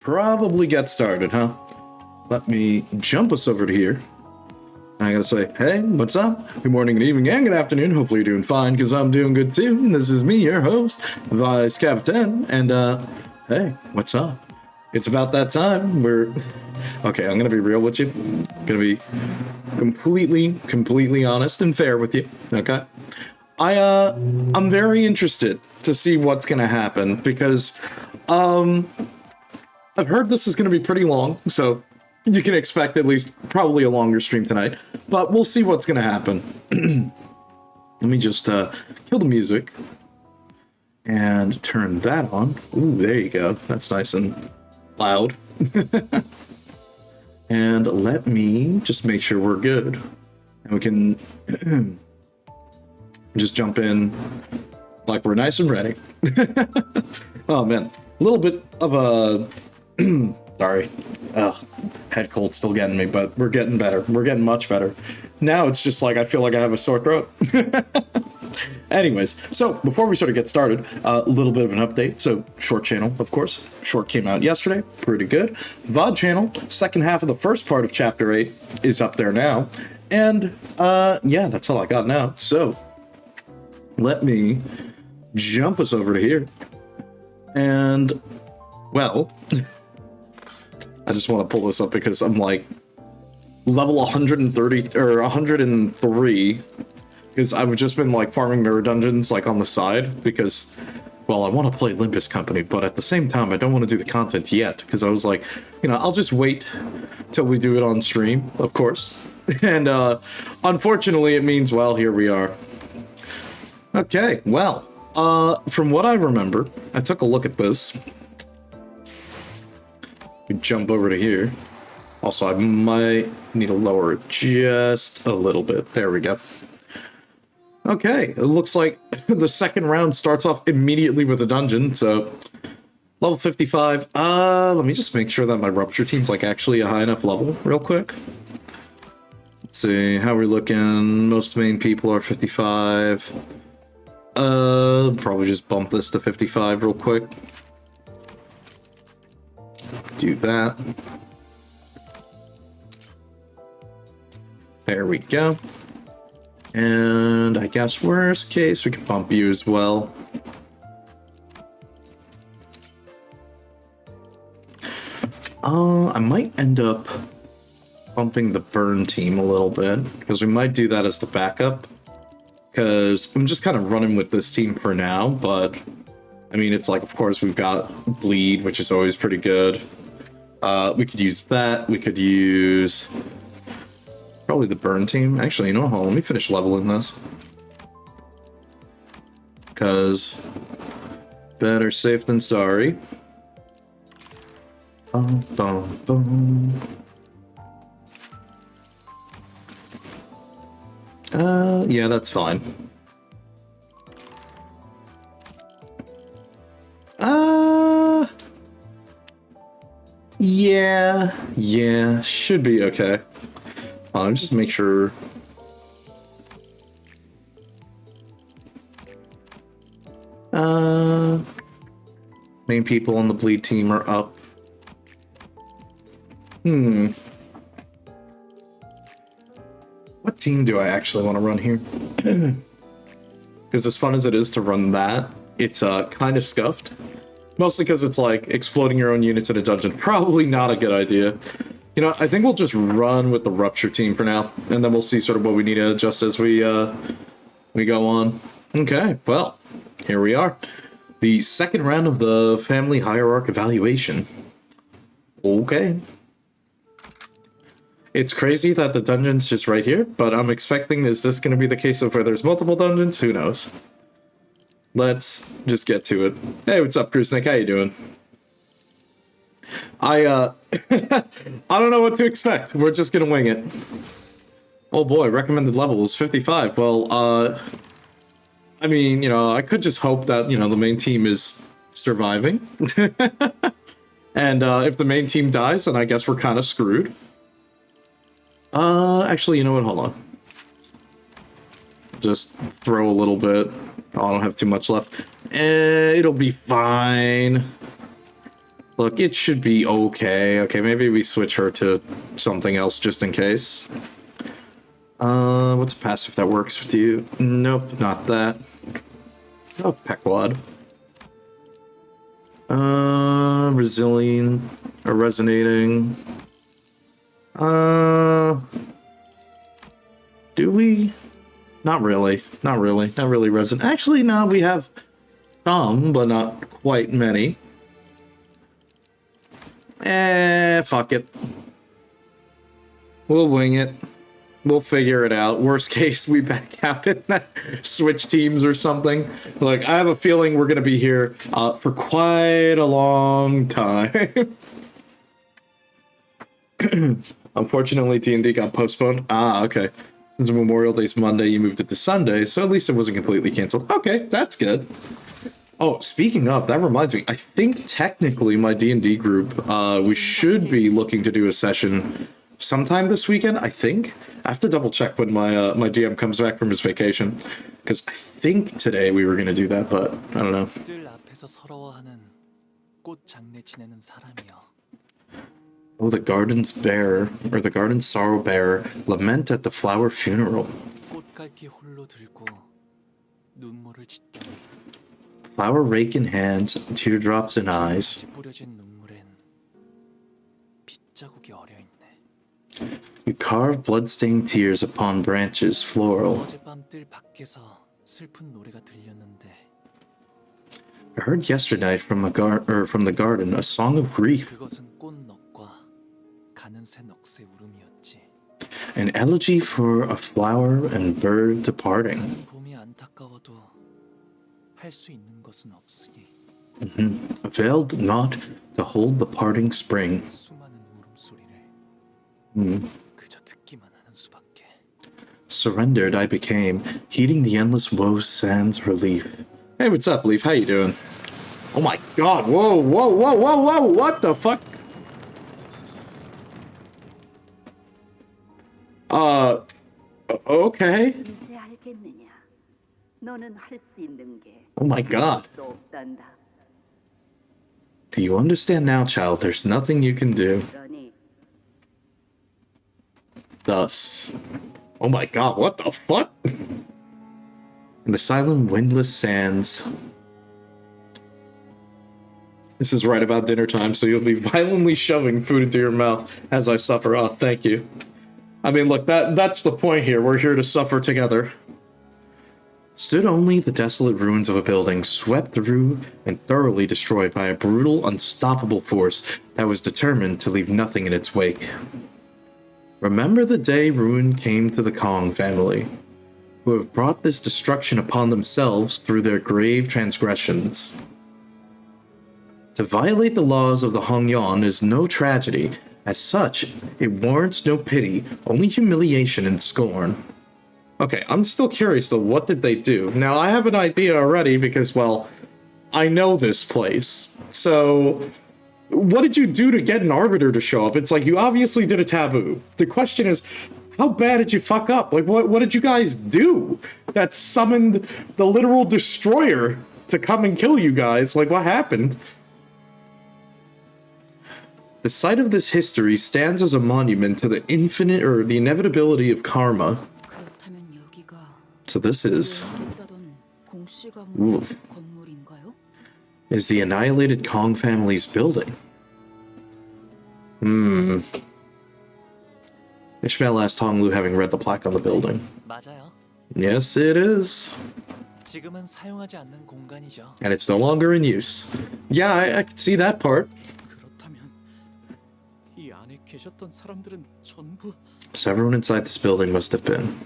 probably get started, huh? Let me jump us over to here. I gotta say, hey, what's up? Good morning, good evening, and good afternoon. Hopefully you're doing fine, because I'm doing good too. And this is me, your host, Vod Kappatain, and hey, what's up? It's about that time where... Okay, I'm gonna be real with you. I'm gonna be completely honest and fair with you, okay? I'm very interested to see what's gonna happen, because, I've heard this is gonna be pretty long, so you can expect at least probably a longer stream tonight, but we'll see what's gonna happen. Let me just kill the music and turn that on. Ooh, there you go. That's nice and loud. And let me just make sure we're good. And we can just jump in like we're nice and ready. Oh man, a little bit of a... Sorry. Head cold still getting me, but we're getting better. We're getting much better. Now it's just like I feel like I have a sore throat. Anyways, so before we sort of get started, a little bit of an update. So Short Channel, of course. Short came out yesterday. Pretty good. Vod Channel, second half of the first part of Chapter 8 is up there now. And yeah, that's all I got now. So let me jump us over to here. And, well... I just want to pull this up because I'm like level 130 or 103 because I've just been like farming mirror dungeons like on the side because, well, I want to play Limbuscompany, but at the same time I don't want to do the content yet because I was like, you know, I'll just wait till we do it on stream, of course. And unfortunately it means, well, here we are. Okay, well, from what I remember, I took a look at this. Jump over to here. Also, I might need to lower it just a little bit. There we go. Okay, it looks like the second round starts off immediately with a dungeon, so level 55. Let me just make sure that my rupture team's like actually a high enough level real quick. Let's see how we're looking. Most main people are 55. Probably just bump this to 55 real quick. Do that. There we go. And I guess worst case, we can bump you as well. I might end up bumping the burn team a little bit, because we might do that as the backup. Because I'm just kind of running with this team for now, but I mean, it's like, of course, we've got bleed, which is always pretty good. We could use that. We could use probably the burn team. Actually, you know what? Let me finish leveling this. Because better safe than sorry. Boom, boom, boom. Yeah, that's fine. Yeah, should be okay. Just make sure. Main people on the bleed team are up. What team do I actually want to run here? Because as fun as it is to run that, it's kind of scuffed. Mostly because it's like exploding your own units in a dungeon. Probably not a good idea. You know, I think we'll just run with the rupture team for now, and then we'll see sort of what we need to adjust as we go on. Okay, well, here we are. The second round of the Family Hierarch Evaluation. Okay. It's crazy that the dungeon's just right here, but I'm expecting, is this going to be the case of where there's multiple dungeons? Who knows? Let's just get to it. Hey, what's up, Crewsnick? How you doing? I don't know what to expect. We're just gonna wing it. Oh boy, recommended level is 55. Well, I mean, you know, I could just hope that, you know, the main team is surviving. And if the main team dies, then I guess we're kind of screwed. Actually, you know what? Hold on. Just throw a little bit. Oh, I don't have too much left. It'll be fine. Look, it should be okay. Okay, maybe we switch her to something else just in case. What's a passive that works with you? Nope, not that. Oh, Peckwad. Resilient or resonating. Do we? Not really. Not really. Not really resonate. Actually, no, we have some, but not quite many. Fuck it. We'll wing it. We'll figure it out. Worst case, we back out and switch teams or something. Look, I have a feeling we're going to be here for quite a long time. Unfortunately, D&D got postponed. Ah, okay. Since Memorial Day's Monday, you moved it to Sunday, so at least it wasn't completely canceled. Okay, that's good. Oh, speaking of, that reminds me. I think technically my D&D group, we should be looking to do a session sometime this weekend, I think. I have to double check when my my DM comes back from his vacation, because I think today we were going to do that, but I don't know. Oh, the garden's bearer, or the garden's sorrow bearer, lament at the flower funeral. Flower rake in hands, teardrops in eyes. You carve blood-stained tears upon branches, floral. I heard yesterday from the garden a song of grief. An elegy for a flower and bird departing. Availed not to hold the parting spring. Surrendered I became, heeding the endless woes sans relief. Hey, what's up, Leaf? How you doing? Oh my god, whoa, whoa, whoa, whoa, whoa, what the fuck? Okay. Oh my god. Do you understand now, child? There's nothing you can do. Thus. Oh my god, what the fuck? In the silent, windless sands. This is right about dinner time, so you'll be violently shoving food into your mouth as I suffer. Oh, thank you. I mean, look, that's the point here. We're here to suffer together. Stood only the desolate ruins of a building, swept through and thoroughly destroyed by a brutal, unstoppable force that was determined to leave nothing in its wake. Remember the day ruin came to the Kong family, who have brought this destruction upon themselves through their grave transgressions. To violate the laws of the Hongyan is no tragedy. As such, it warrants no pity, only humiliation and scorn. Okay, I'm still curious though, what did they do? Now, I have an idea already because, well, I know this place. So, what did you do to get an arbiter to show up? It's like, you obviously did a taboo. The question is, how bad did you fuck up? Like, what did you guys do that summoned the literal destroyer to come and kill you guys? Like, what happened? The site of this history stands as a monument to the the inevitability of karma. So this is... Oof. Is the annihilated Kong family's building. Ishmael asked Honglu, having read the plaque on the building. Yes, it is. And it's no longer in use. Yeah, I can see that part. So everyone inside this building must have been.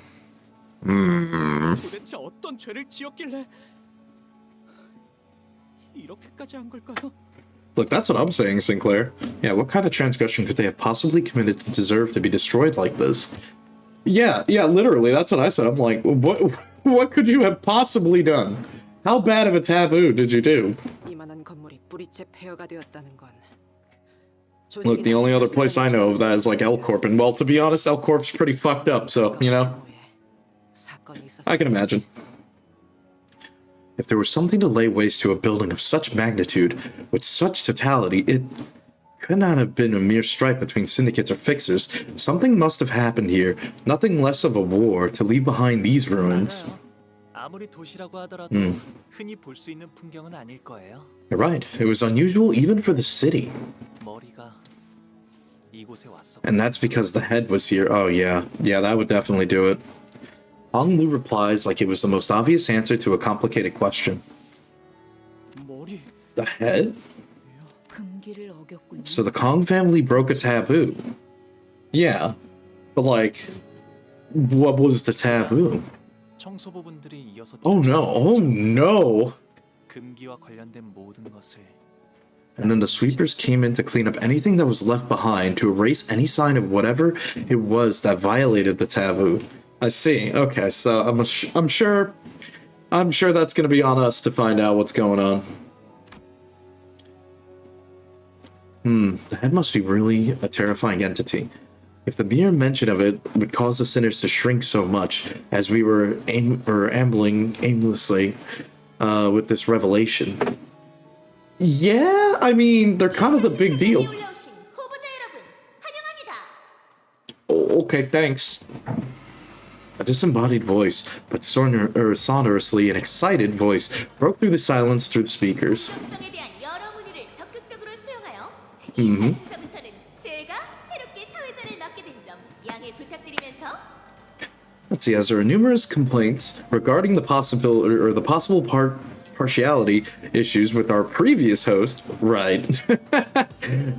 Look, that's what I'm saying, Sinclair. Yeah, what kind of transgression could they have possibly committed to deserve to be destroyed like this? Yeah, literally, that's what I said. I'm like, what could you have possibly done? How bad of a taboo did you do? Look, the only other place I know of that is like L-Corp, and well, to be honest, L-Corp's pretty fucked up, so, you know, I can imagine. If there was something to lay waste to a building of such magnitude, with such totality, it could not have been a mere strife between syndicates or fixers. Something must have happened here, nothing less of a war, to leave behind these ruins. You're right, it was unusual even for the city. And that's because the head was here. Oh yeah, that would definitely do it. Hong Lu replies like it was the most obvious answer to a complicated question. The head? So the Kong family broke a taboo. Yeah, but like, what was the taboo? Oh no, oh no! And then the sweepers came in to clean up anything that was left behind, to erase any sign of whatever it was that violated the taboo. I see. Okay, so I'm sure that's gonna be on us to find out what's going on. The head must be really a terrifying entity. If the mere mention of it would cause the sinners to shrink so much, as we were ambling aimlessly with this revelation. Yeah, I mean, they're kind of the big deal. Oh, okay, thanks. A disembodied voice, but sonorously an excited voice, broke through the silence through the speakers. Let's see, as there are numerous complaints regarding the possible partiality issues with our previous host, right?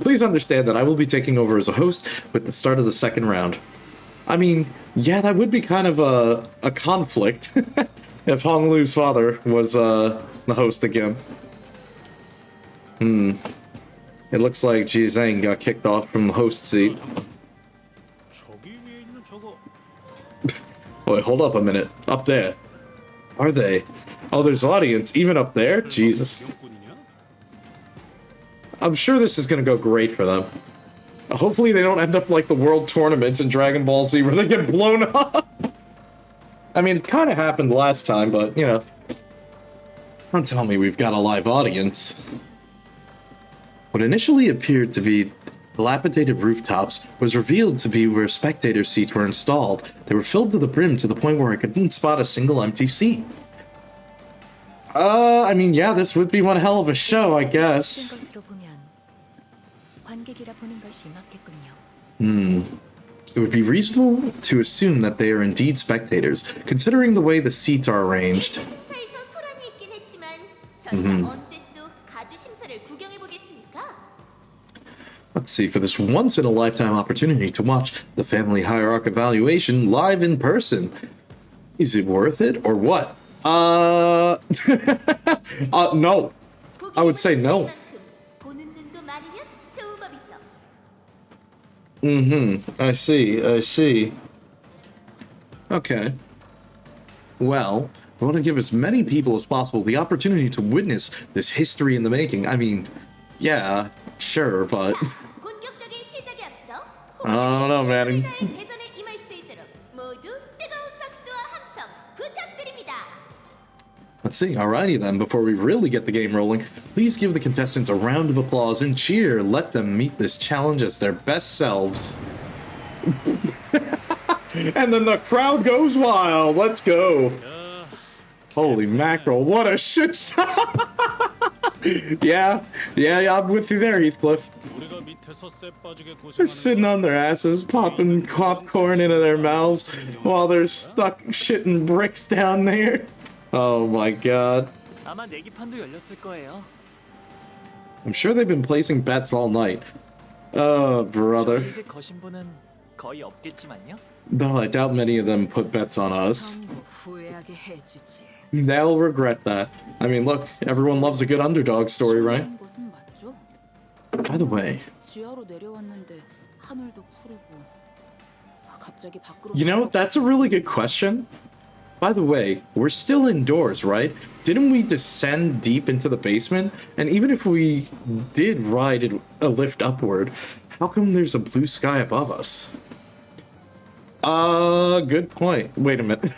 Please understand that I will be taking over as a host with the start of the second round. I mean, yeah, that would be kind of a conflict if Hong Lu's father was the host again. It looks like Ji Zhang got kicked off from the host seat. Wait, hold up a minute. Up there. Are they? Oh, there's audience even up there? Jesus. I'm sure this is gonna go great for them. Hopefully they don't end up like the World Tournaments in Dragon Ball Z where they get blown up. I mean, it kind of happened last time, but, you know. Don't tell me we've got a live audience. What initially appeared to be dilapidated rooftops was revealed to be where spectator seats were installed. They were filled to the brim to the point where I couldn't spot a single empty seat. I mean, yeah, this would be one hell of a show, I guess. It would be reasonable to assume that they are indeed spectators, considering the way the seats are arranged. Let's see, for this once-in-a-lifetime opportunity to watch the Family Hierarch Evaluation live in person, is it worth it, or what? No. I would say no. I see. Okay. Well, I want to give as many people as possible the opportunity to witness this history in the making. I mean, yeah, sure, but... I don't know, man. Let's see, alrighty then, before we really get the game rolling, please give the contestants a round of applause and cheer. Let them meet this challenge as their best selves. And then the crowd goes wild. Let's go. Holy mackerel, what a shit show. Yeah, I'm with you there, Heathcliff. They're sitting on their asses, popping popcorn into their mouths while they're stuck shitting bricks down there. Oh my god. I'm sure they've been placing bets all night. Oh, brother. Though I doubt many of them put bets on us. They'll regret that. I mean, look, everyone loves a good underdog story, right? By the way, you know, that's a really good question. By the way, we're still indoors, right? Didn't we descend deep into the basement? And even if we did ride a lift upward, how come there's a blue sky above us? Good point. Wait a minute.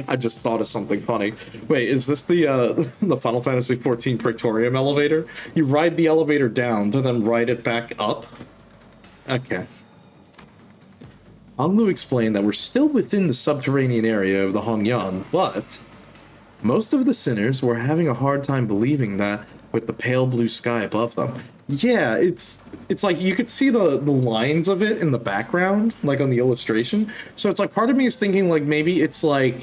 I just thought of something funny. Wait, is this the Final Fantasy XIV Praetorium elevator? You ride the elevator down to then ride it back up? Okay. Honglu explained that we're still within the subterranean area of the Hongyan, but most of the sinners were having a hard time believing that with the pale blue sky above them. Yeah, it's like you could see the lines of it in the background, like on the illustration. So it's like part of me is thinking like maybe it's like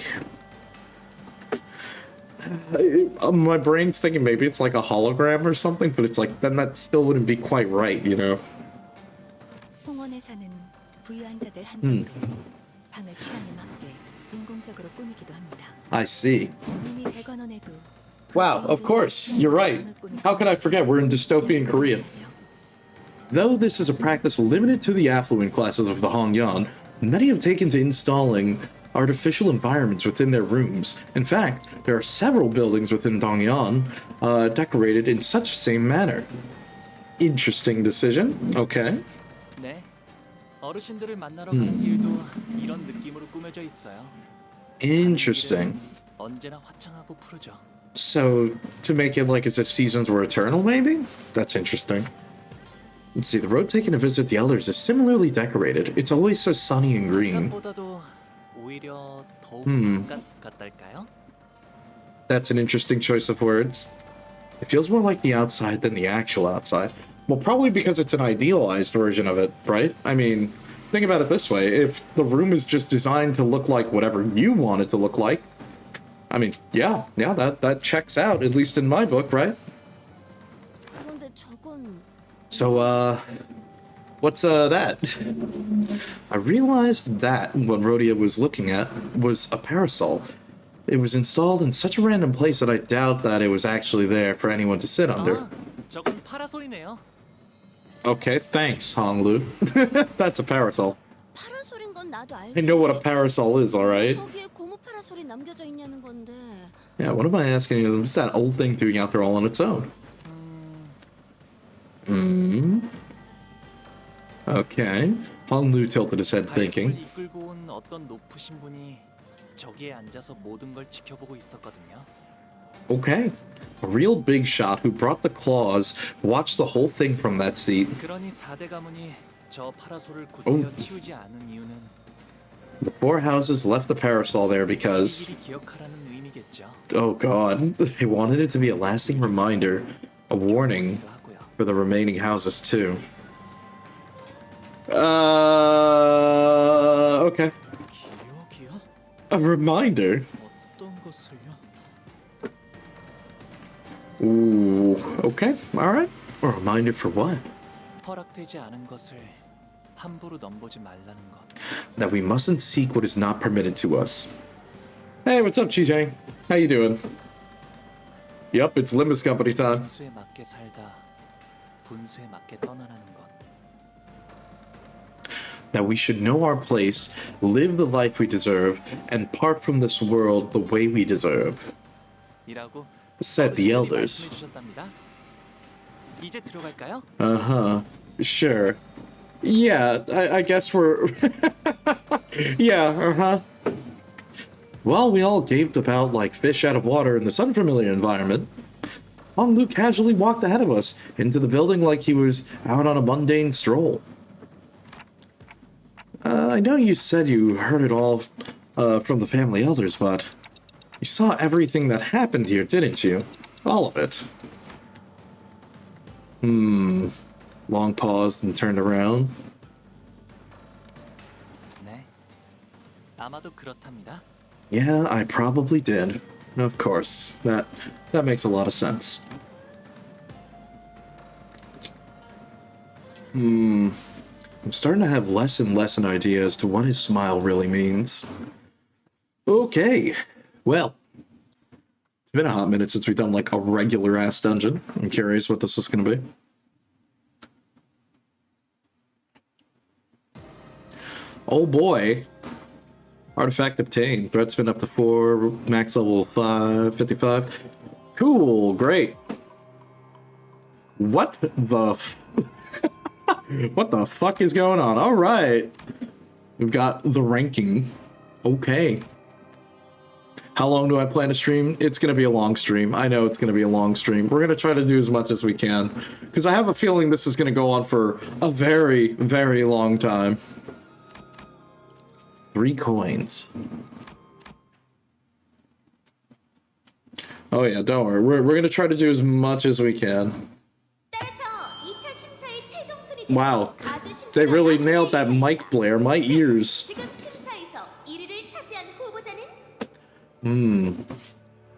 my brain's thinking maybe it's like a hologram or something, but it's like then that still wouldn't be quite right, you know. I see. Wow, of course, you're right. How could I forget we're in dystopian Korea? Though this is a practice limited to the affluent classes of the Hongyan, many have taken to installing artificial environments within their rooms. In fact, there are several buildings within Dongyan decorated in such a same manner. Interesting decision. Okay. Interesting. So, to make it like as if seasons were eternal, maybe? That's interesting. Let's see, the road taken to visit the elders is similarly decorated. It's always so sunny and green. That's an interesting choice of words. It feels more like the outside than the actual outside. Well, probably because it's an idealized version of it, right? I mean, think about it this way. If the room is just designed to look like whatever you want it to look like, I mean, yeah, that checks out, at least in my book, right? So, what's that? I realized that what Rhodia was looking at was a parasol. It was installed in such a random place that I doubt that it was actually there for anyone to sit under. Okay, thanks, Honglu. That's a parasol. I know what a parasol is, alright? Yeah, what am I asking you? What's that old thing doing out there all on its own? Okay. Honglu tilted his head thinking. Okay. A real big shot who brought the claws watched the whole thing from that seat. Oh. The four houses left the parasol there because... Oh god. They wanted it to be a lasting reminder. A warning for the remaining houses too. Okay. A reminder? Ooh, okay, alright. A reminder for what? That we mustn't seek what is not permitted to us. Hey, what's up, Chijang? How you doing? Yup, it's Limbuscompany time. That we should know our place, live the life we deserve, and part from this world the way we deserve. Said the elders. Uh-huh. Sure. Yeah, I guess we're... Yeah, uh-huh. Well, we all gaped about like fish out of water in this unfamiliar environment. Honglu casually walked ahead of us into the building like he was out on a mundane stroll. I know you said you heard it all from the family elders, but you saw everything that happened here, didn't you? All of it. Long pause and turned around. Yeah, I probably did. Of course. That makes a lot of sense. I'm starting to have less and less an idea as to what his smile really means. Okay. Well, it's been a hot minute since we've done like a regular ass dungeon. I'm curious what this is going to be. Oh boy. Artifact obtained. Threat spin up to 4. Max level 55. Cool. Great. What the... What the fuck is going on? Alright. We've got the ranking. Okay. How long do I plan to stream? It's going to be a long stream. I know it's going to be a long stream. We're going to try to do as much as we can, because I have a feeling this is going to go on for a very, very long time. 3 coins. Oh yeah, don't worry. We're going to try to do as much as we can. Wow, they really nailed that mic blare. My ears.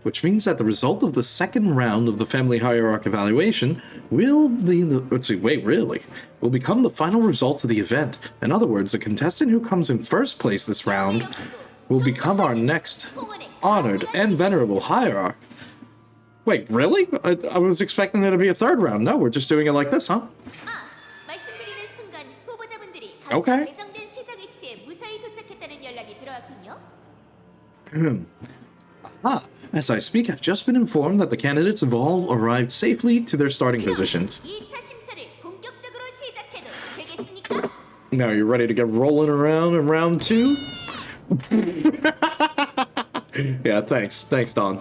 Which means that the result of the second round of the Family Hierarch Evaluation will be will become the final results of the event. In other words, the contestant who comes in first place this round will become our next honored and venerable hierarch. Wait, really? I was expecting there to be a third round. No, we're just doing it like this, huh? Okay. As I speak, I've just been informed that the candidates have all arrived safely to their starting positions. Now you're ready to get rolling around in round 2? Yeah, thanks, Don.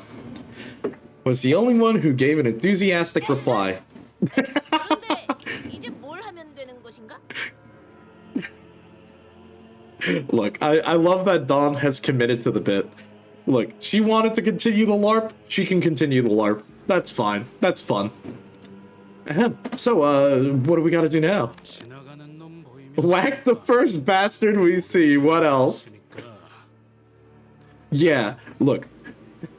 Was the only one who gave an enthusiastic reply. Look, I love that Dawn has committed to the bit. Look, she wanted to continue the LARP, she can continue the LARP. That's fine. That's fun. So, what do we gotta do now? Whack the first bastard we see. What else? Yeah, look.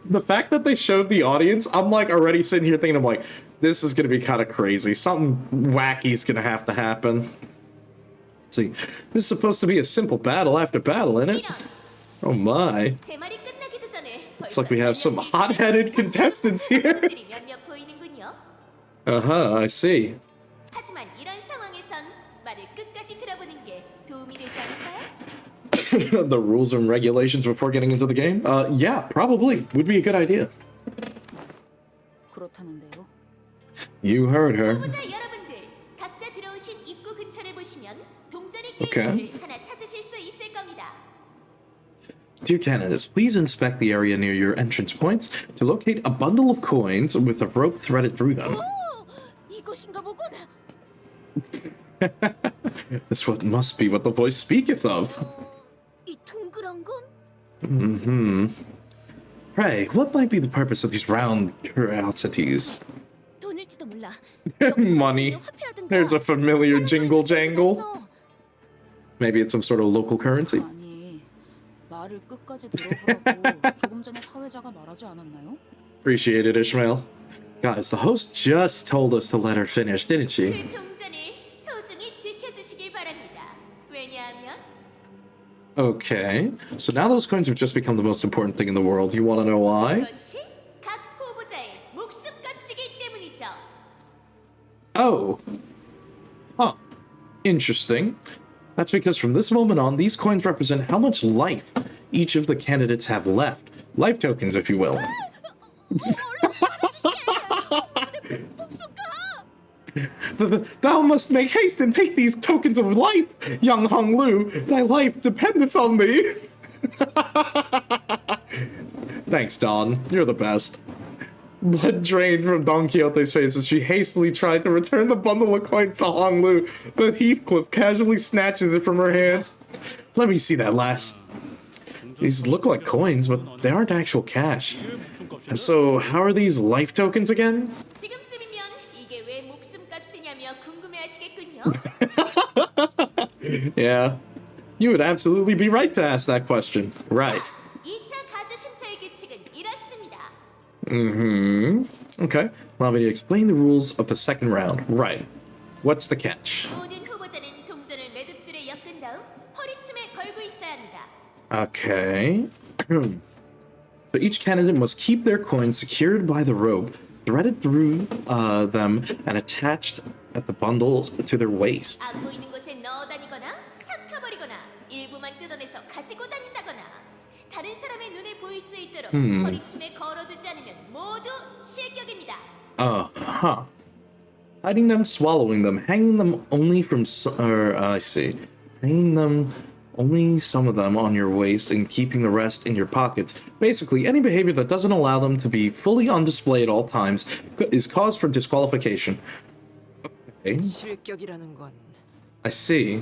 The fact that they showed the audience, I'm like already sitting here thinking, I'm like, this is gonna be kind of crazy. Something wacky's gonna have to happen. Let's see, this is supposed to be a simple battle after battle, isn't it? Oh my. It's like we have some hot-headed contestants here. Uh-huh, I see. The rules and regulations before getting into the game? Yeah, probably. Would be a good idea. You heard her. Okay. Dear candidates, please inspect the area near your entrance points to locate a bundle of coins with a rope threaded through them. This must be what the voice speaketh of. Pray, what might be the purpose of these round curiosities? Money. There's a familiar jingle jangle. Maybe it's some sort of local currency. Appreciate it, Ishmael. Guys, the host just told us to let her finish, didn't she? Okay, so now those coins have just become the most important thing in the world. You want to know why? Oh. Huh. Interesting. That's because from this moment on, these coins represent how much life each of the candidates have left. Life tokens, if you will. Thou must make haste and take these tokens of life, young Hong Lu. Thy life dependeth on thee. Thanks, Dawn. You're the best. Blood drained from Don Quixote's face as she hastily tried to return the bundle of coins to Hong Lu, but Heathcliff casually snatches it from her hand. Let me see that last. These look like coins, but they aren't actual cash. So, how are these life tokens again? Yeah. You would absolutely be right to ask that question. Right. Okay. Allow me to explain the rules of the second round. Right. What's the catch? Okay. So each candidate must keep their coins secured by the rope, threaded through them, and attached at the bundle to their waist. Hiding them, swallowing them, hanging them only from I see. Hanging them only some of them on your waist and keeping the rest in your pockets. Basically, any behavior that doesn't allow them to be fully on display at all times is cause for disqualification. Okay. I see.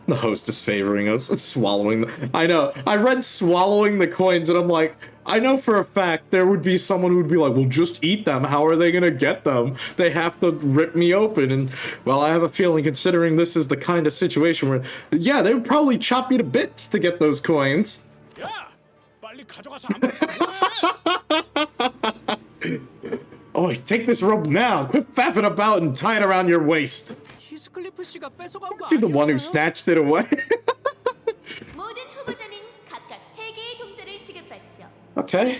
The host is favoring us, swallowing I know. I read swallowing the coins, and I'm like, I know for a fact there would be someone who would be like, well, just eat them. How are they gonna get them? They have to rip me open. And, well, I have a feeling, considering this is the kind of situation where, yeah, they would probably chop me to bits to get those coins. Oh, take this rope now. Quit fapping about and tie it around your waist. You're the one who snatched it away. Okay.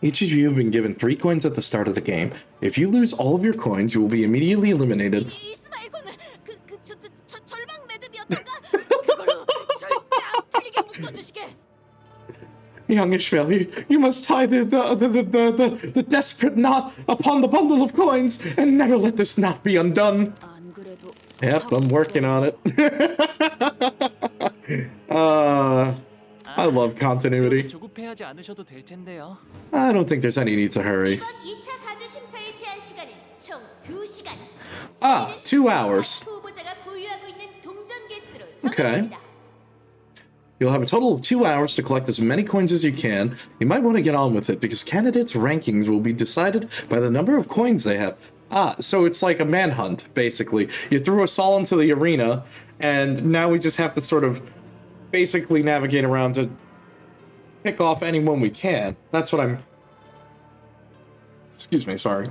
Each of you have been given 3 coins at the start of the game. If you lose all of your coins, you will be immediately eliminated. Young Ishmael, you must tie the desperate knot upon the bundle of coins and never let this knot be undone. Yep, I'm working on it. I love continuity. I don't think there's any need to hurry. 2 hours. Okay. You'll have a total of 2 hours to collect as many coins as you can. You might want to get on with it, because candidates' rankings will be decided by the number of coins they have. So it's like a manhunt, basically. You threw us all into the arena, and now we just have to sort of basically navigate around to pick off anyone we can. That's what I'm... Excuse me, sorry.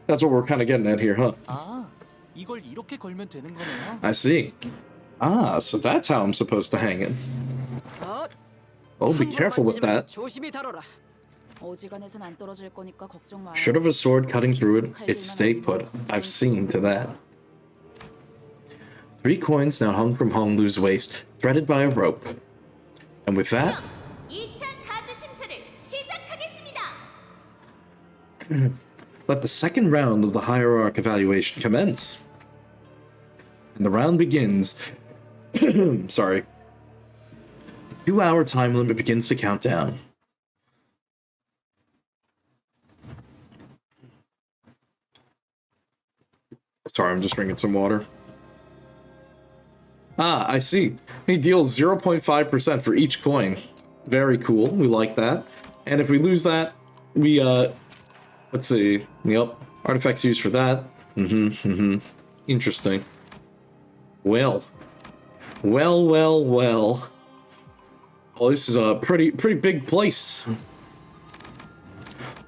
That's what we're kind of getting at here, huh? I see. So that's how I'm supposed to hang it. Oh, be careful with that. Should have a sword cutting through it, it stayed put. I've seen to that. 3 coins now hung from Honglu's waist, threaded by a rope. And with that... let the second round of the Hierarch Evaluation commence. And the round begins... Sorry. The 2-hour time limit begins to count down. Sorry, I'm just drinking some water. I see. He deals 0.5% for each coin. Very cool. We like that. And if we lose that, we, let's see. Yep. Artifacts used for that. Interesting. Well. Well. Oh, this is a pretty big place.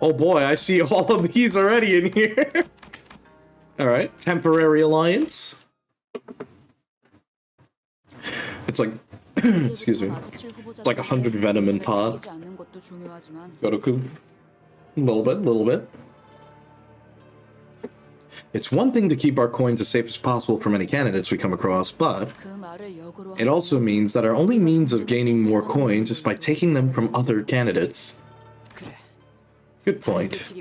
Oh boy, I see all of these already in here. Alright, temporary alliance. It's like, excuse me, it's like 100 venom in pod. Gotoku. Little bit. It's one thing to keep our coins as safe as possible from any candidates we come across, but it also means that our only means of gaining more coins is by taking them from other candidates. Good point.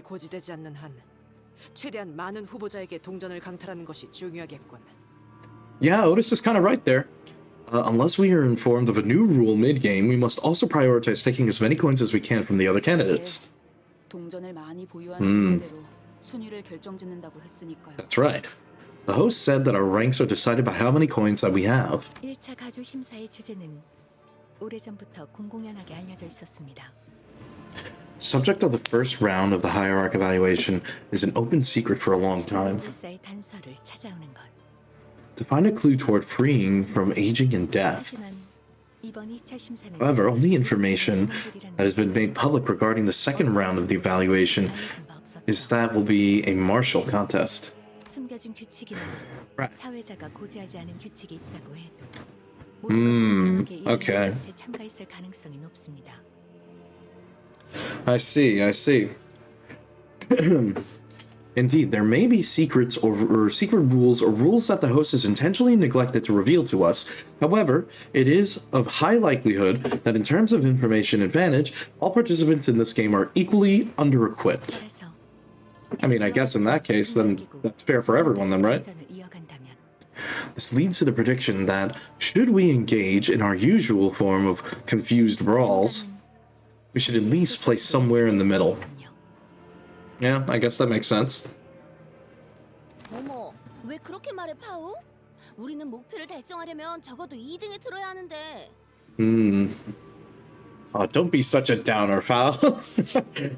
Yeah, Otis is kind of right there. Unless we are informed of a new rule mid-game, we must also prioritize taking as many coins as we can from the other candidates. That's right. The host said that our ranks are decided by how many coins that we have. Subject of the first round of the Hierarch Evaluation is an open secret for a long time. To find a clue toward freeing from aging and death. However, only information that has been made public regarding the second round of the evaluation is that will be a martial contest. Right. Okay. I see. Indeed, there may be secrets or secret rules or rules that the host has intentionally neglected to reveal to us. However, it is of high likelihood that in terms of information advantage, all participants in this game are equally under-equipped. I mean, I guess in that case, then that's fair for everyone then, right? This leads to the prediction that, should we engage in our usual form of confused brawls, we should at least play somewhere in the middle. Yeah, I guess that makes sense. 어머, 왜 그렇게 말해, 파우? 우리는 목표를 달성하려면 적어도 2등에 들어야 하는데. Oh, don't be such a downer, pal.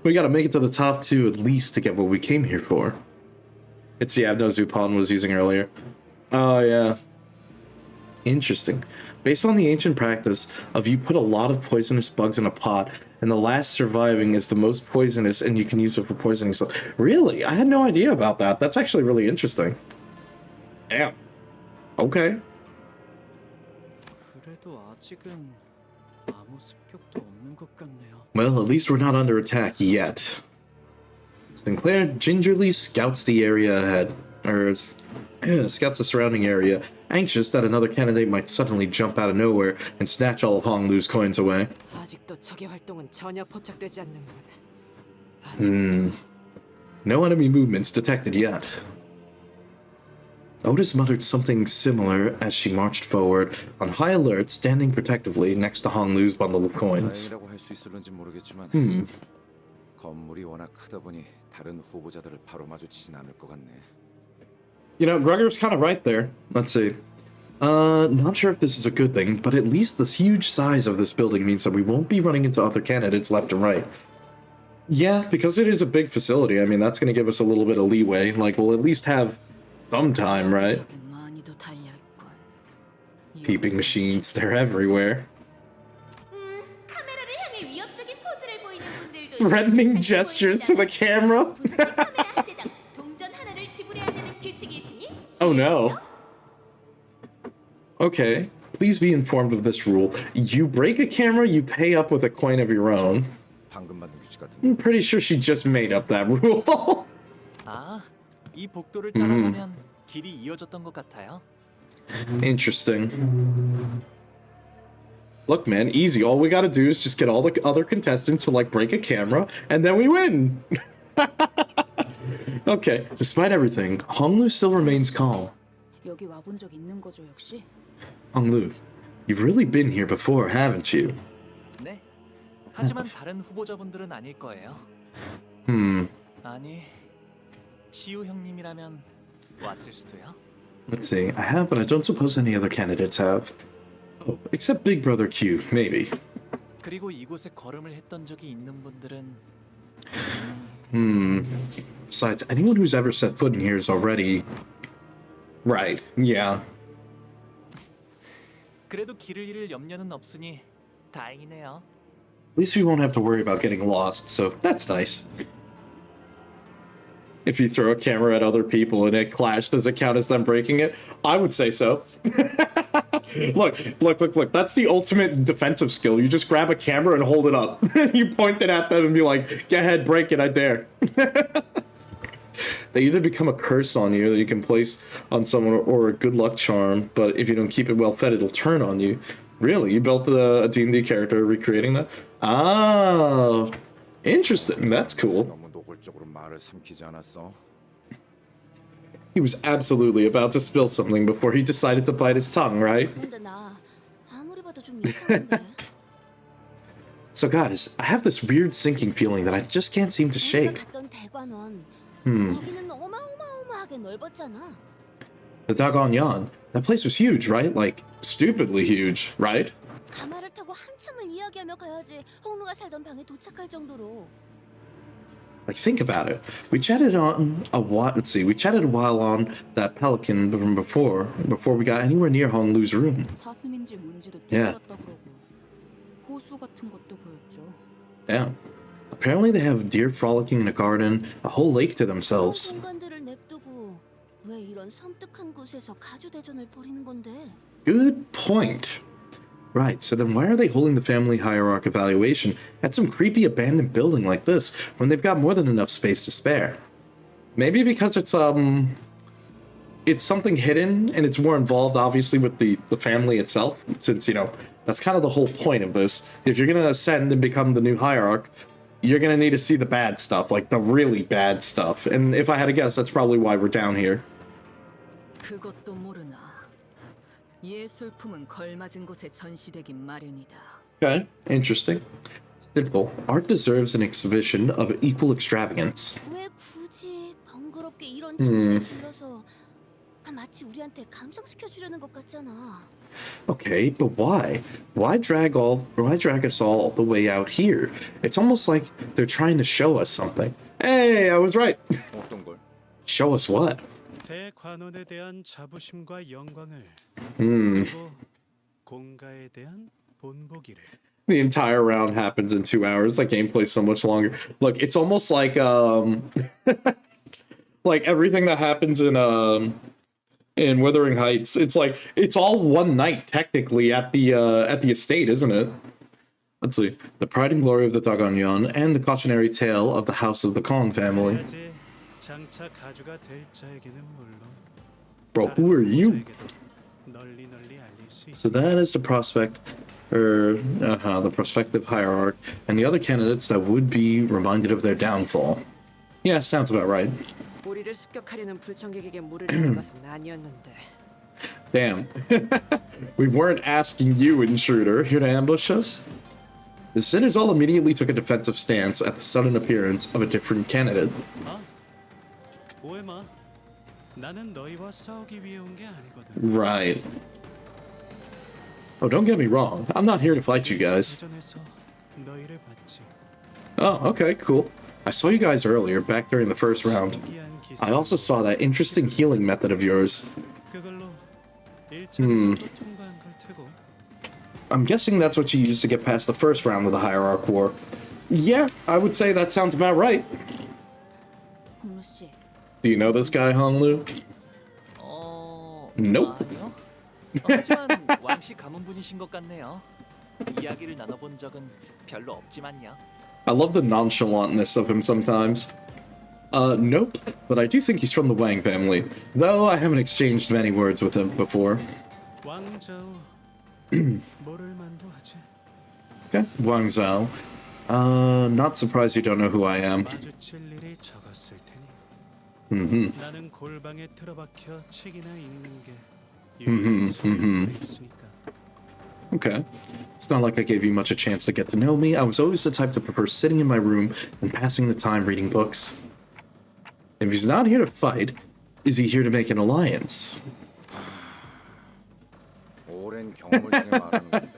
We gotta make it to the top 2 at least to get what we came here for. It's the Abno Zupan was using earlier. Oh, yeah. Interesting. Based on the ancient practice of you put a lot of poisonous bugs in a pot, and the last surviving is the most poisonous, and you can use it for poisoning stuff. Really? I had no idea about that. That's actually really interesting. Damn. Okay. Well, at least we're not under attack yet. Sinclair gingerly scouts the area ahead, or scouts the surrounding area, anxious that another candidate might suddenly jump out of nowhere and snatch all of Honglu's coins away. No enemy movements detected yet. Otis muttered something similar as she marched forward, on high alert, standing protectively next to Honglu's bundle of coins. You know, Gregor's kind of right there. Let's see. Not sure if this is a good thing, but at least this huge size of this building means that we won't be running into other candidates left and right. Yeah, because it is a big facility, I mean, that's going to give us a little bit of leeway. Like, we'll at least have some time, right? Peeping machines, they're everywhere. Threatening gestures to the camera. Oh no. Okay, please be informed of this rule. You break a camera, you pay up with a coin of your own. I'm pretty sure she just made up that rule. Interesting. Look, man, easy. All we gotta do is just get all the other contestants to, like, break a camera, and then we win! Okay, despite everything, Honglu still remains calm. Honglu, you've really been here before, haven't you? 하지만 다른 후보자분들은 아닐 거예요. 아니, 지우 형님이라면 왔을 수도요. Let's see. I have, but I don't suppose any other candidates have. Oh, except Big Brother Q, maybe. 그리고 이곳에 걸음을 했던 적이 있는 분들은 Besides, anyone who's ever set foot in here is already... Right, yeah. 그래도 길을 잃을 염려는 없으니 다행이네요. At least we won't have to worry about getting lost, so that's nice. If you throw a camera at other people and it clashed, does it count as them breaking it? I would say so. Look. That's the ultimate defensive skill. You just grab a camera and hold it up. You point it at them and be like, go ahead, break it, I dare. They either become a curse on you that you can place on someone or a good luck charm, but if you don't keep it well fed, it'll turn on you. Really? You built a D&D character recreating that? Ah, interesting. That's cool. He was absolutely about to spill something before he decided to bite his tongue, right? So guys, I have this weird sinking feeling that I just can't seem to shake. The Dagon Yan. That place was huge, right? Like, stupidly huge, right? Like, think about it. We chatted on a while. Let's see. We chatted a while on that Pelican from before we got anywhere near Honglu's room. Yeah. Yeah. Apparently, they have deer frolicking in a garden, a whole lake to themselves. Good point. Right, so then why are they holding the Family Hierarch Evaluation at some creepy abandoned building like this when they've got more than enough space to spare? Maybe because it's something hidden and it's more involved, obviously, with the family itself, since, you know, that's kind of the whole point of this. If you're going to ascend and become the new Hierarch, you're gonna need to see the bad stuff, like the really bad stuff. And if I had to guess, that's probably why we're down here. 그것도 모르나. 예술품은 걸맞은 곳에 전시되긴 마련이다. Okay, interesting. Simple. Art deserves an exhibition of equal extravagance. 왜 굳이 번거롭게 이런 장소에 불러서 마치 우리한테 감상시켜 주려는 것 같잖아. Okay, but why? Why drag us all the way out here? It's almost like they're trying to show us something. Hey, I was right. 어떤 걸? Show us what? 대관원에 대한 자부심과 영광을 그리고 공가에 대한 본보기를. The entire round happens in 2 hours. Like gameplay's so much longer. Look, it's almost like like everything that happens in Wuthering Heights. It's like it's all one night technically at the estate, isn't it? Let's see. The pride and glory of the Dagonyon and the cautionary tale of the house of the Kong family. 장차 가주가 될 자에게는 물론 Bro, who are you? 널리 알릴 수 있어. So that is the the prospective hierarch, and the other candidates that would be reminded of their downfall. Yeah, sounds about right. 우리를 습격하려는 불청객에게 물을 준 것은 아니었는데. Damn. We weren't asking you, intruder, here to ambush us? The sinners all immediately took a defensive stance at the sudden appearance of a different candidate. 오해 마. 나는 너희와 싸우기 위해 온 게 아니거든. Right. Oh, don't get me wrong. I'm not here to fight you guys. 전에서 너희를 봤지. Oh, okay, cool. I saw you guys earlier, back during the first round. I also saw that interesting healing method of yours. 그걸로 1차를 통과한 걸 테고. I'm guessing that's what you used to get past the first round of the Hierarch War. Yeah, I would say that sounds about right. 홍루 씨. Do you know this guy, Honglu? Nope. 아니요. 하지만 왕씨 가문분이신 것 같네요. 이야기를 나눠본 적은 별로 없지만요. I love the nonchalantness of him sometimes. Nope, but I do think he's from the Wang family, though I haven't exchanged many words with him before. 왕자우 모를 만도 하지. Okay, Wang Zhao. Not surprised you don't know who I am. 마주칠 일이 적었을 테니. 나는 골방에 틀어박혀 책이나 읽는 게 유일한 소원이 있으니까. Okay. It's not like I gave you much a chance to get to know me. I was always the type to prefer sitting in my room and passing the time reading books. If he's not here to fight, is he here to make an alliance? 오랜 경험을 통해 말하는 건데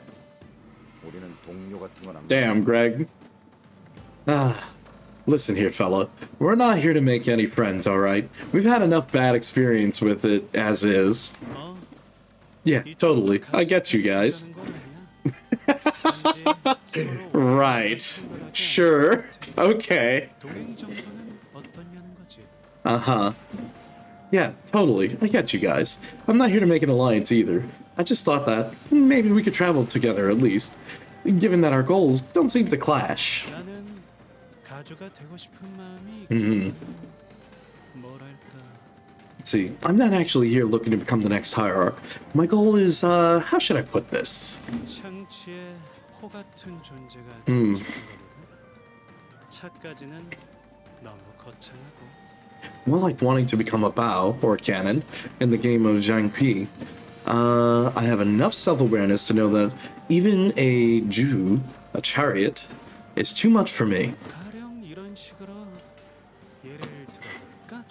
우리는 동료 같은 건 안. Damn, Greg. Listen here, fella. We're not here to make any friends, alright? We've had enough bad experience with it as is. Yeah, totally. I get you guys. Right. Sure. Okay. 동행 정도는 어떠냐는 거지. Uh-huh. Yeah, totally. I get you guys. I'm not here to make an alliance either. I just thought that maybe we could travel together at least, given that our goals don't seem to clash. 나는 가주가 되고 싶은 마음이 있긴 뭐랄까. Let's see, I'm not actually here looking to become the next hierarch. My goal is, how should I put this? 샹치의 포 같은 존재가 되고 싶은 거거든. 차까지는 너무 거창하고. More like wanting to become a Bao, or a canon, in the game of Zhang Pi. I have enough self-awareness to know that even a Jew, a chariot, is too much for me. 가령 이런 식으로 예를 들어볼까?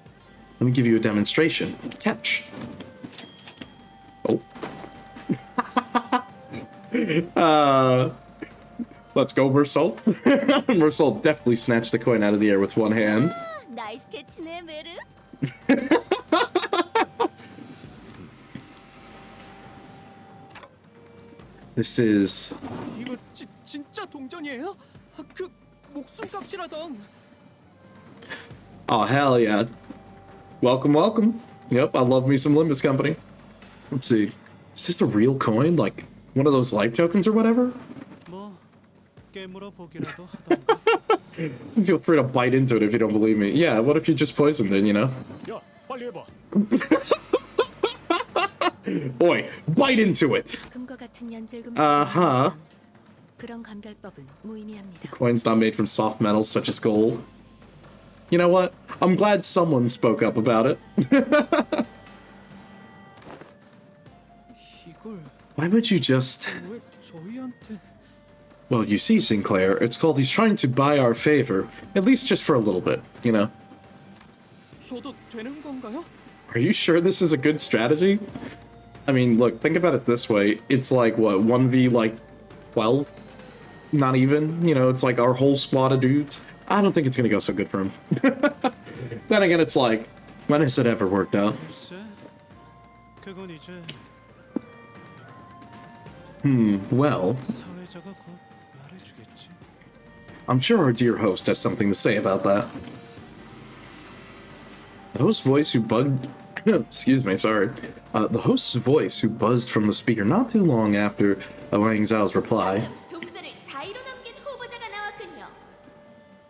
Let me give you a demonstration. Catch. Oh. Let's go, Mersal. Mersal definitely snatched the coin out of the air with one hand. 나이스 캐치네, 메르. This is... 이거 진짜 동전이에요? 그 목숨값이라던. Oh, hell yeah. Welcome, welcome. Yep, I love me some Limbus Company. Let's see. Is this a real coin? Like, one of those life tokens or whatever? 뭐 깨물어 보기라도 하던가. Feel free to bite into it if you don't believe me. Yeah, what if you just poisoned it, you know? 야, 빨리 해봐. Boy, bite into it! 금과 같은 연질금. Uh-huh. 그런 감별법은 무의미합니다. Coins not made from soft metals such as gold. You know what? I'm glad someone spoke up about it. 이걸 Why would you just... 왜 저희한테? Well, you see, Sinclair, it's called he's trying to buy our favor. At least just for a little bit, you know? 줘도 되는 건가요? Are you sure this is a good strategy? I mean, look, think about it this way. It's like, what, 1v, like, 12? Not even, you know, it's like our whole squad of dudes. I don't think it's gonna go so good for him. Then again, it's like, when has it ever worked out? 글쎄, 그건 이제 Well, 사회자가 곧 말해주겠지. I'm sure our dear host has something to say about that. The host's voice who bugged... excuse me, sorry. The host's voice who buzzed from the speaker not too long after Wang Zhao's reply. 동전을 자유로 넘긴 후보자가 나왔군요.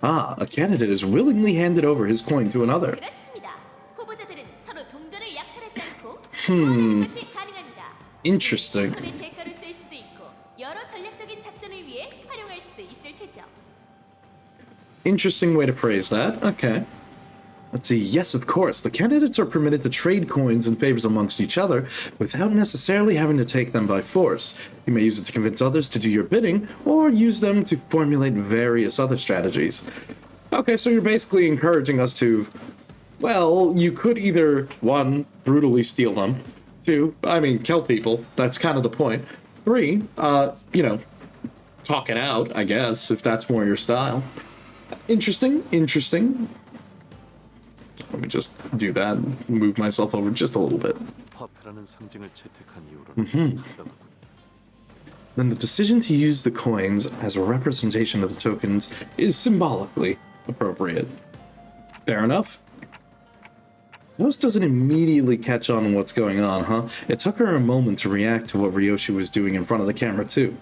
Ah, a candidate has willingly handed over his coin to another. 그렇습니다. 후보자들은 서로 동전을 약탈하지 않고 교환하는 것이 가능합니다. Interesting. 손의 대가로 쓸 수도 있고 여러 전략적인 작전을 위해 활용할 수도 있을 테죠. Interesting way to phrase that. Okay. Let's see. Yes, of course. The candidates are permitted to trade coins and favors amongst each other without necessarily having to take them by force. You may use it to convince others to do your bidding, or use them to formulate various other strategies. Okay, so you're basically encouraging us to... Well, you could either, 1, brutally steal them. 2, I mean, kill people. That's kind of the point. 3, you know, talk it out, I guess, if that's more your style. Interesting, interesting. Let me just do that, move myself over just a little bit. 화폐라는 상징을 채택한 이후로는 합당하군. Then the decision to use the coins as a representation of the tokens is symbolically appropriate. Fair enough. Ghost doesn't immediately catch on what's going on, huh? It took her a moment to react to what Ryoshi was doing in front of the camera, too.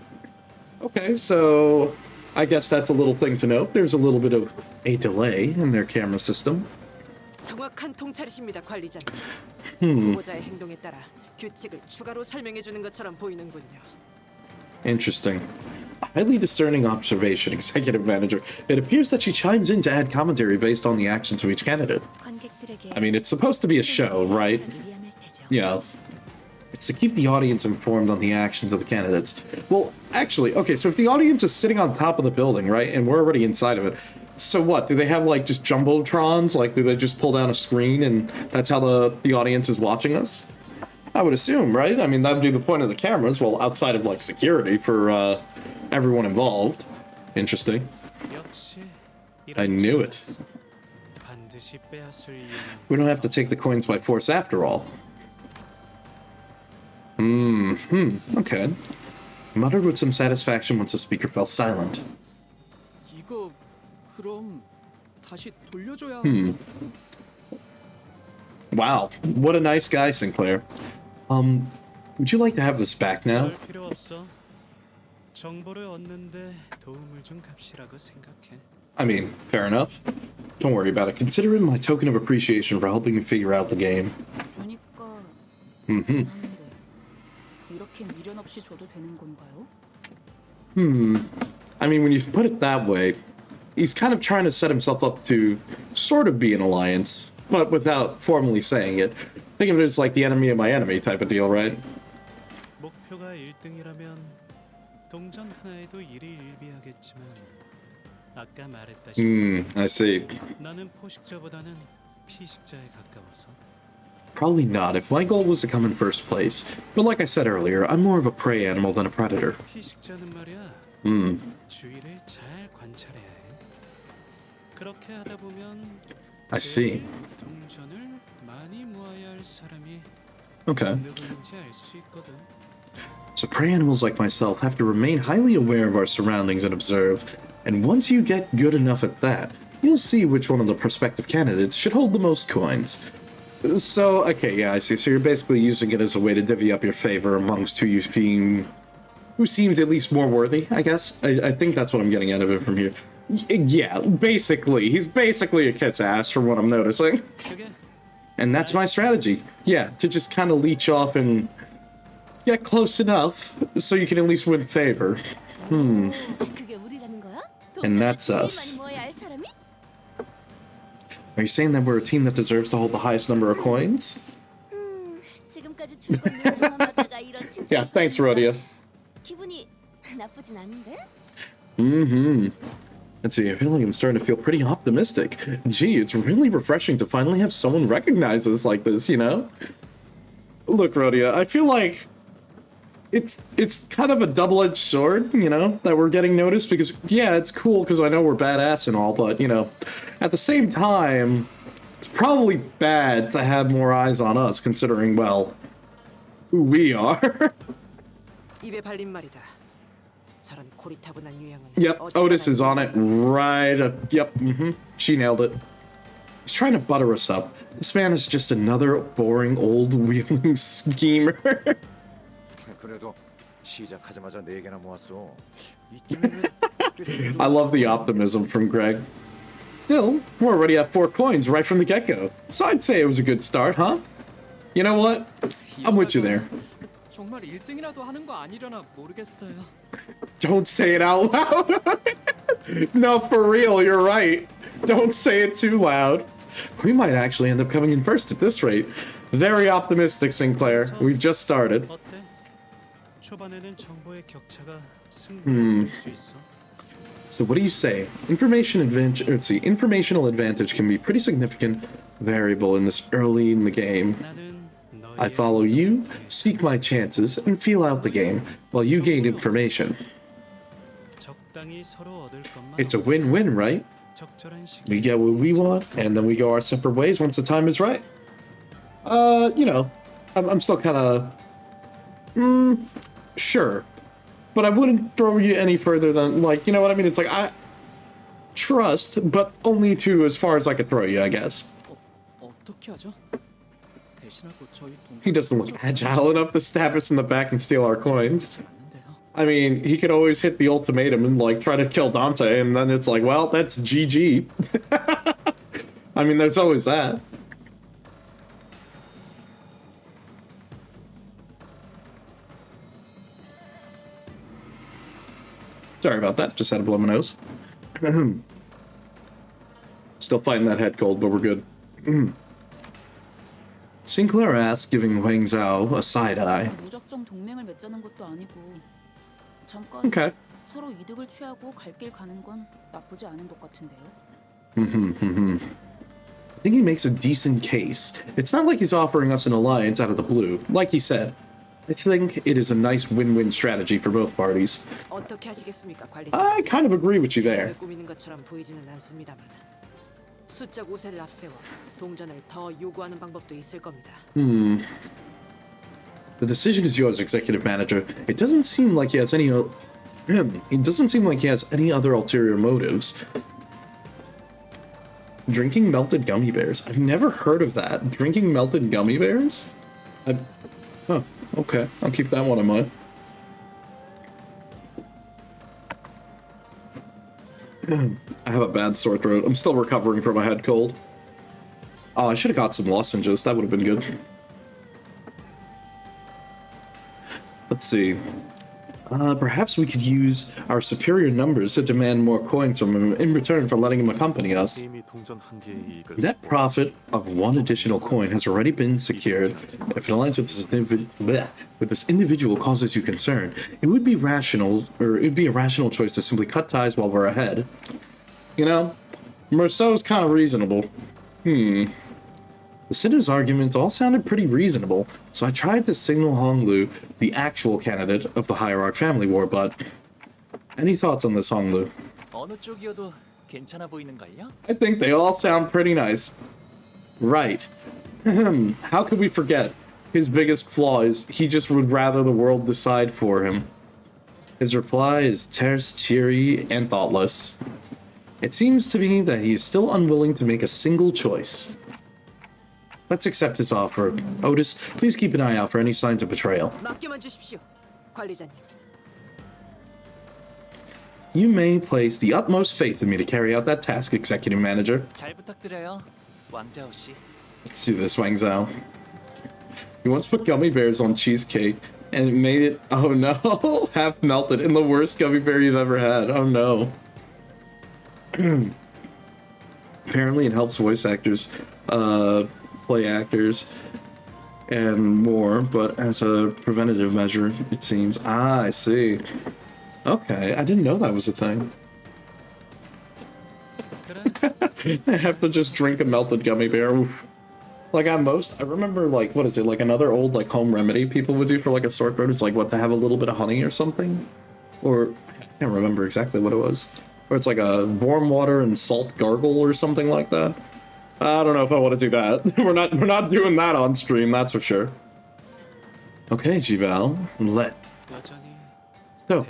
Okay, so I guess that's a little thing to note. There's a little bit of a delay in their camera system. 정확한 통찰이십니다, 관리자님. 후보자의 행동에 따라 규칙을 추가로 설명해 주는 것처럼 보이는군요. Interesting. A highly discerning observation, executive manager. It appears that she chimes in to add commentary based on the actions of each candidate. 관객들에게 I mean, it's supposed to be a show, right? 위험할 테죠. Yeah. It's to keep the audience informed on the actions of the candidates. Well, actually, okay, so if the audience is sitting on top of the building, right, and we're already inside of it, so what? Do they have, like, just jumbotrons? Like, do they just pull down a screen and that's how the audience is watching us? I would assume, right? I mean, that would be the point of the cameras, well, outside of, like, security for everyone involved. Interesting. 역시 I knew it. 반드시 빼앗을 이유는 We don't have to take the coins by force after all. Okay. Muttered with some satisfaction once the speaker fell silent. 이거 그럼 다시 돌려줘야 Wow, what a nice guy, Sinclair. Would you like to have this back now? 그럴 필요 없어. 정보를 얻는데 도움을 준 값이라고 생각해. I mean, fair enough. Don't worry about it. Consider it my token of appreciation for helping me figure out the game. 주니까 하는데 이렇게 미련 없이 줘도 되는 건가요? I mean, when you put it that way, he's kind of trying to set himself up to sort of be an alliance, but without formally saying it. Think of it as like the enemy of my enemy type of deal, right? 목표가 1등이라면 동전 하나에도 일희일비하겠지만 아까 말했다시피 I see. 나는 포식자보다는 피식자에 가까워서 Probably not if my goal was to come in first place. But like I said earlier, I'm more of a prey animal than a predator. 피식자는 말이야 주위를 잘 관찰해야 해. 그렇게 하다 보면 I see. 제일 동전을 많이 모아야 할 사람이 Okay. 누구인지 알 수 있거든. So prey animals like myself have to remain highly aware of our surroundings and observe, and once you get good enough at that, you'll see which one of the prospective candidates should hold the most coins. So, okay, yeah, I see. So you're basically using it as a way to divvy up your favor amongst who seems at least more worthy, I guess. I think that's what I'm getting out of it from here. Yeah, basically. He's basically a kiss ass from what I'm noticing. 그게 And that's my strategy. Yeah, to just kind of leech off and get close enough so you can at least win favor. 그게 우리라는 거야? And 동전을 that's 제일 us. 많이 모아야 할 사람이? Are you saying that we're a team that deserves to hold the highest number of coins? 지금까지 출근을 저만하다가 이런 칭찬. Yeah, thanks, Rhodia. 기분이 나쁘진 않은데? Let's see, I feel like I'm starting to feel pretty optimistic. Gee, it's really refreshing to finally have someone recognize us like this, you know? Look, Rhodia, I feel like it's kind of a double-edged sword, you know, that we're getting noticed because, yeah, it's cool because I know we're badass and all, but, you know, at the same time, it's probably bad to have more eyes on us considering, well, who we are. 입에 발린 말이다. 저런 고리타분한 유형은 Yep, 어디가 Otis is on 나는지 it right up. Yep, she nailed it. He's trying to butter us up. This man is just another boring old wheeling schemer. 그래도 시작하자마자 4개나 모았어. 이쯤이면 꽤 I love the optimism from Greg. Still, we're already at 4 coins right from the get-go. So I'd say it was a good start, huh? You know what? I'm with you there. 정말 1등이라도 하는 거 아니려나 모르겠어요. Don't say it out loud. No, for real, you're right. Don't say it too loud. We might actually end up coming in first at this rate. Very optimistic, Sinclair. We've just started. 어때? 초반에는 정보의 격차가 승부를 수 있어. So what do you say? Informational advantage can be pretty significant variable in this early in the game. 나는 I 너희의 follow you, seek my chances, and feel out the game, while you gain information. 적당히 서로 얻을 것만 It's a win-win, right? 적절한 시기 We get what we want, and then we go our separate ways once the time is right. You know, I'm still kind of... sure. But I wouldn't throw you any further than, like, you know what I mean? It's like, I trust, but only to as far as I could throw you, I guess. 어떻게 하죠? 대신하고 저희 He doesn't look agile enough to stab us in the back and steal our coins. 맞는데요. I mean, he could always hit the ultimatum and, like, try to kill Dante, and then it's like, well, that's GG. I mean, there's always that. Sorry about that, just had to blow my nose. Still fighting that head cold, but we're good. Sinclair asks, giving Wang Zhao a side-eye. 무작정 동맹을 맺자는 것도 아니고 잠깐 Okay. 서로 이득을 취하고 갈 길 가는 건 나쁘지 않은 것 같은데요. I think he makes a decent case. It's not like he's offering us an alliance out of the blue. Like he said, I think it is a nice win-win strategy for both parties. 어떻게 하시겠습니까, 관리자? I kind of agree with you there. 꾸미는 것처럼 보이지는 않습니다만 수적 우세를 앞세워 동전을 더 요구하는 방법도 있을 겁니다. The decision is yours, Executive Manager. It doesn't seem like he has any... It doesn't seem like he has any other ulterior motives. Drinking melted gummy bears. I've never heard of that. Drinking melted gummy bears? Huh, okay. I'll keep that one in mind. I have a bad sore throat. I'm still recovering from a head cold. Oh, I should have got some lozenges. That would have been good. Let's see. Perhaps we could use our superior numbers to demand more coins from him in return for letting him accompany us. 게임이 동전 한 개의 이익을 Net profit of 1 additional coin has already been secured. If it aligns with this individual causes you concern, it would be rational, or it'd be a rational choice to simply cut ties while we're ahead. You know, Merceau's kind of reasonable. The Sinner's arguments all sounded pretty reasonable, so I tried to signal Honglu the actual candidate of the Hierarch family war, but... Any thoughts on this, Honglu? 어느 쪽이어도 괜찮아 보이는걸요? I think they all sound pretty nice. Right. How could we forget? His biggest flaw is he just would rather the world decide for him. His reply is terse, cheery, and thoughtless. It seems to me that he is still unwilling to make a single choice. Let's accept his offer. Otis, please keep an eye out for any signs of betrayal. 맡겨만 주십시오, 관리자님. You may place the utmost faith in me to carry out that task, Executive Manager. 잘 부탁드려요, 왕자오 씨. Let's do this, Wang Zhao. He wants to put gummy bears on cheesecake. And it made it, oh no, half melted in the worst gummy bear you've ever had. Oh no. Apparently it helps voice actors, play actors, and more, but as a preventative measure, it seems. Ah, I see. Okay, I didn't know that was a thing. I have to just drink a melted gummy bear. Oof. Like I remember like, what is it, like another old like home remedy people would do for like a sore throat is like what, to have a little bit of honey or something? Or, I can't remember exactly what it was. Or it's like a warm water and salt gargle or something like that. I don't know if I want to do that. We're not doing that on stream, that's for sure. Okay, Jibal, let. So,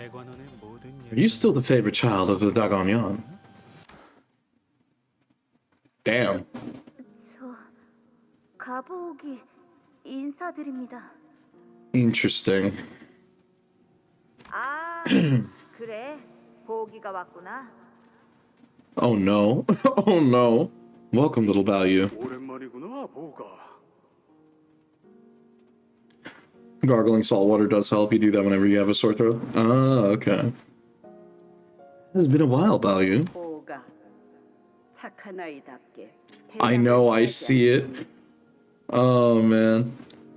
are you still the favorite child of the Dagonyan? Damn. 가보기 인사드립니다. Interesting. 아, 그래. 보기가 왔구나. Oh no. Oh no. Welcome, little Balyu. Gargling salt water does help. You do that whenever you have a sore throat. Ah, okay. It's been a while, Balyu. I know, I see it. Oh, man.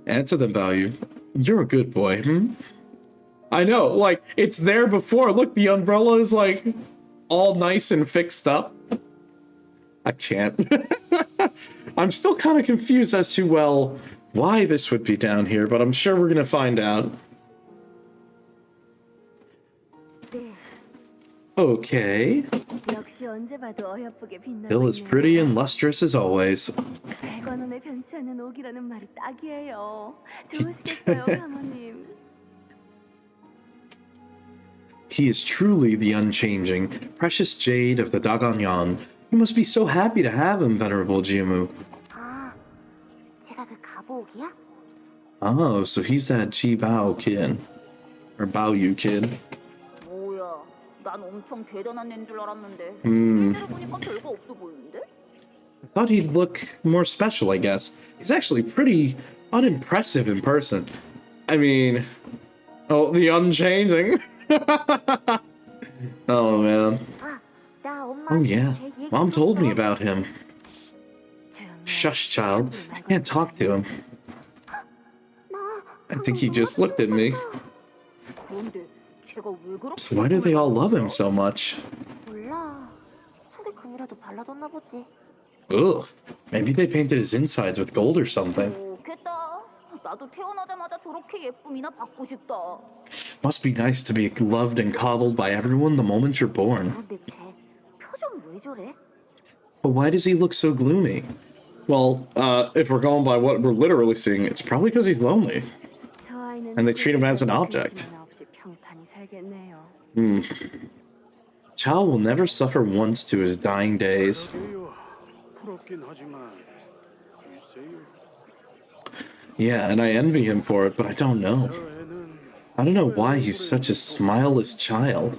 Answer them, Balyu. You're a good boy, I know, like, it's there before. Look, the umbrella is, like, all nice and fixed up. I can't. I'm still kind of confused as to, well, why this would be down here, but I'm sure we're gonna find out. Okay. Bill is pretty and lustrous as always. He is truly the unchanging, precious jade of the Dagonyan. You must be so happy to have him, venerable Jiamu. Oh, so he's that Ji Bao kid. Or Baoyu kid. I thought he'd look more special, I guess. He's actually pretty unimpressive in person. I mean... Oh, the unchanging. Oh, man. Oh, yeah. Mom told me about him. Shush, child. I can't talk to him. I think he just looked at me. So why do they all love him so much? Ugh. Maybe they painted his insides with gold or something. Must be nice to be loved and coddled by everyone the moment you're born. But why does he look so gloomy? Well, if we're going by what we're literally seeing, it's probably because he's lonely. And they treat him as an object. Chao will never suffer once to his dying days. Yeah, and I envy him for it, but I don't know. I don't know why he's such a smileless child.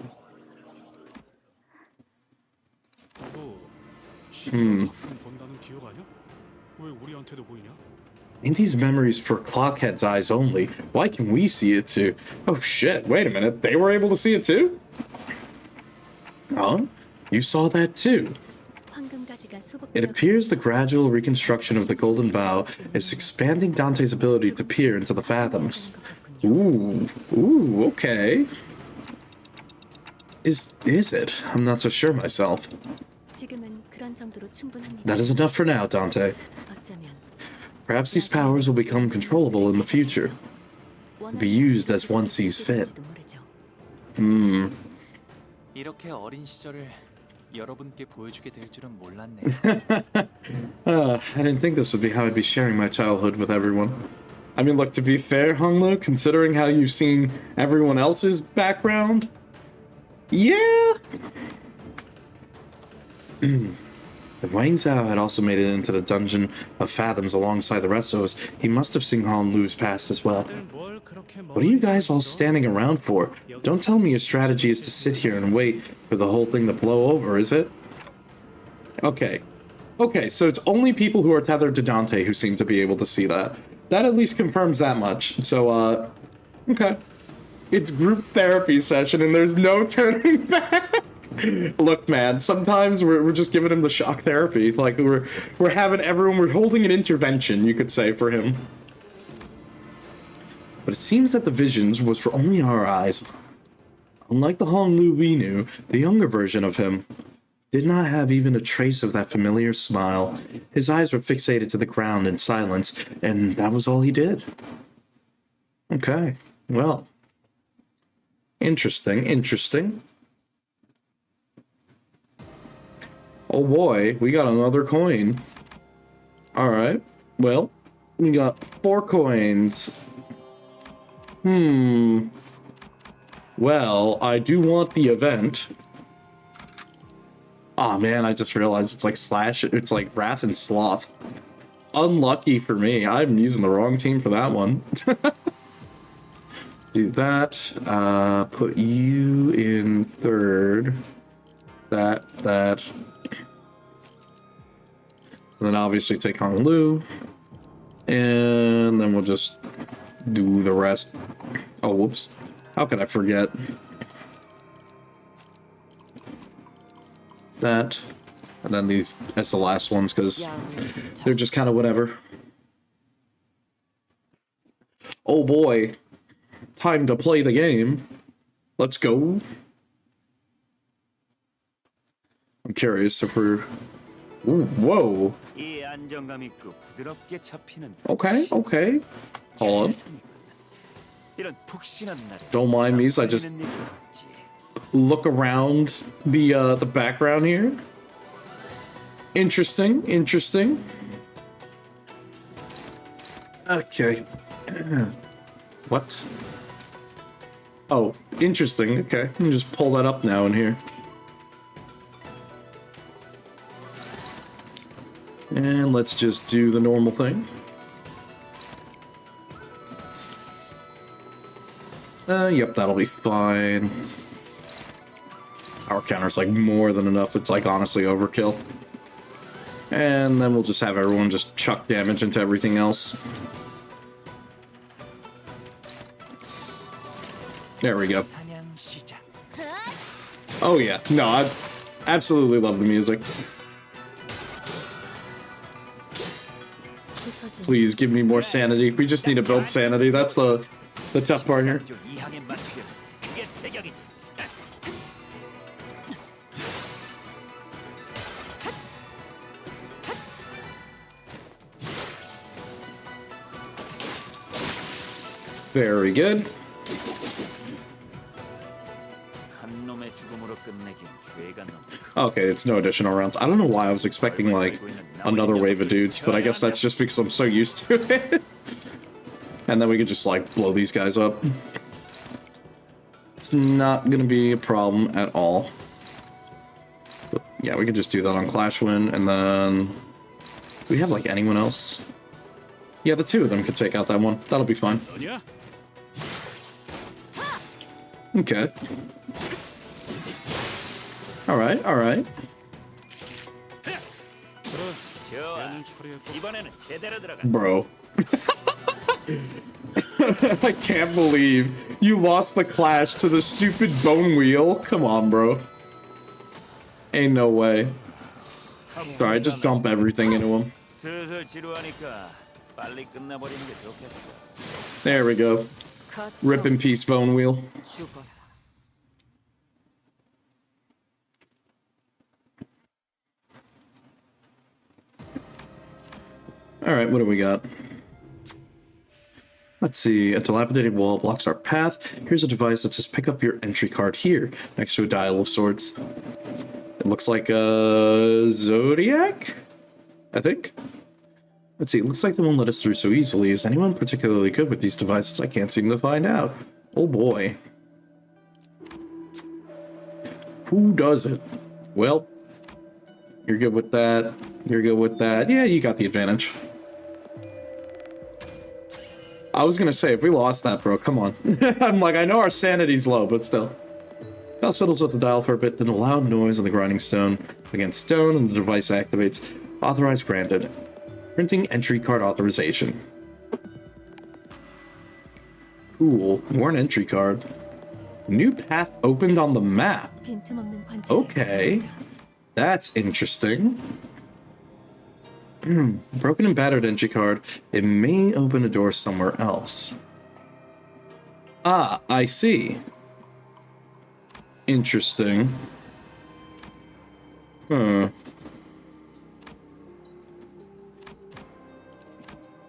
Ain't these memories for Clockhead's eyes only? Why can we see it too? Oh shit, wait a minute, they were able to see it too? Huh? You saw that too? It appears the gradual reconstruction of the Golden Bow is expanding Dante's ability to peer into the fathoms. Ooh, okay. Is it? I'm not so sure myself. That is enough for now, Dante. Perhaps these powers will become controllable in the future. Be used as one sees fit. 이렇게 어린 시절을 여러분께 보여주게 될 줄은 몰랐네. I didn't think this would be how I'd be sharing my childhood with everyone. I mean, look, to be fair, Honglu, considering how you've seen everyone else's background, yeah. If Wang Zhao had also made it into the Dungeon of Fathoms alongside the rest of us, he must have seen Honglu's past as well. What are you guys all standing around for? Don't tell me your strategy is to sit here and wait for the whole thing to blow over, is it? Okay, so it's only people who are tethered to Dante who seem to be able to see that. That at least confirms that much. So, Okay. It's group therapy session and there's no turning back. Look, man, sometimes we're just giving him the shock therapy. Like, we're having everyone, we're holding an intervention, you could say, for him. But it seems that the visions was for only our eyes. Unlike the Hong Lu we knew, the younger version of him did not have even a trace of that familiar smile. His eyes were fixated to the ground in silence, and that was all he did. Okay, well. Interesting, interesting. Oh boy, we got another coin. Alright, well, we got 4 coins. Well, I do want the event. Aw, man, I just realized it's like it's like Wrath and Sloth. Unlucky for me. I'm using the wrong team for that one. Do that. Put you in 3rd. That. And then obviously take Hong Lu. And then we'll just do the rest. Oh, whoops. How could I forget? That. And then these as the last ones, because they're just kind of whatever. Oh boy. Time to play the game. Let's go. I'm curious if we're... Ooh, whoa. Okay, okay. Hold on. Don't mind me as I just look around the background here. Interesting, interesting. Okay. What? Oh, interesting. Okay, let me just pull that up now in here. And let's just do the normal thing. Yep, that'll be fine. Our counter's like more than enough. It's like honestly overkill. And then we'll just have everyone just chuck damage into everything else. There we go. Oh yeah, no, I absolutely love the music. Please give me more sanity. We just need to build sanity. That's the tough part here. Very good. Okay, it's no additional rounds. I don't know why I was expecting, like, another wave of dudes, but I guess that's just because I'm so used to it. And then we could just, like, blow these guys up. It's not gonna be a problem at all. But, yeah, we could just do that on Clash Win, and then... Do we have, like, anyone else? Yeah, the 2 of them could take out that one. That'll be fine. Okay. Alright, alright. Bro. I can't believe you lost the clash to the stupid bone wheel. Come on, bro. Ain't no way. Sorry, just dump everything into him. There we go. Rip in peace, bone wheel. Alright, what do we got? Let's see, a dilapidated wall blocks our path. Here's a device that says pick up your entry card here, next to a dial of sorts. It looks like a Zodiac? I think? Let's see, it looks like they won't let us through so easily. Is anyone particularly good with these devices? I can't seem to find out. Oh boy. Who does it? Well, you're good with that. You're good with that. Yeah, you got the advantage. I was gonna say, if we lost that, bro, come on. I'm like, I know our sanity's low, but still. Mouse fiddles with the dial for a bit, then a loud noise on the grinding stone against stone, and the device activates. Authorized granted. Printing entry card authorization. Cool. More an entry card. New path opened on the map. 빈틈없는 관찰. Okay. That's interesting. Broken and battered entry card. It may open a door somewhere else. Ah, I see. Interesting. Huh.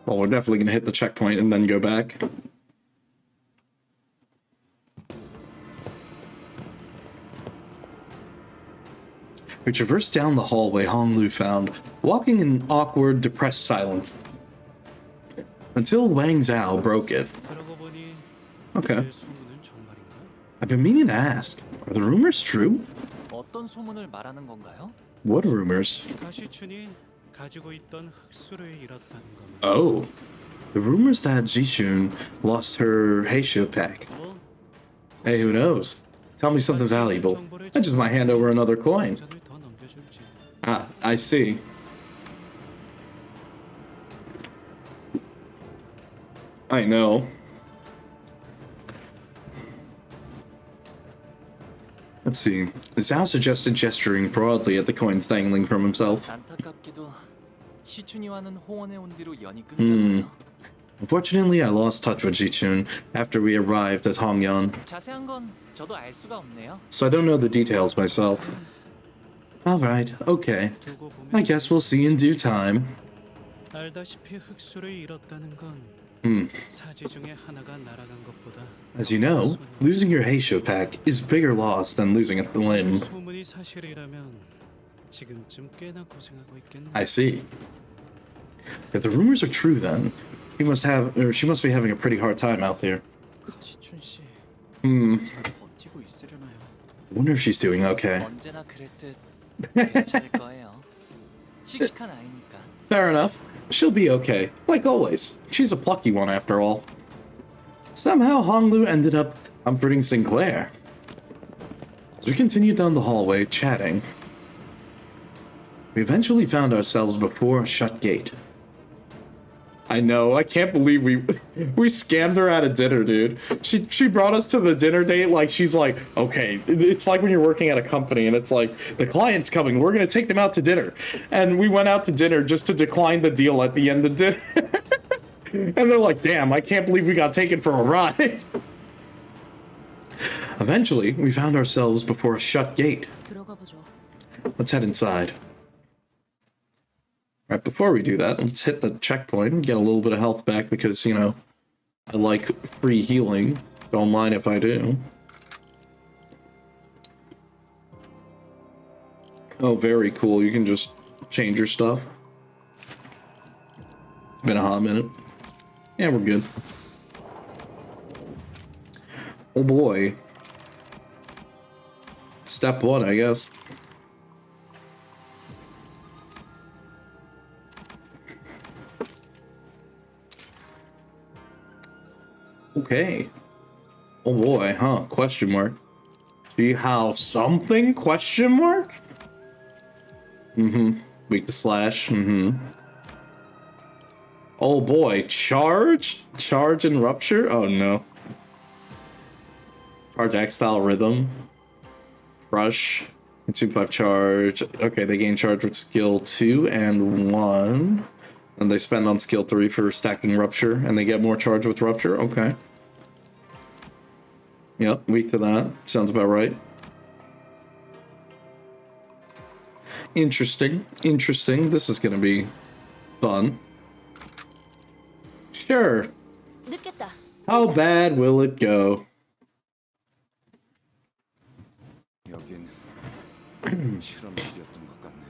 Well, we're definitely gonna hit the checkpoint and then go back. We traversed down the hallway Honglu found, walking in awkward, depressed silence. Until Wang Zhao broke it. 그러고 보니 Okay. 그 소문은 정말인가? I've been meaning to ask, are the rumors true? 어떤 소문을 말하는 건가요? What rumors? 가시춘이 가지고 있던 흑수를 잃었다는 겁니다. Oh. The rumors that Jishun lost her Heisha pack. 뭐 Hey, who knows? Tell me something valuable. I just might hand over another coin. 전을 더 넘겨줄지. Ah, I see. I know. Let's see. Zhao suggested gesturing broadly at the coins dangling from himself. 안타깝게도 시춘이와는 호원에 온 뒤로 연이 끊겼어요. Unfortunately, I lost touch with Jichun after we arrived at Hongyan, 자세한 건 저도 알 수가 없네요. so I don't know the details myself. Alright, okay. 두고 보면 I guess we'll see in due time. 알다시피 흑수를 잃었다는 건 사지 중에 하나가 날아간 것보다 As you know, losing your Heisho pack is bigger loss than losing a limb. 소문이 사실이라면 지금쯤 꽤나 고생하고 있겠네. I see. If the rumors are true, then she must be having a pretty hard time out there. 가시춘 씨, 잘 버티고 있으려나요? I wonder if she's doing okay. 언제나 그랬듯 괜찮을 거예요. 씩씩한 아이니까. Fair enough. She'll be okay, like always. She's a plucky one after all. Somehow Honglu ended up comforting Sinclair. As we continued down the hallway, chatting, we eventually found ourselves before a shut gate. I know, I can't believe we scammed her at a dinner, dude. She brought us to the dinner date like she's like, okay, it's like when you're working at a company and it's like, the client's coming, we're gonna take them out to dinner. And we went out to dinner just to decline the deal at the end of dinner. And they're like, damn, I can't believe we got taken for a ride. Eventually, we found ourselves before a shut gate. 들어가 보죠. Let's head inside. Right, before we do that, let's hit the checkpoint and get a little bit of health back because, you know, I like free healing. Don't mind if I do. Oh, very cool. You can just change your stuff. Been a hot minute. Yeah, we're good. Oh boy. Step 1, I guess. Okay. Oh boy, huh? Question mark. See how something? Question mark? Weak to slash. Oh boy, charge? Charge and rupture? Oh no. Charge X style rhythm. Crush. And 2-5 charge. Okay, they gain charge with skill 2 and 1. And they spend on skill 3 for stacking rupture, and they get more charge with rupture. Okay. Yep, weak to that. Sounds about right. Interesting. Interesting. This is gonna be fun. Sure. 늦겠다. How bad will it go? 여긴 실험실이었던 것 같네.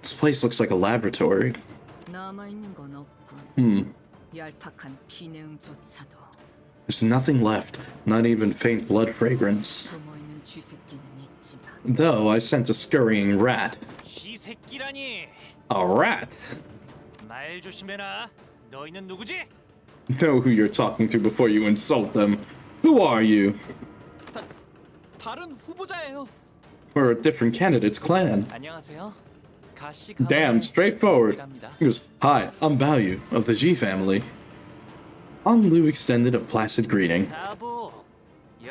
This place looks like a laboratory. 남아 있는 건 없군. 얄팍한 비내음조차도 There's nothing left, not even faint blood fragrance. 숨어 있는 쥐새끼는 있지만 Though I sense a scurrying rat. 쥐새끼라니. A rat? 말 조심해라. 너희는 누구지? Know who you're talking to before you insult them. Who are you? 다른 후보자예요. We're a different candidate's clan. 안녕하세요. 가시 Damn, straightforward. He goes, hi, I'm Value of the G family. Honglu extended a placid greeting. 가복.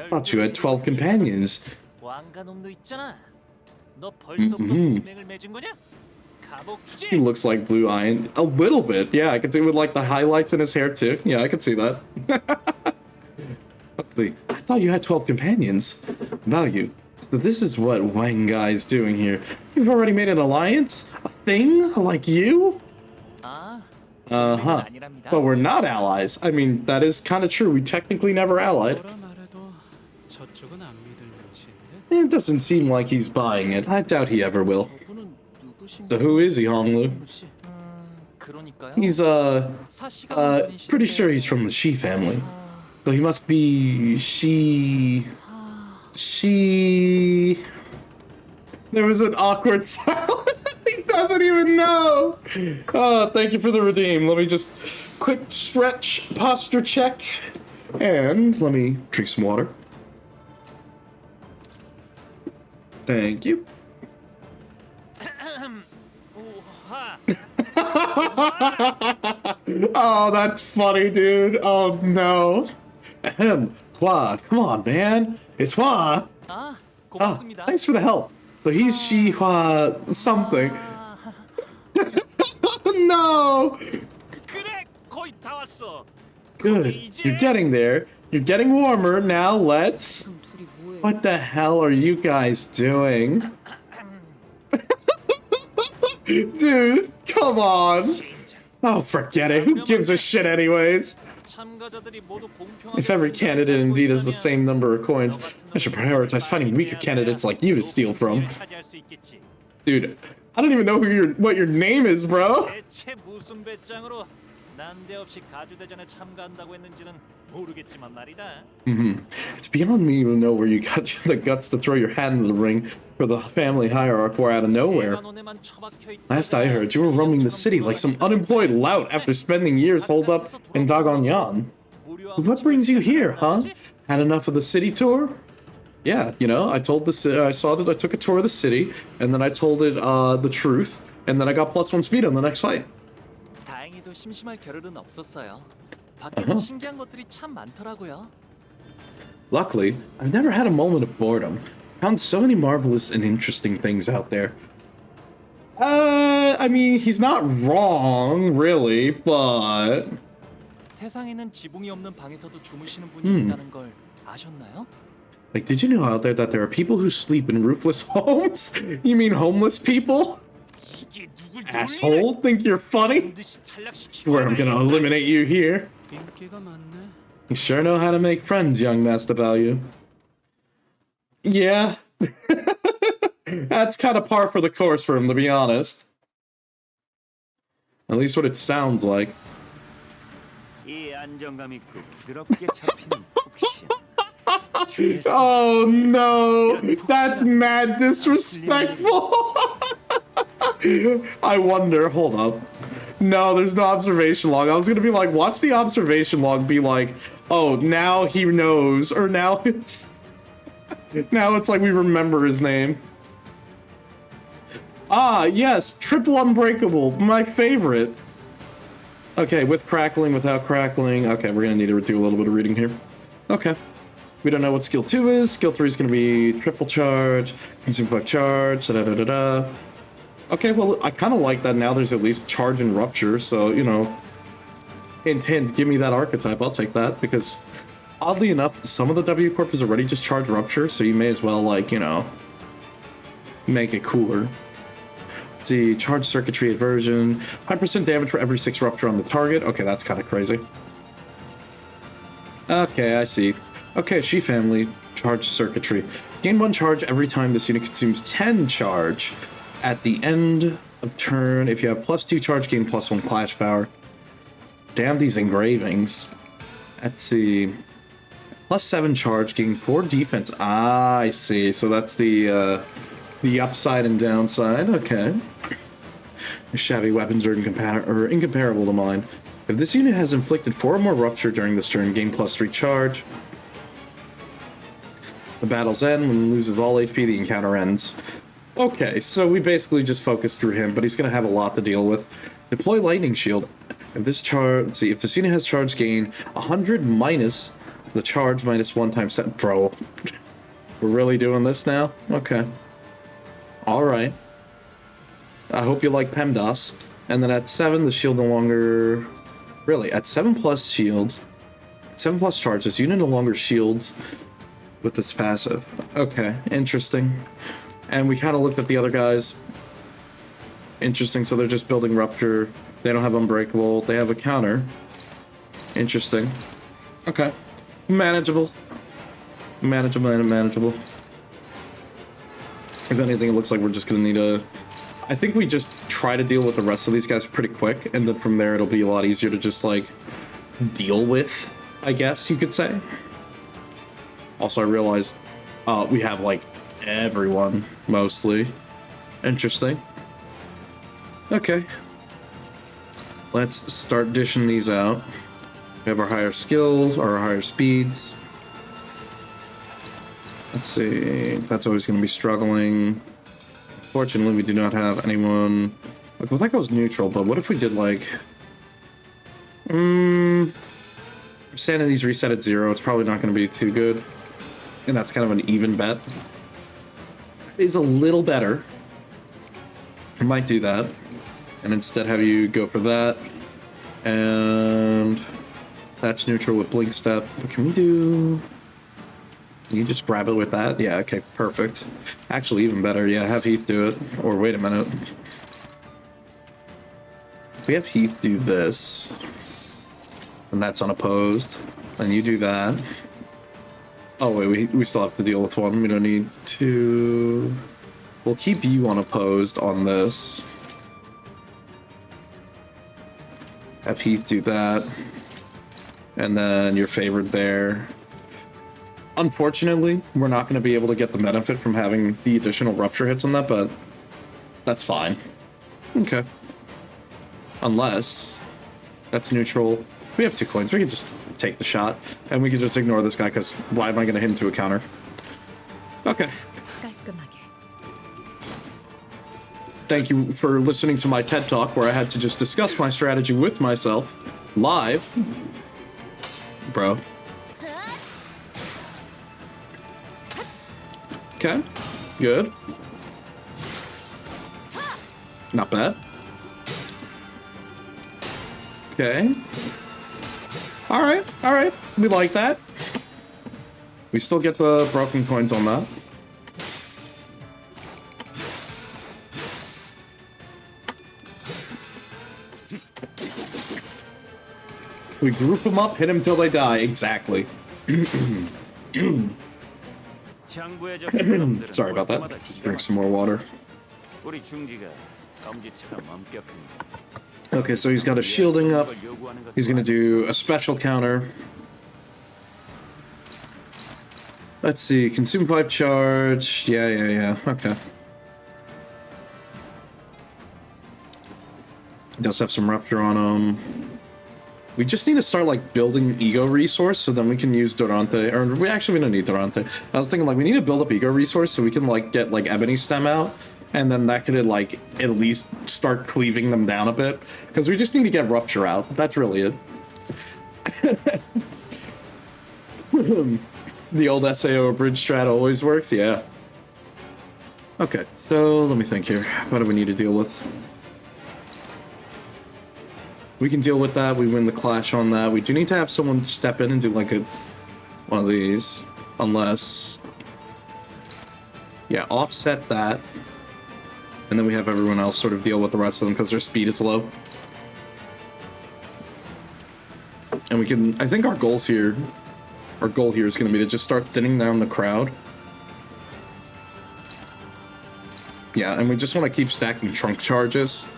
Thought you had 12 companions. 왕가놈도 있잖아. 너 벌써부터 동맹을 맺은 거냐? 가복 주제. He looks like Blue Iron. A little bit. Yeah, I can see with like the highlights in his hair too. Yeah, I can see that. Let's see. I thought you had 12 companions. About you. So this is what Wang Guy's doing here. You've already made an alliance? A thing? Like you? 아, Uh-huh. 아니랍니다. But we're not allies. I mean, that is kind of true. We technically never allied. 뭐라 말해도 저쪽은 안 믿을 눈치인데. It doesn't seem like he's buying it. I doubt he ever will. 저분은 누구신가? So who is he, Honglu? 그러니까요. He's, 사시가 pretty sure he's from the Shi family. So he must be Shi... There was an awkward silence. He doesn't even know. Oh, thank you for the redeem. Let me just quick stretch posture check. And let me drink some water. Thank you. Oh, that's funny, dude. Oh, no. Ahem. Hua, come on, man. It's Hua. 아, Ah, 고맙습니다. thanks for the help. So he's Shi Hua something. No! 그래, 거의 다 왔어. Good. You're getting there. You're getting warmer. Now let's... 둘이 뭐해? What the hell are you guys doing? Dude, come on. Oh, forget it. Who gives a shit anyways? 참가자들이 모두 공평하게 If every candidate indeed has the same number of coins, I should prioritize finding weaker candidates like you to steal from. 차지할 수 있겠지. Dude, I don't even know who what your name is, bro. 대체 무슨 배짱으로 난데없이 가주대전에 참가한다고 했는지는 모르겠지만 말이다. It's beyond me to know where you got the guts to throw your hat into the ring for the Family Hierarch war out of nowhere. 대관원에만 처박혀 있다가 Last I heard, you were roaming the city like some unemployed lout after spending years holed up in Dagonyan. What brings you here, huh? Had enough of the city tour? Yeah, you know, I told I took a tour of the city, and then I told it the truth, and then I got +1 speed on the next fight. 다행히도 심심할 겨를은 없었어요. 밖에는 신기한 것들이 참 많더라고요. Luckily, I've never had a moment of boredom. Found so many marvelous and interesting things out there. I mean, he's not wrong, really, but... 세상에는 지붕이 없는 방에서도 주무시는 분이 있다는 걸 아셨나요? Like, did you know out there that there are people who sleep in roofless homes? You mean homeless people? 이게 누굴 Asshole, think you're funny? 반드시 탈락시키고 Swear I'm gonna eliminate you here. 인기가 많네. You sure know how to make friends, young Master Value. Yeah. That's kind of par for the course for him, to be honest. At least what it sounds like. 이 안정감 있고 부드럽게 잡히는 톡션. Oh no! That's mad disrespectful! I wonder, hold up. No, there's no observation log. I was gonna be like, watch the observation log be like, oh, now he knows, or now it's... Now it's like we remember his name. Ah, yes, triple unbreakable, my favorite. Okay, with crackling, without crackling. Okay, we're gonna need to do a little bit of reading here. Okay. We don't know what skill 2 is. Skill 3 is gonna be triple charge, consume 5 charge, da-da-da-da-da. Okay, well, I kind of like that now there's at least charge and rupture, so, you know, hint, hint, give me that archetype, I'll take that, because oddly enough, some of the W Corp is already just charge rupture, so you may as well, like, you know, make it cooler. Let's see, charge circuitry aversion, 5% damage for every 6 rupture on the target. Okay, that's kind of crazy. Okay, I see. Okay, Shi family, charge circuitry. Gain 1 charge every time this unit consumes 10 charge. At the end of turn, if you have +2 charge, gain +1 clash power. Damn these engravings. Let's see. +7 charge, gain 4 defense. Ah, I see. So that's the upside and downside. Okay. Shabby weapons are incomparable to mine. If this unit has inflicted 4 or more rupture during this turn, gain +3 charge. The battle's end. When it loses all HP, the encounter ends. Okay, so we basically just focus through him, but he's going to have a lot to deal with. Deploy Lightning Shield. If this charge, let's see, if the Cena has charge gain 100 minus the charge minus 1 times 7. Bro, we're really doing this now? Okay. Alright. I hope you like PEMDAS. And then at 7, the shield no longer... Really, at 7 plus shields, 7 plus charge, this unit no longer shields with this passive. Okay, interesting. And we kind of looked at the other guys. Interesting, so they're just building Rupture. They don't have Unbreakable. They have a counter. Interesting. Okay. Manageable. Manageable. If anything, it looks like we're just gonna need a... I think we just try to deal with the rest of these guys pretty quick, and then from there it'll be a lot easier to just, like, deal with, I guess you could say. Also, I realized we have, like, everyone, mostly. Interesting. Okay. Let's start dishing these out. We have our higher skills, or our higher speeds. Let's see. That's always going to be struggling. Fortunately, we do not have anyone... Like, well, that goes neutral, but what if we did, like... Sanity's reset at 0. It's probably not going to be too good. And that's kind of an even bet. It is a little better. I might do that. And instead have you go for that. And... That's neutral with Blink Step. What can we do? Can you just grab it with that? Yeah, okay, perfect. Actually, even better. Yeah, have Heath do it. Or wait a minute. If we have Heath do this, and that's unopposed, and you do that. Oh, wait, we still have to deal with one. We don't need to... We'll keep you unopposed on this. Have Heath do that. And then you're favored there. Unfortunately, we're not going to be able to get the benefit from having the additional Rupture hits on that, but that's fine. Okay. Unless that's neutral. We have 2 coins. We can just take the shot, and we can just ignore this guy, because why am I going to hit him to a counter? Okay. Thank you for listening to my TED Talk, where I had to just discuss my strategy with myself live. Bro. Okay, good. Not bad. Okay. Alright. We like that. We still get the broken coins on that. We group them up, hit them till they die. Exactly. Sorry about that. Just drink some more water. Okay, so he's got a shielding up. He's gonna do a special counter. Let's see, consume 5 charge. Yeah. Okay. He does have some Rupture on him. We just need to start, like, building ego resource so then we can use Durante. Or we don't need Durante. I was thinking, like, we need to build up ego resource so we can, like, get, like, Ebony Stem out. And then that could, like, at least start cleaving them down a bit. Because we just need to get Rupture out. That's really it. The old SAO bridge strat always works, yeah. Okay, so let me think here. What do we need to deal with? We can deal with that. We win the clash on that. We do need to have someone step in and do like one of these. Unless... Yeah, offset that. And then we have everyone else sort of deal with the rest of them because their speed is low. And we can... I think our goal here is going to be to just start thinning down the crowd. Yeah, and we just want to keep stacking trunk charges.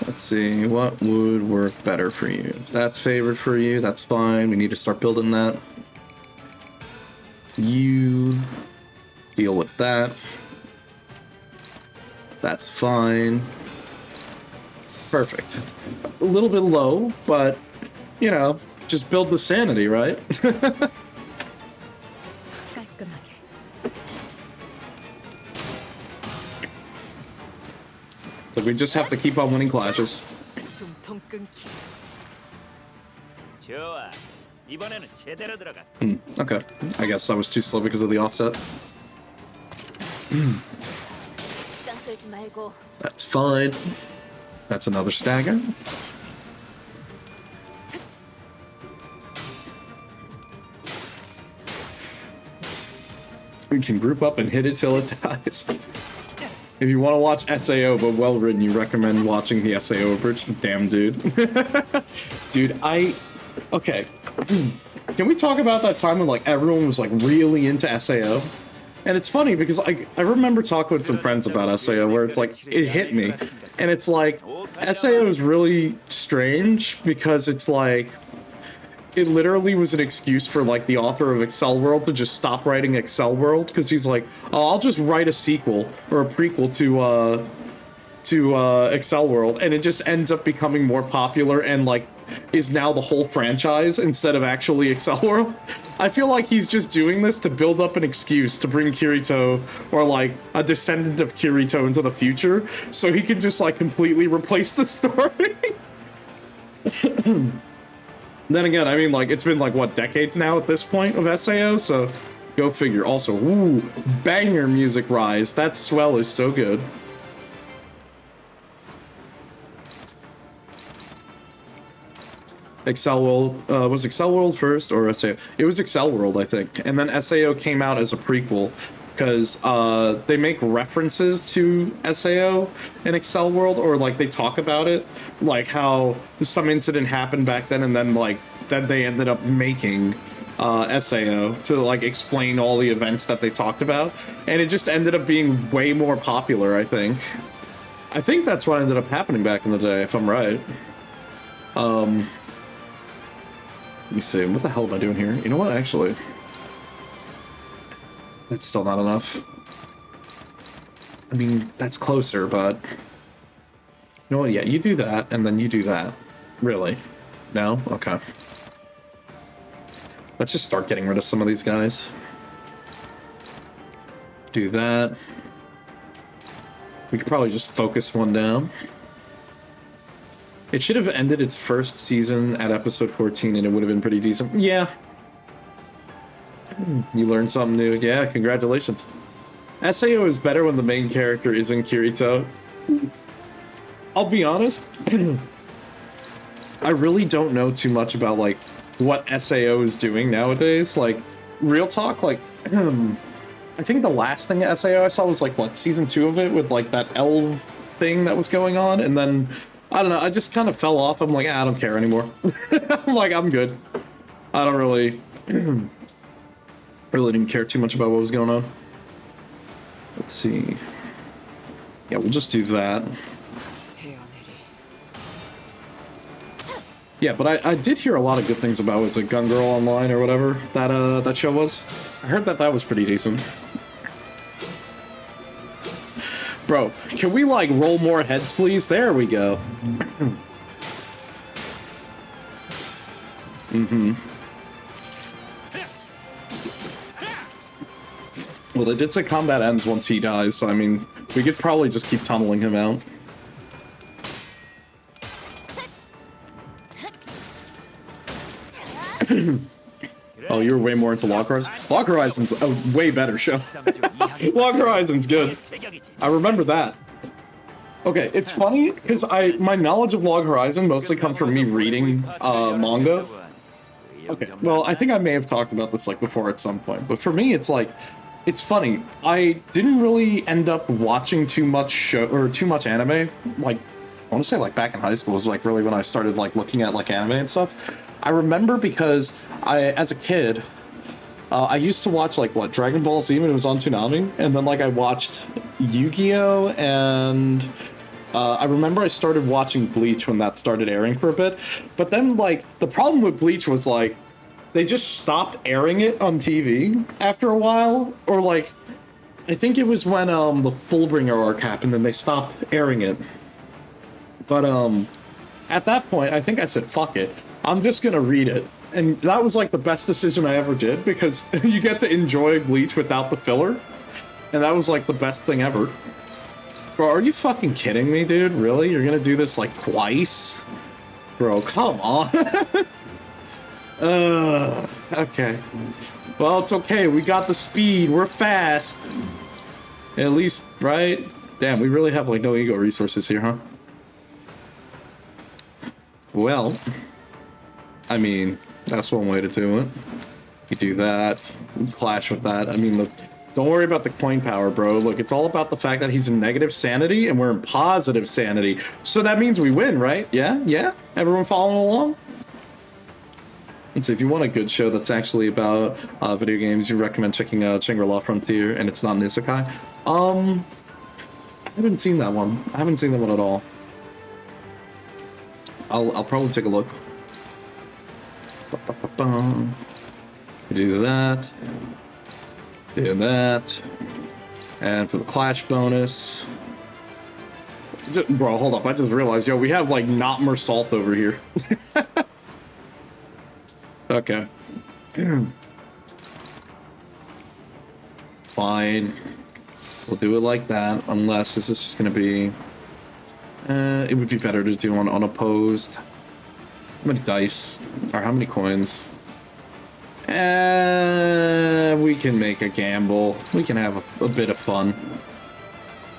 Let's see, what would work better for you? If that's favored for you, that's fine. We need to start building that. You deal with that. That's fine. Perfect. A little bit low, but, you know, just build the sanity, right? So we just have to keep on winning clashes. 숨통 끊기. 좋아. 이번에는 제대로 들어가. Okay. I guess I was too slow because of the offset. 짱 끌지 말고. That's fine. That's another stagger. We can group up and hit it till it dies. If you want to watch SAO but well written, you recommend watching the SAO approach. Damn, dude. Dude, okay. Can we talk about that time when like everyone was like really into SAO? And it's funny because I remember talking with some friends about SAO where it's like it hit me, and it's like SAO is really strange because it's like it literally was an excuse for like the author of Excel World to just stop writing Excel World because he's like, oh, I'll just write a sequel or a prequel to Excel World, and it just ends up becoming more popular and like is now the whole franchise instead of actually Excel World. I feel like he's just doing this to build up an excuse to bring Kirito or like a descendant of Kirito into the future so he can just like completely replace the story. Then again, I mean, like, it's been, like, what, decades now at this point of SAO, so go figure. Also, ooh, banger music Rise. That swell is so good. Excel World, was Excel World first or SAO? It was Excel World, I think. And then SAO came out as a prequel because they make references to SAO in Excel World, or like they talk about it, like how some incident happened back then, and then like then they ended up making SAO to like explain all the events that they talked about, and it just ended up being way more popular. I think that's what ended up happening back in the day, if I'm right. Let me see, what the hell am I doing here? You know what, actually, that's still not enough. I mean, that's closer, but you know what, yeah, you do that, and then you do that. Really? No? Okay. Let's just start getting rid of some of these guys. Do that. We could probably just focus one down. It should have ended its first season at episode 14 and it would have been pretty decent. Yeah. You learned something new. Yeah, congratulations. SAO is better when the main character isn't Kirito. I'll be honest. I really don't know too much about, like, what SAO is doing nowadays. Like, real talk, like, I think the last thing SAO I saw was, like, what, season 2 of it with, like, that L thing that was going on, and then, I don't know, I just kind of fell off. I'm like, I don't care anymore. I'm like, I'm good. I don't really, really didn't care too much about what was going on. Let's see. Yeah, we'll just do that. Yeah, but I did hear a lot of good things about, was it Gun Girl Online or whatever that that show was? I heard that was pretty decent. Bro, can we like roll more heads, please? There we go. Well, they did say combat ends once he dies, so I mean, we could probably just keep tunneling him out. Oh, you're way more into Log Horizon? Log Horizon's a way better show. Log Horizon's good. I remember that. Okay, it's funny, because my knowledge of Log Horizon mostly comes from me reading manga. Okay, well, I think I may have talked about this like before at some point, but for me, it's like, it's funny. I didn't really end up watching too much anime. Like, I want to say like back in high school was like really when I started like looking at like anime and stuff. I remember because as a kid, I used to watch like what, Dragon Ball Z when it was on Toonami, and then like I watched Yu-Gi-Oh, and I remember I started watching Bleach when that started airing for a bit. But then like the problem with Bleach was like they just stopped airing it on TV after a while, or like I think it was when the Fullbringer arc happened and they stopped airing it. But at that point, I think I said, fuck it, I'm just gonna read it. And that was like the best decision I ever did, because you get to enjoy Bleach without the filler. And that was like the best thing ever. Bro, are you fucking kidding me, dude? Really? You're gonna do this like twice? Bro, come on. Okay. Well, it's okay. We got the speed. We're fast. At least, right? Damn, we really have like no ego resources here, huh? Well, I mean, that's one way to do it. You do that, you clash with that. I mean, look, don't worry about the coin power, bro. Look, it's all about the fact that he's in negative sanity and we're in positive sanity. So that means we win, right? Yeah? Yeah? Everyone following along? Let's see, if you want a good show that's actually about video games, you recommend checking out Shangri-La Frontier, and it's not an isekai. I haven't seen that one. I haven't seen that one at all. I'll probably take a look. Do that. Do that. And for the clash bonus. Bro, hold up. I just realized, yo, we have like not more salt over here. Okay. Fine. We'll do it like that, unless this is just gonna be... it would be better to do one unopposed. How many dice? Or how many coins? We can make a gamble. We can have a bit of fun.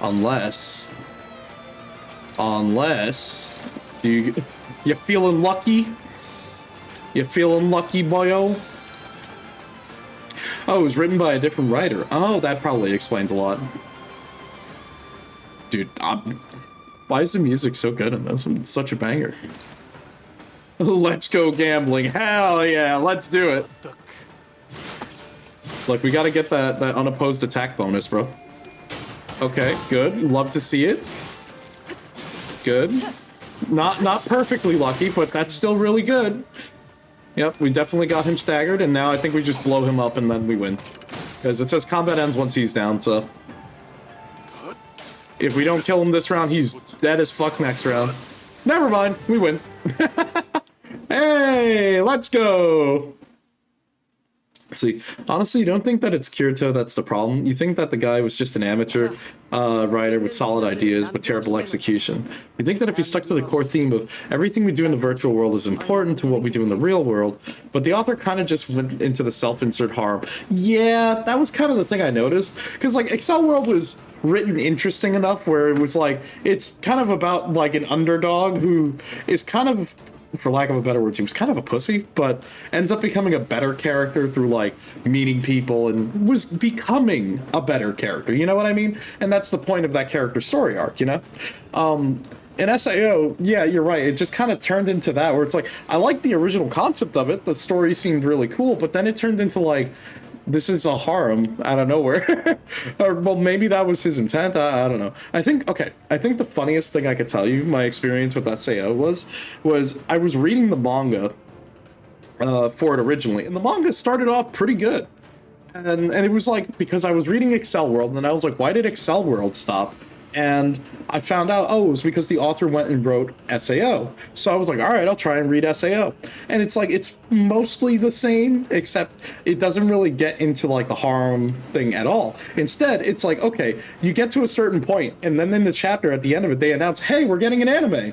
Unless... You feeling lucky? You feeling lucky, boyo? Oh, it was written by a different writer. Oh, that probably explains a lot. Dude, why is the music so good in this? It's such a banger. Let's go gambling. Hell yeah, let's do it. Look, we gotta get that unopposed attack bonus, bro. Okay, good. Love to see it. Good. Not perfectly lucky, but that's still really good. Yep, we definitely got him staggered, and now I think we just blow him up and then we win. Because it says combat ends once he's down, so... If we don't kill him this round, he's dead as fuck next round. Never mind, we win. Hey, let's go! See, honestly, you don't think that it's Kirito that's the problem. You think that the guy was just an amateur writer with solid ideas but terrible execution. You think that if he stuck to the core theme of everything we do in the virtual world is important to what we do in the real world, but the author kind of just went into the self-insert harm. Yeah, that was kind of the thing I noticed. Because, like, Excel World was written interesting enough where it was like, it's kind of about, like, an underdog who is kind of... for lack of a better word, he was kind of a pussy, but ends up becoming a better character through, like, meeting people and was becoming a better character, you know what I mean? And that's the point of that character story arc, you know? In SAO, yeah, you're right, it just kind of turned into that, where it's like, I like the original concept of it, the story seemed really cool, but then it turned into, like, this is a harem out of nowhere. Or, well, maybe that was his intent. I don't know. I think the funniest thing I could tell you, my experience with SAO was I was reading the manga for it originally, and the manga started off pretty good. And it was like, because I was reading Excel World, and then I was like, why did Excel World stop? And I found out, oh, it was because the author went and wrote SAO. So I was like, all right, I'll try and read SAO. And it's like, it's mostly the same, except it doesn't really get into like the harem thing at all. Instead, it's like, okay, you get to a certain point, and then in the chapter at the end of it, they announce, hey, we're getting an anime.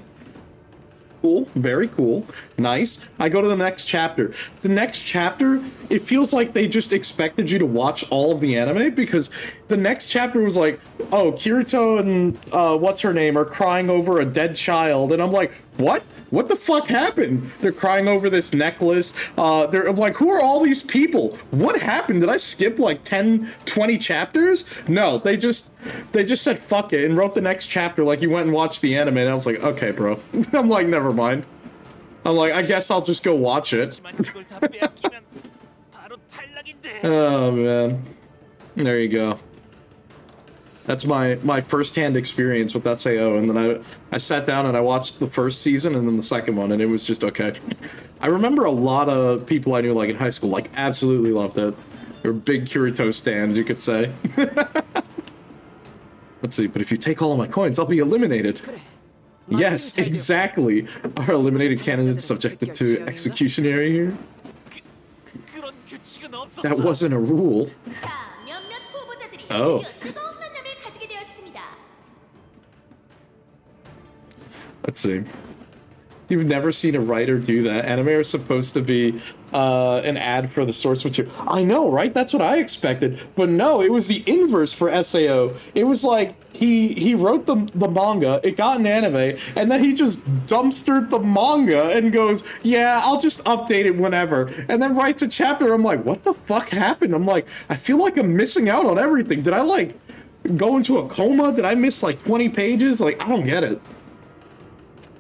Cool, very cool, nice. I go to the next chapter. The next chapter, it feels like they just expected you to watch all of the anime, because the next chapter was like, oh, Kirito and what's her name are crying over a dead child, and I'm like, what? What the fuck happened? They're crying over this necklace. They're like, who are all these people? What happened? Did I skip like 10, 20 chapters? No, they just said fuck it and wrote the next chapter like you went and watched the anime, and I was like, okay, bro. I'm like, never mind. I'm like, I guess I'll just go watch it. Oh, man. There you go. That's my first-hand experience with SAO, and then I sat down and I watched the first season and then the second one, and it was just okay. I remember a lot of people I knew, like, in high school, like, absolutely loved it. They were big Kirito stans, you could say. Let's see, but if you take all of my coins, I'll be eliminated. Yes, exactly. Are eliminated candidates subjected to executionary here? That wasn't a rule. Oh. Let's see. You've never seen a writer do that. Anime are supposed to be an ad for the source material. I know, right? That's what I expected. But no, it was the inverse for SAO. It was like he wrote the manga, it got an anime, and then he just dumpstered the manga and goes, yeah, I'll just update it whenever. And then writes a chapter. I'm like, what the fuck happened? I'm like, I feel like I'm missing out on everything. Did I like go into a coma? Did I miss like 20 pages? Like, I don't get it.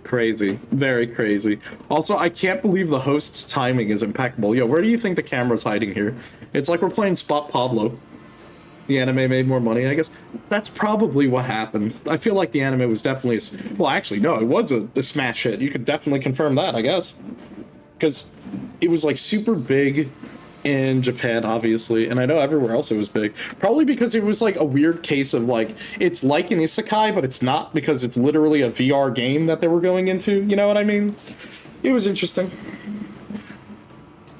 Crazy. Very crazy. Also, I can't believe the host's timing is impeccable. Yo, where do you think the camera's hiding here? It's like we're playing Spot Pablo. The anime made more money, I guess. That's probably what happened. I feel like the anime was definitely... Well, actually, no, it was a smash hit. You could definitely confirm that, I guess. Because it was, like, super big in Japan, obviously, and I know everywhere else it was big. Probably because it was like a weird case of like, it's like an isekai, but it's not, because it's literally a VR game that they were going into, you know what I mean? It was interesting.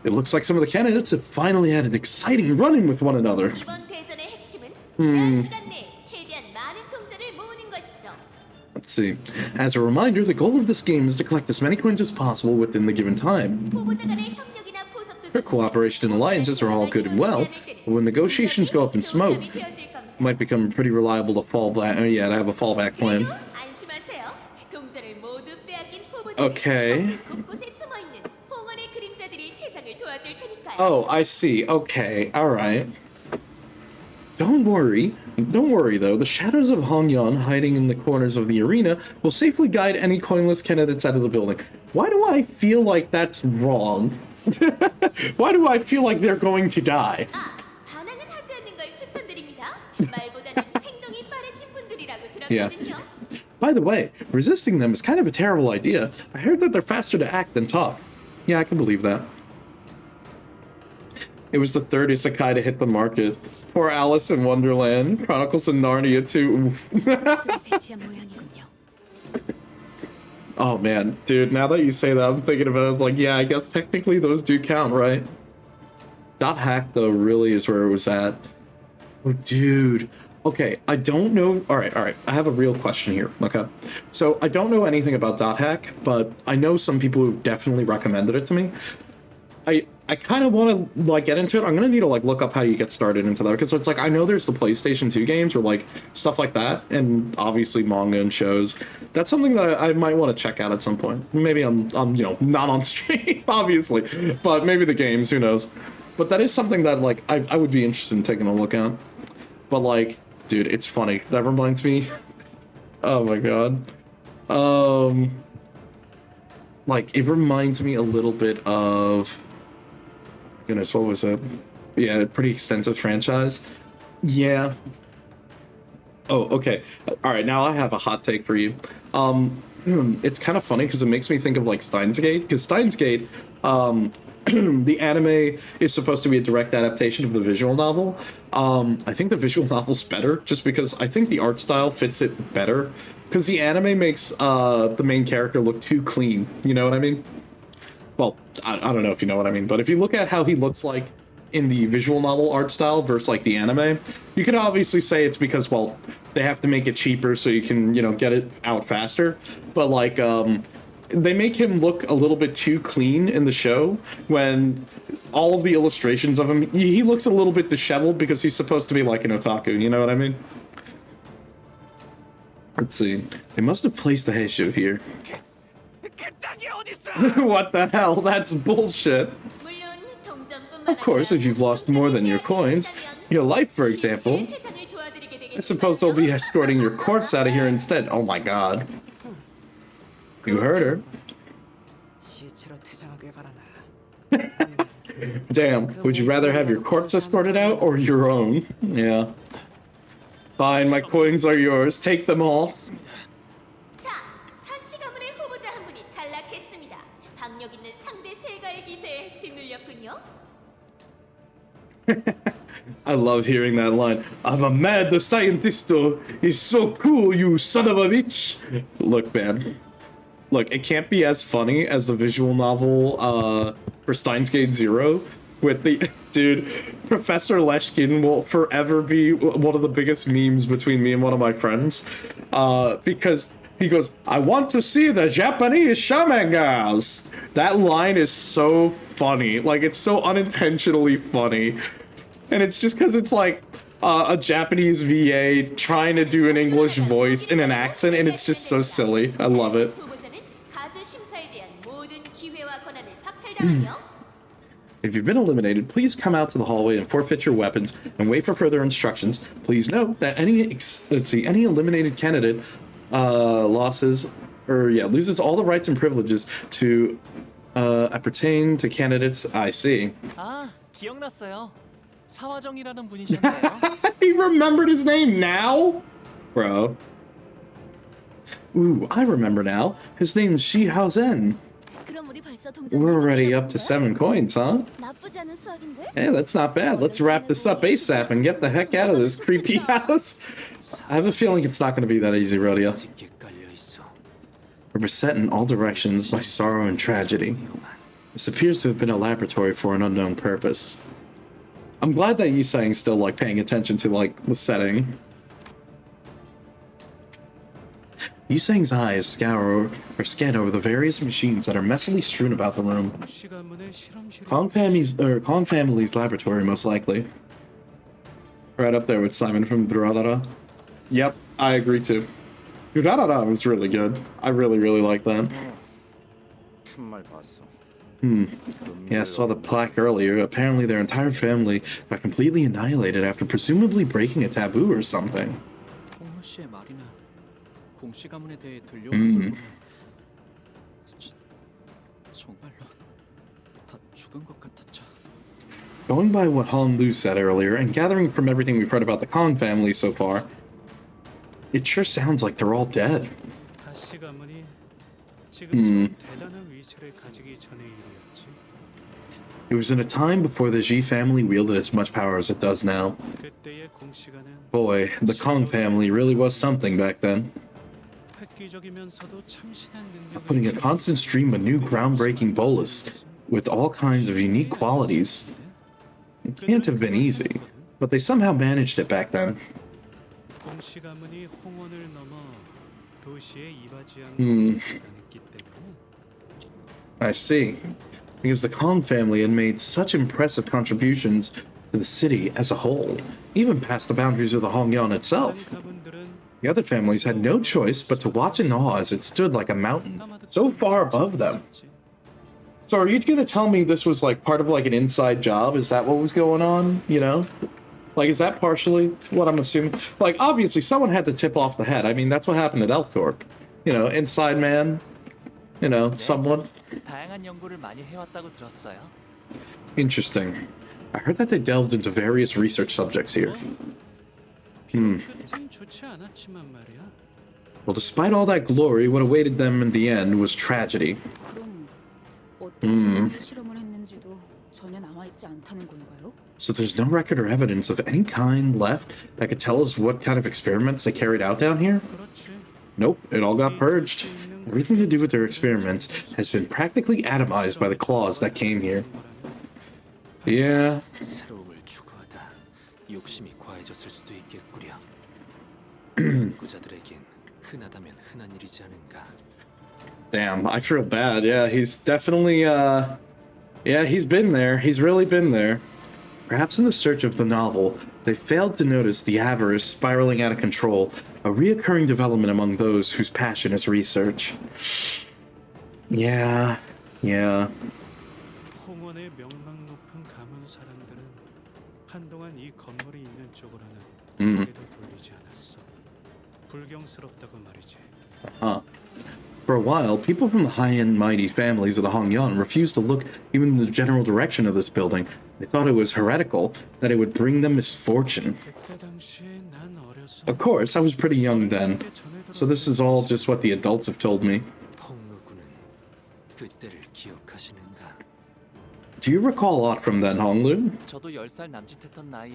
It looks like some of the candidates have finally had an exciting run-in with one another. 이번 대전의 핵심은 제한 시간 내에 최대한 많은 통짜를 모으는 것이죠. Let's see. As a reminder, the goal of this game is to collect as many coins as possible within the given time. 후보자 간의 협력이나 포섭도 Their cooperation and alliances are all good and well, but when negotiations go up in smoke, it might become pretty reliable to fall back. To have a fallback plan. 안심하세요. 통짜를 모두 빼앗긴 후보자들이 Okay. 곳곳에 숨어 있는 홍원의 그림자들이 대장을 도와줄 테니까요. Oh, I see. Okay, alright. Don't worry though, the shadows of Hongyeon hiding in the corners of the arena will safely guide any coinless candidates out of the building. Why do I feel like that's wrong? Why do I feel like they're going to die? 반항은 하지 않는 걸 추천드립니다. 말보다는 행동이 빠르신 분들이라고 Yeah. 들었거든요. By the way, resisting them is kind of a terrible idea. I heard that they're faster to act than talk. Yeah, I can believe that. It was the third isekai to hit the market. Poor Alice in Wonderland, Chronicles of Narnia 2. 배치한 모양이군요. Oh man, dude, now that you say that, I'm thinking about it, it's like, yeah, I guess technically those do count, right? Dot hack, though, really is where it was at. Oh, dude. Okay, I don't know... Alright, I have a real question here, okay? So, I don't know anything about dot hack, but I know some people who've definitely recommended it to me. I kind of want to, like, get into it. I'm going to need to, like, look up how you get started into that, because it's like, I know there's the PlayStation 2 games or, like, stuff like that, and obviously manga and shows. That's something that I might want to check out at some point. Maybe I'm you know, not on stream, obviously, but maybe the games, who knows. But that is something that, like, I would be interested in taking a look at. But, like, dude, it's funny. That reminds me... Oh, my God. Like, it reminds me a little bit of... Goodness, what was it? Yeah, a pretty extensive franchise. Yeah. Oh, okay. Alright, now I have a hot take for you. It's kind of funny because it makes me think of, like, Steins Gate. Because Steins Gate, the anime is supposed to be a direct adaptation of the visual novel. I think the visual novel's better, just because I think the art style fits it better. Because the anime makes the main character look too clean, you know what I mean? Well, I don't know if you know what I mean, but if you look at how he looks like in the visual novel art style versus like the anime, you can obviously say it's because, well, they have to make it cheaper so you can, you know, get it out faster. But like, they make him look a little bit too clean in the show when all of the illustrations of him, he looks a little bit disheveled because he's supposed to be like an otaku, you know what I mean? Let's see. They must have placed the Heishu here. What the hell? That's bullshit. Of course, if you've lost more than your coins, your life, for example, I suppose they'll be escorting your corpse out of here instead. Oh my god. You heard her. Damn, would you rather have your corpse escorted out or your own? Yeah. Fine, my coins are yours. Take them all. 자, 사씨 가문의 후보자 한 분이 탈락했습니다. 박력 있는 상대 세가의 기세에 짓눌렸군요. I love hearing that line. I'm a mad the scientist is so cool, you son of a bitch. Look, man. Look, it can't be as funny as the visual novel for Steins Gate Zero with the... Dude, Professor Leshkin will forever be one of the biggest memes between me and one of my friends. Because He goes, I want to see the Japanese shaman girls. That line is so funny. Like, it's so unintentionally funny. And it's just because it's like a Japanese VA trying to do an English voice in an accent, and it's just so silly. I love it. If you've been eliminated, please come out to the hallway and forfeit your weapons and wait for further instructions. Please note that any eliminated candidate loses all the rights and privileges to appertain to candidates. I see. 아, 기억났어요. 사화정이라는 분이셨네요. He remembered his name now? Bro. Ooh, I remember now. His name's Shi Haozen. We're already up to 7 coins, huh? Hey, that's not bad. Let's wrap this up ASAP and get the heck out of this creepy house. I have a feeling it's not going to be that easy, Rodeo. We're beset in all directions by sorrow and tragedy. This appears to have been a laboratory for an unknown purpose. I'm glad that Yusang's still, like, paying attention to, like, the setting. Yusang's eyes scan over the various machines that are messily strewn about the room. Kong family's laboratory, most likely. Right up there with Simon from Durarara. Yep, I agree too. Durarara was really good. I really, really like that. Yeah, I saw the plaque earlier. Apparently their entire family got completely annihilated after presumably breaking a taboo or something. Going by what Han Lu said earlier, and gathering from everything we've heard about the Kong family so far, it sure sounds like they're all dead. It was in a time before the Ji family wielded as much power as it does now. Boy, the Kong family really was something back then. Putting a constant stream of new groundbreaking bolas with all kinds of unique qualities. It can't have been easy, but they somehow managed it back then. I see. Because the Kong family had made such impressive contributions to the city as a whole, even past the boundaries of the Hongyan itself. The other families had no choice but to watch in awe as it stood like a mountain, so far above them. So are you gonna tell me this was like part of like an inside job? Is that what was going on, you know? Like, is that partially what I'm assuming? Like, obviously someone had to tip off the head. I mean, that's what happened at Elcorp. You know, inside man, you know, someone. Interesting. I heard that they delved into various research subjects here. Well, despite all that glory, what awaited them in the end was tragedy. So there's no record or evidence of any kind left that could tell us what kind of experiments they carried out down here? Nope, it all got purged. Everything to do with their experiments has been practically atomized by the claws that came here. Yeah. Damn, I feel bad. Yeah, he's definitely, yeah, he's been there. He's really been there. Perhaps in the search of the novel, they failed to notice the avarice spiraling out of control, a reoccurring development among those whose passion is research. Yeah. For a while, people from the high and mighty families of the Hongyan refused to look even in the general direction of this building. They thought it was heretical, that it would bring them misfortune. Of course, I was pretty young then, so this is all just what the adults have told me. Do you recall aught from then, Honglu?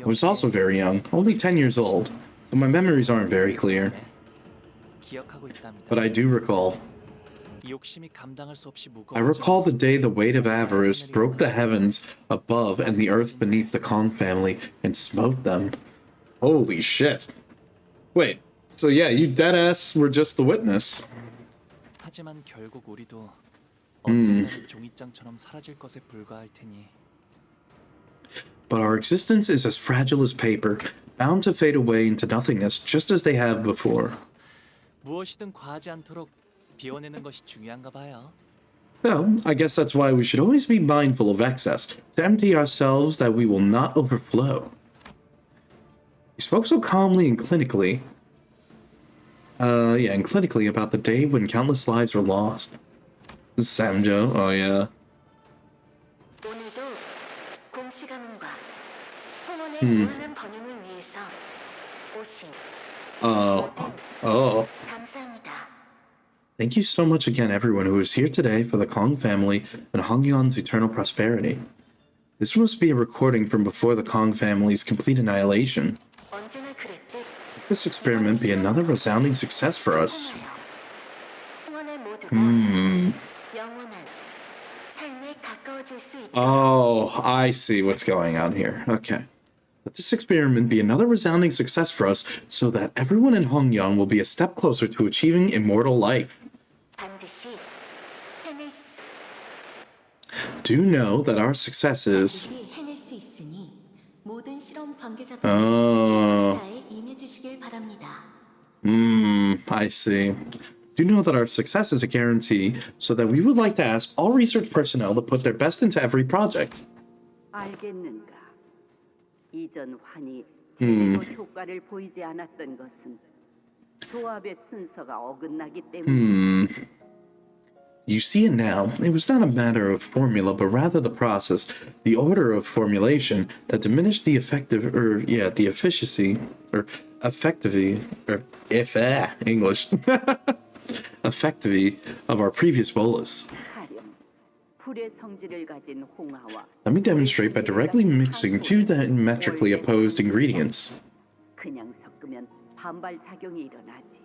I was also very young, only 10 years old, so my memories aren't very clear. But I do recall. I recall the day the weight of avarice broke the heavens above and the earth beneath the Kong family and smote them. Holy shit. Wait, So yeah, you deadass were just the witness. 하지만 결국 우리도 언젠가는 종이장처럼 사라질 것에 불과할 테니. But our existence is as fragile as paper, bound to fade away into nothingness just as they have before. 무엇이든 과하지 않도록 비워내는 것이 중요한가 봐요. So, I guess that's why we should always be mindful of excess, to empty ourselves that we will not overflow. He spoke so calmly and clinically. And clinically about the day when countless lives were lost. Samjo, oh yeah. 오늘도 공시가문과 홍원의 무한한 번영을 위해서 오신 감사합니다. Thank you so much again, everyone who is here today for the Kong family and Hongyon's eternal prosperity. This must be a recording from before the Kong family's complete annihilation. 언제나 그랬듯 This experiment be another resounding success for us. 홍원의 모두가 영원한 삶에 가까워질 수 있도록 Oh, I see what's going on here. Okay. Let this experiment be another resounding success for us so that everyone in Hongyong will be a step closer to achieving immortal life. 반드시 해낼 수 Do know that our success is... 반드시 해낼 수 있으니 모든 실험 관계자들 Oh. 최선을 다해 임해주시길 바랍니다. I see. Do know that our success is a guarantee so that we would like to ask all research personnel to put their best into every project. 알겠는가? 이전 환이 제대로 효과를 보이지 않았던 것은 조합의 순서가 어긋나기 때문에. You see it now. It was not a matter of formula, but rather the process, the order of formulation that diminished the the efficiency, or effectivity, or English, effectivity of our previous bolus. 가령 불의 성질을 가진 홍화와 Let me demonstrate by directly mixing two diametrically opposed ingredients. 그냥 섞으면 반발 작용이 일어나지.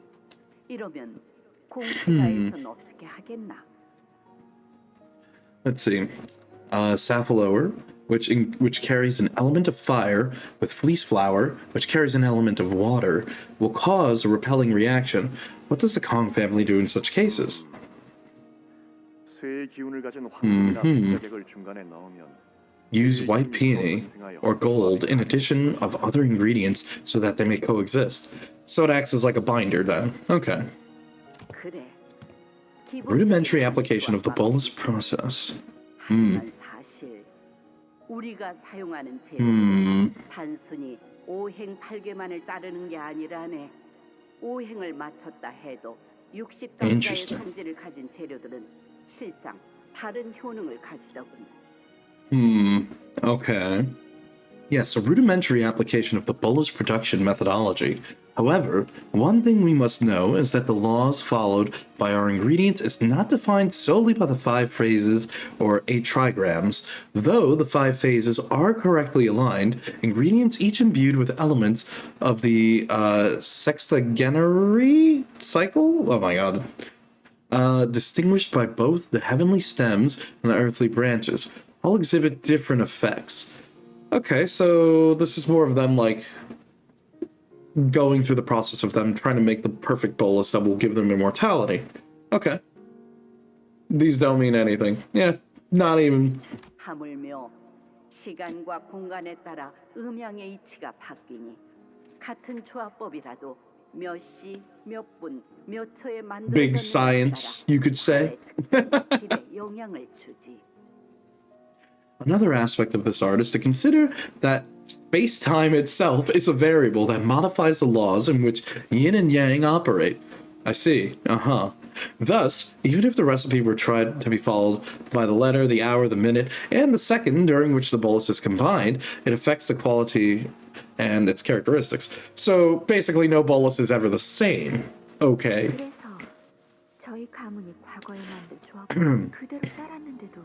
이러면 공시가에선 어떻게 하겠나? Let's see. Safflower, which carries an element of fire, with fleece flower, which carries an element of water, will cause a repelling reaction. What does the Kong family do in such cases? 쇠의 기운을 가진 황금이나 백작액을 중간에 넣으면 Use white peony or gold in addition of other ingredients so that they may coexist. So it acts as like a binder then. Okay. 그래. Rudimentary application of the bolus process. 하지만 사실 우리가 사용하는 재료는 단순히 오행 8개만을 따르는 게 아니라네. 오행을 맞췄다 해도 60가지의 Interesting. 성질을 가진 재료들은 실상 다른 효능을 가지더군. Okay. Yes, a rudimentary application of the bolus production methodology. However, one thing we must know is that the laws followed by our ingredients is not defined solely by the 5 phases or 8 trigrams. Though the 5 phases are correctly aligned, ingredients each imbued with elements of the sextagenary cycle? Oh my god. Distinguished by both the heavenly stems and the earthly branches, all exhibit different effects. Okay, so this is more of them like going through the process of them trying to make the perfect bolus that will give them immortality. Okay. These don't mean anything. Yeah, not even. 하물며 시간과 공간에 따라 음양의 이치가 바뀌니 같은 조합법이라도 몇 시, 몇 분, 몇 초에 Big science, you could say. 영향을 주지. Another aspect of this art is to consider that space-time itself is a variable that modifies the laws in which yin and yang operate. I see. Thus, even if the recipe were tried to be followed by the letter, the hour, the minute, and the second during which the bolus is combined, it affects the quality and its characteristics. So, basically, no bolus is ever the same. Okay. 그래서 저희 가문이 과거에 만든 조합을 그대로 따랐는데도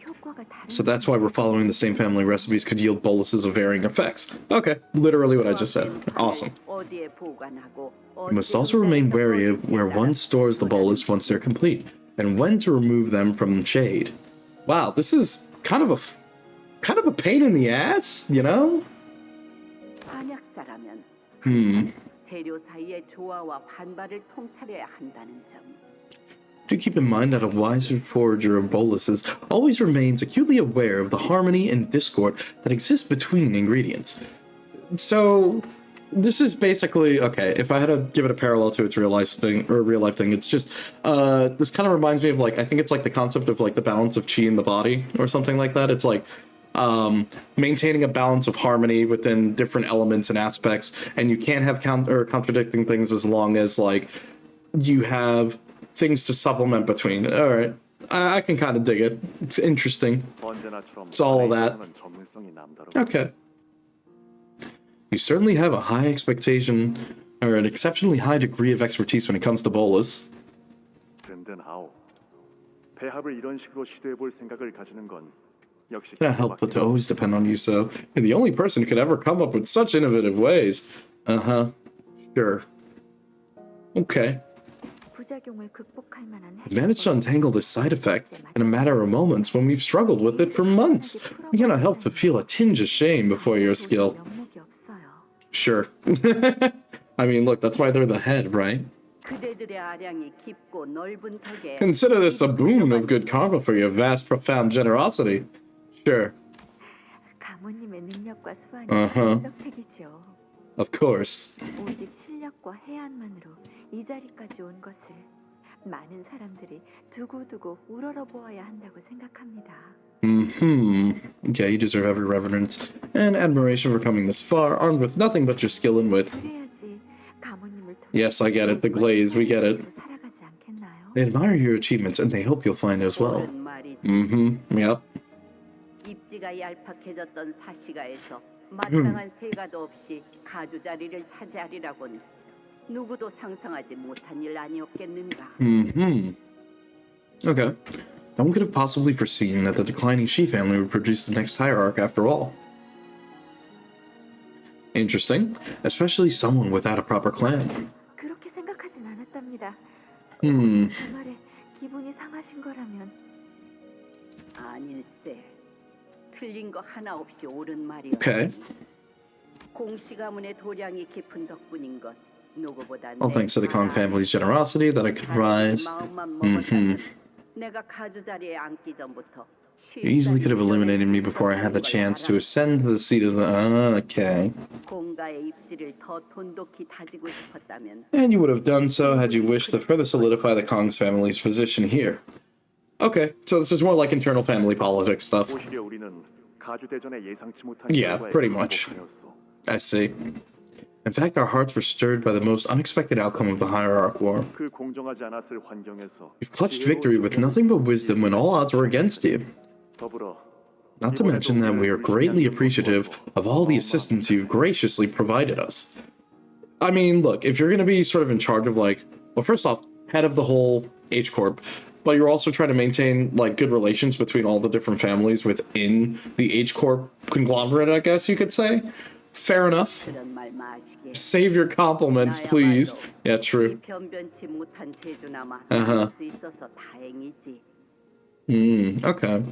효과가 다른. So that's why we're following the same family recipes could yield boluses of varying effects. Okay, literally what I just said. Awesome. 어디에 보관하고 You must also remain wary of where one stores the bolus once they're complete, and when to remove them from shade. Wow, this is kind of a pain in the ass, you know? 한약사라면 세료 사이의 조화와 반발을 통찰해야 한다는 점. Do keep in mind that a wiser forager of boluses always remains acutely aware of the harmony and discord that exists between ingredients. So, this is basically, okay, if I had to give it a parallel to its real life thing, it's just, this kind of reminds me of, like, I think it's like the concept of, like, the balance of chi in the body, or something like that. It's like, maintaining a balance of harmony within different elements and aspects, and you can't have contradicting things as long as, like, you have things to supplement between. All right, I can kind of dig it. It's interesting. It's all of that. Okay. You certainly have a high expectation, or an exceptionally high degree of expertise when it comes to bolus. Cannot help but to always depend on you, so you're the only person who could ever come up with such innovative ways. Uh-huh. Sure. Okay. I managed to untangle this side effect in a matter of moments when we've struggled with it for months. We cannot help to feel a tinge of shame before your skill. Sure. I mean, look, that's why they're the head, right? Consider this a boon of good karma for your vast, profound generosity. Sure. Uh-huh. Of course. Okay, you deserve every reverence and admiration for coming this far, armed with nothing but your skill and wit. Yes, I get it. The glaze, we get it. They admire your achievements, and they hope you'll find as well. Yep. Okay. No one could have possibly foreseen that the declining Shi family would produce the next hierarch after all. Interesting. Especially someone without a proper clan. Okay. All thanks to the Kong family's generosity that I could rise. You easily could have eliminated me before I had the chance to ascend to the seat of the... okay. And you would have done so had you wished to further solidify the Kong's family's position here. Okay, so this is more like internal family politics stuff. Yeah, pretty much. I see. In fact, our hearts were stirred by the most unexpected outcome of the Hierarch War. You've clutched victory with nothing but wisdom when all odds were against you. Not to mention that we are greatly appreciative of all the assistance you've graciously provided us. I mean, look, if you're going to be sort of in charge of, like, well, first off, head of the whole H-Corp, but you're also trying to maintain, like, good relations between all the different families within the H-Corp conglomerate, I guess you could say. Fair enough. Save your compliments, please. Yeah, true. Uh-huh. Okay.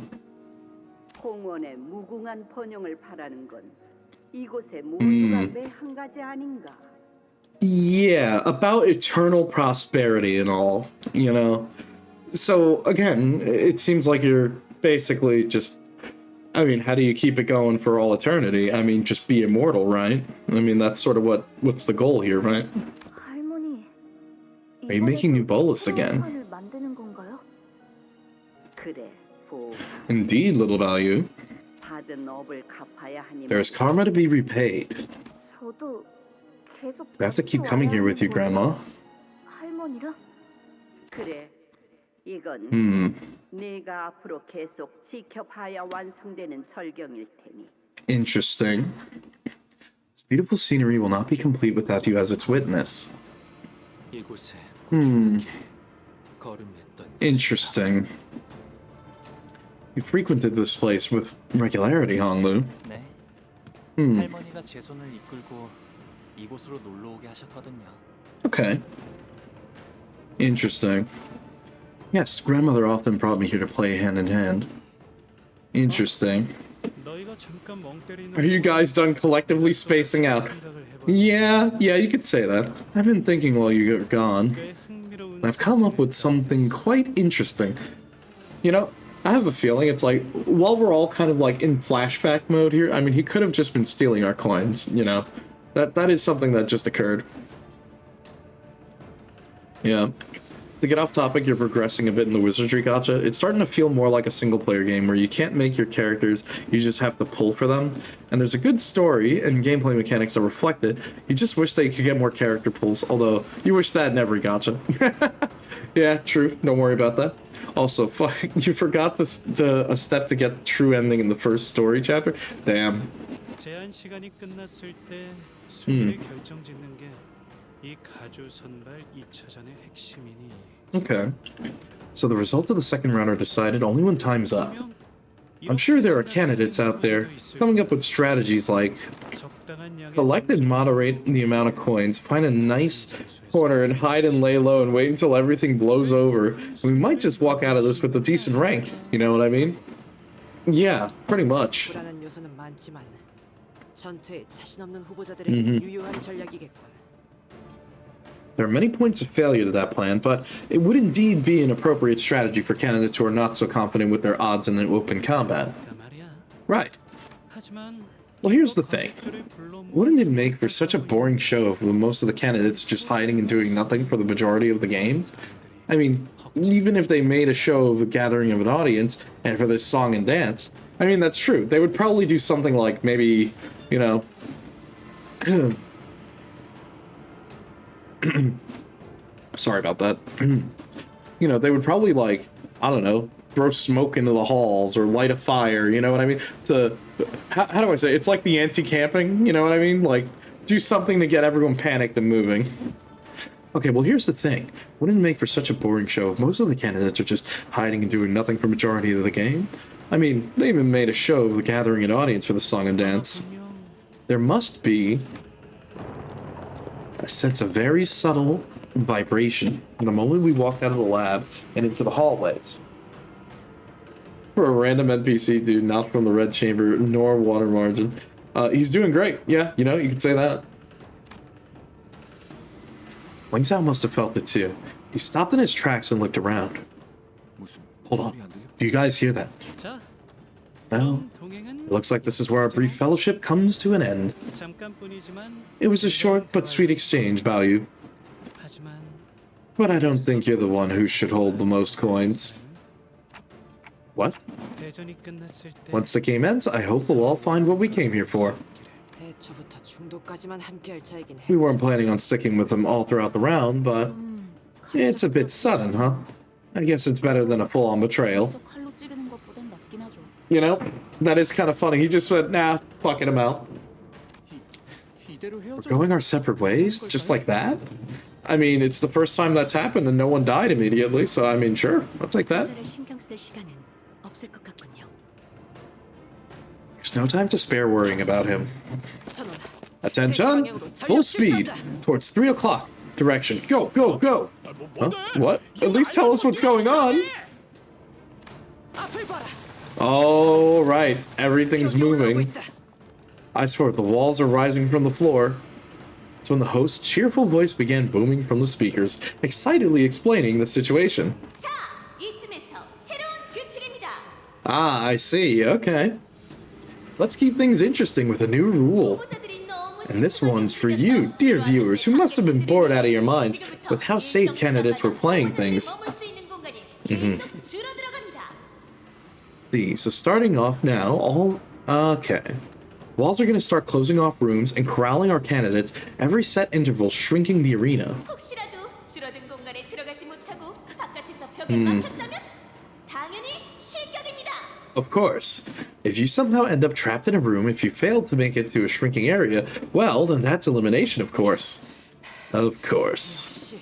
Yeah, about eternal prosperity and all, you know. So, again, it seems like you're basically just... I mean, how do you keep it going for all eternity? I mean, just be immortal, right? I mean, that's sort of what's the goal here, right? Are you making new bolus again? Indeed, little value. There is karma to be repaid. We have to keep coming here with you, Grandma. Interesting. This beautiful scenery will not be complete without you as its witness. Interesting. You frequented this place with regularity, Honglu. Okay. Interesting. Yes, grandmother often brought me here to play hand in hand. Interesting. 너희가 잠깐 멍 때리는 Are you guys done collectively spacing out? Yeah, you could say that. I've been thinking while you were gone. 꽤 흥미로운 And I've come up with something quite interesting. You know, I have a feeling it's like, while we're all kind of like in flashback mode here, I mean, he could have just been stealing our coins, you know? That is something that just occurred. Yeah. To get off topic, you're progressing a bit in the wizardry gacha. It's starting to feel more like a single-player game where you can't make your characters, you just have to pull for them. And there's a good story and gameplay mechanics that reflect it. You just wish they could get more character pulls, although you wish that in every gacha. Yeah, true. Don't worry about that. Also, fuck, you forgot a step to get true ending in the first story chapter? Damn. 제한 시간이 끝났을 때 수비를 결정짓는 게 이 가주 선발 2차전의 핵심이니. Okay. So the results of the second round are decided only when time's up. I'm sure there are candidates out there coming up with strategies like collect and moderate the amount of coins, find a nice corner and hide and lay low and wait until everything blows over. We might just walk out of this with a decent rank, you know what I mean? Yeah, pretty much. 불안한 요소는 많지만 전투에 자신 없는 후보자들에게 유효한 전략이겠군. There are many points of failure to that plan, but it would indeed be an appropriate strategy for candidates who are not so confident with their odds in an open combat. Right. Well, here's the thing. Wouldn't it make for such a boring show if most of the candidates just hiding and doing nothing for the majority of the game? I mean, even if they made a show of a gathering of an audience, and for this song and dance, I mean, that's true. They would probably do something like maybe, you know... Sorry about that. You know, they would probably, like, I don't know, throw smoke into the halls or light a fire, you know what I mean? How do I say it? It's like the anti-camping, you know what I mean? Like, do something to get everyone panicked and moving. Okay, well, here's the thing. Wouldn't it make for such a boring show if most of the candidates are just hiding and doing nothing for majority of the game? I mean, they even made a show of gathering an audience for the song and dance. There must be a sense of very subtle vibration the moment we walked out of the lab and into the hallways. For a random NPC dude, not from the red chamber nor water margin. He's doing great. Yeah, you know, you could say that. Wang Zhao must have felt it too. He stopped in his tracks and looked around. Hold on. Do you guys hear that? Well, it looks like this is where our brief fellowship comes to an end. It was a short but sweet exchange, Baoyu. But I don't think you're the one who should hold the most coins. What? Once the game ends, I hope we'll all find what we came here for. We weren't planning on sticking with them all throughout the round, but it's a bit sudden, huh? I guess it's better than a full-on betrayal. You know, that is kind of funny. He just went, nah, fucking him out. We're going our separate ways? Just like that? I mean, it's the first time that's happened and no one died immediately, so I mean, sure, I'll take that. There's no time to spare worrying about him. Attention! Full speed! Towards 3 o'clock. Direction. Go, go, go! Huh? What? At least tell us what's going on! Oh, right. Everything's moving. I swear, the walls are rising from the floor. That's when the host's cheerful voice began booming from the speakers, excitedly explaining the situation. Ah, I see. Okay. Let's keep things interesting with a new rule. And this one's for you, dear viewers, who must have been bored out of your minds with how safe candidates were playing things. See, so starting off now, okay. Walls are going to start closing off rooms and corralling our candidates every set interval, shrinking the arena. Of course. If you somehow end up trapped in a room, if you fail to make it to a shrinking area, well, then that's elimination, of course. Of course.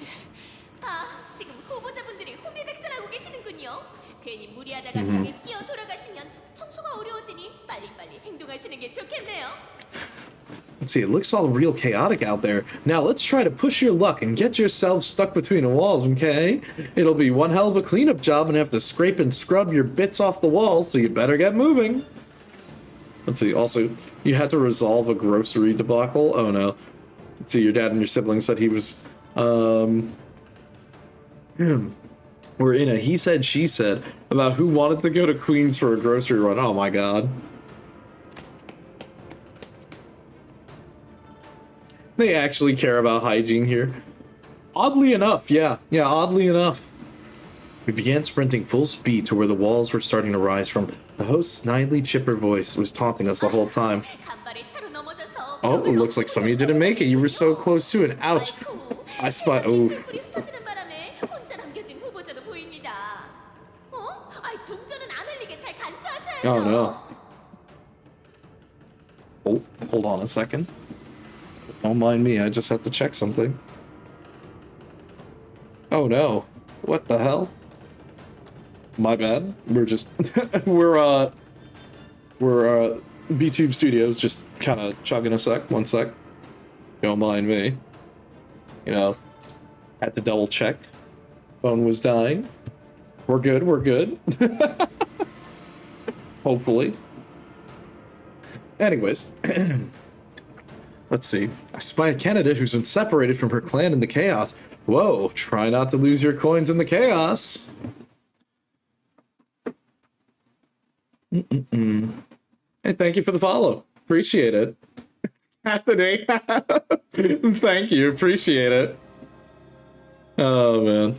Let's see, it looks all real chaotic out there. Now let's try to push your luck and get yourselves stuck between the walls, okay? It'll be one hell of a cleanup job and have to scrape and scrub your bits off the walls, so you better get moving. Let's see. Also, you had to resolve a grocery debacle. Oh no. So your dad and your siblings said he was, we're in a he said, she said about who wanted to go to Queens for a grocery run. Oh my god. They actually care about hygiene here. Oddly enough, yeah, oddly enough. We began sprinting full speed to where the walls were starting to rise from. The host's snidely chipper voice was taunting us the whole time. Oh, it looks like some of you didn't make it. You were so close to it. Ouch. I spot. Oh. Oh no. Oh, hold on a second. Don't mind me, I just have to check something. Oh no. What the hell? My bad. We're just we're VTube Studios just kind of chugging a sec. One sec. Don't mind me. You know, had to double check. Phone was dying. We're good, we're good. Hopefully. Anyways. Let's see. I spy a candidate who's been separated from her clan in the chaos. Whoa, try not to lose your coins in the chaos. Hey, thank you for the follow. Appreciate it. Today. Thank you. Appreciate it. Oh, man.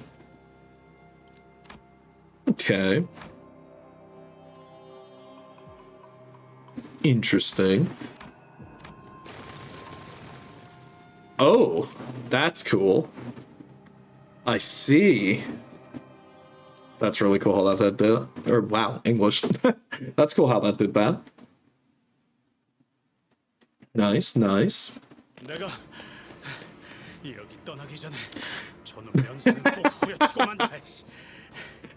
Okay. Interesting. Oh, that's cool. I see. That's really cool how that did. Or wow, English. That's cool how that did that. Nice, nice. 내가 여기 떠나기 전에 저놈 명성을 꼭 후려치고만 해.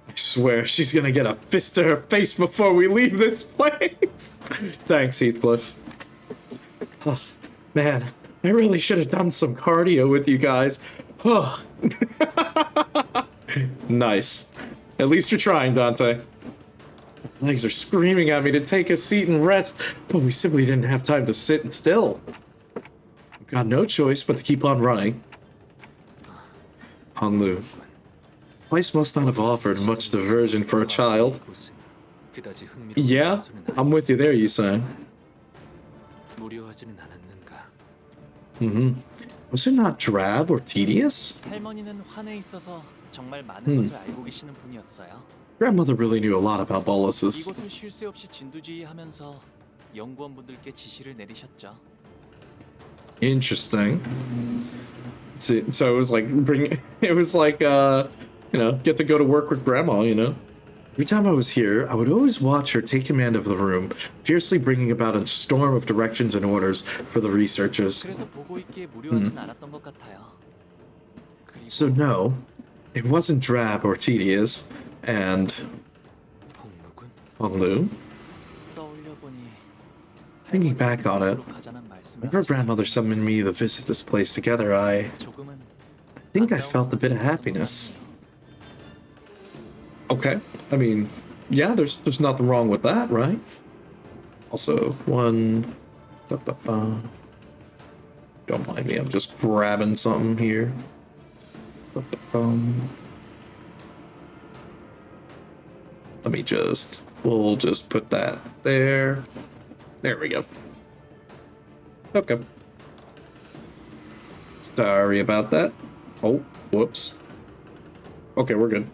I swear she's gonna get a fist to her face before we leave this place. Thanks, Heathcliff. Oh, man, I really should have done some cardio with you guys. Oh. Nice. At least you're trying, Dante. My legs are screaming at me to take a seat and rest, but we simply didn't have time to sit and still. We've got no choice but to keep on running. Hanlu. The place must not have offered much diversion for a child. Yeah, I'm with you there, Yusan. Was it not drab or tedious? 할머니는 환에 있어서 정말 많은 것을 알고 계시는 분이었어요. Grandmother really knew a lot about boluses. 이곳을 쉴 새 없이 진두지휘하면서 연구원분들께 지시를 내리셨죠. Interesting. So it was like you know, get to go to work with grandma, you know. Every time I was here, I would always watch her take command of the room, fiercely bringing about a storm of directions and orders for the researchers. 그래서 보고 있기에 무료하진 않았던 것 같아요. So no, it wasn't drab or tedious, and Honglu. Thinking back on it, when her grandmother summoned me to visit this place together, I think I felt a bit of happiness. Okay, I mean, yeah, there's nothing wrong with that, right? Also, one... Don't mind me, I'm just grabbing something here. Let me we'll just put that there. There we go. Okay. Sorry about that. Oh, whoops. Okay, we're good.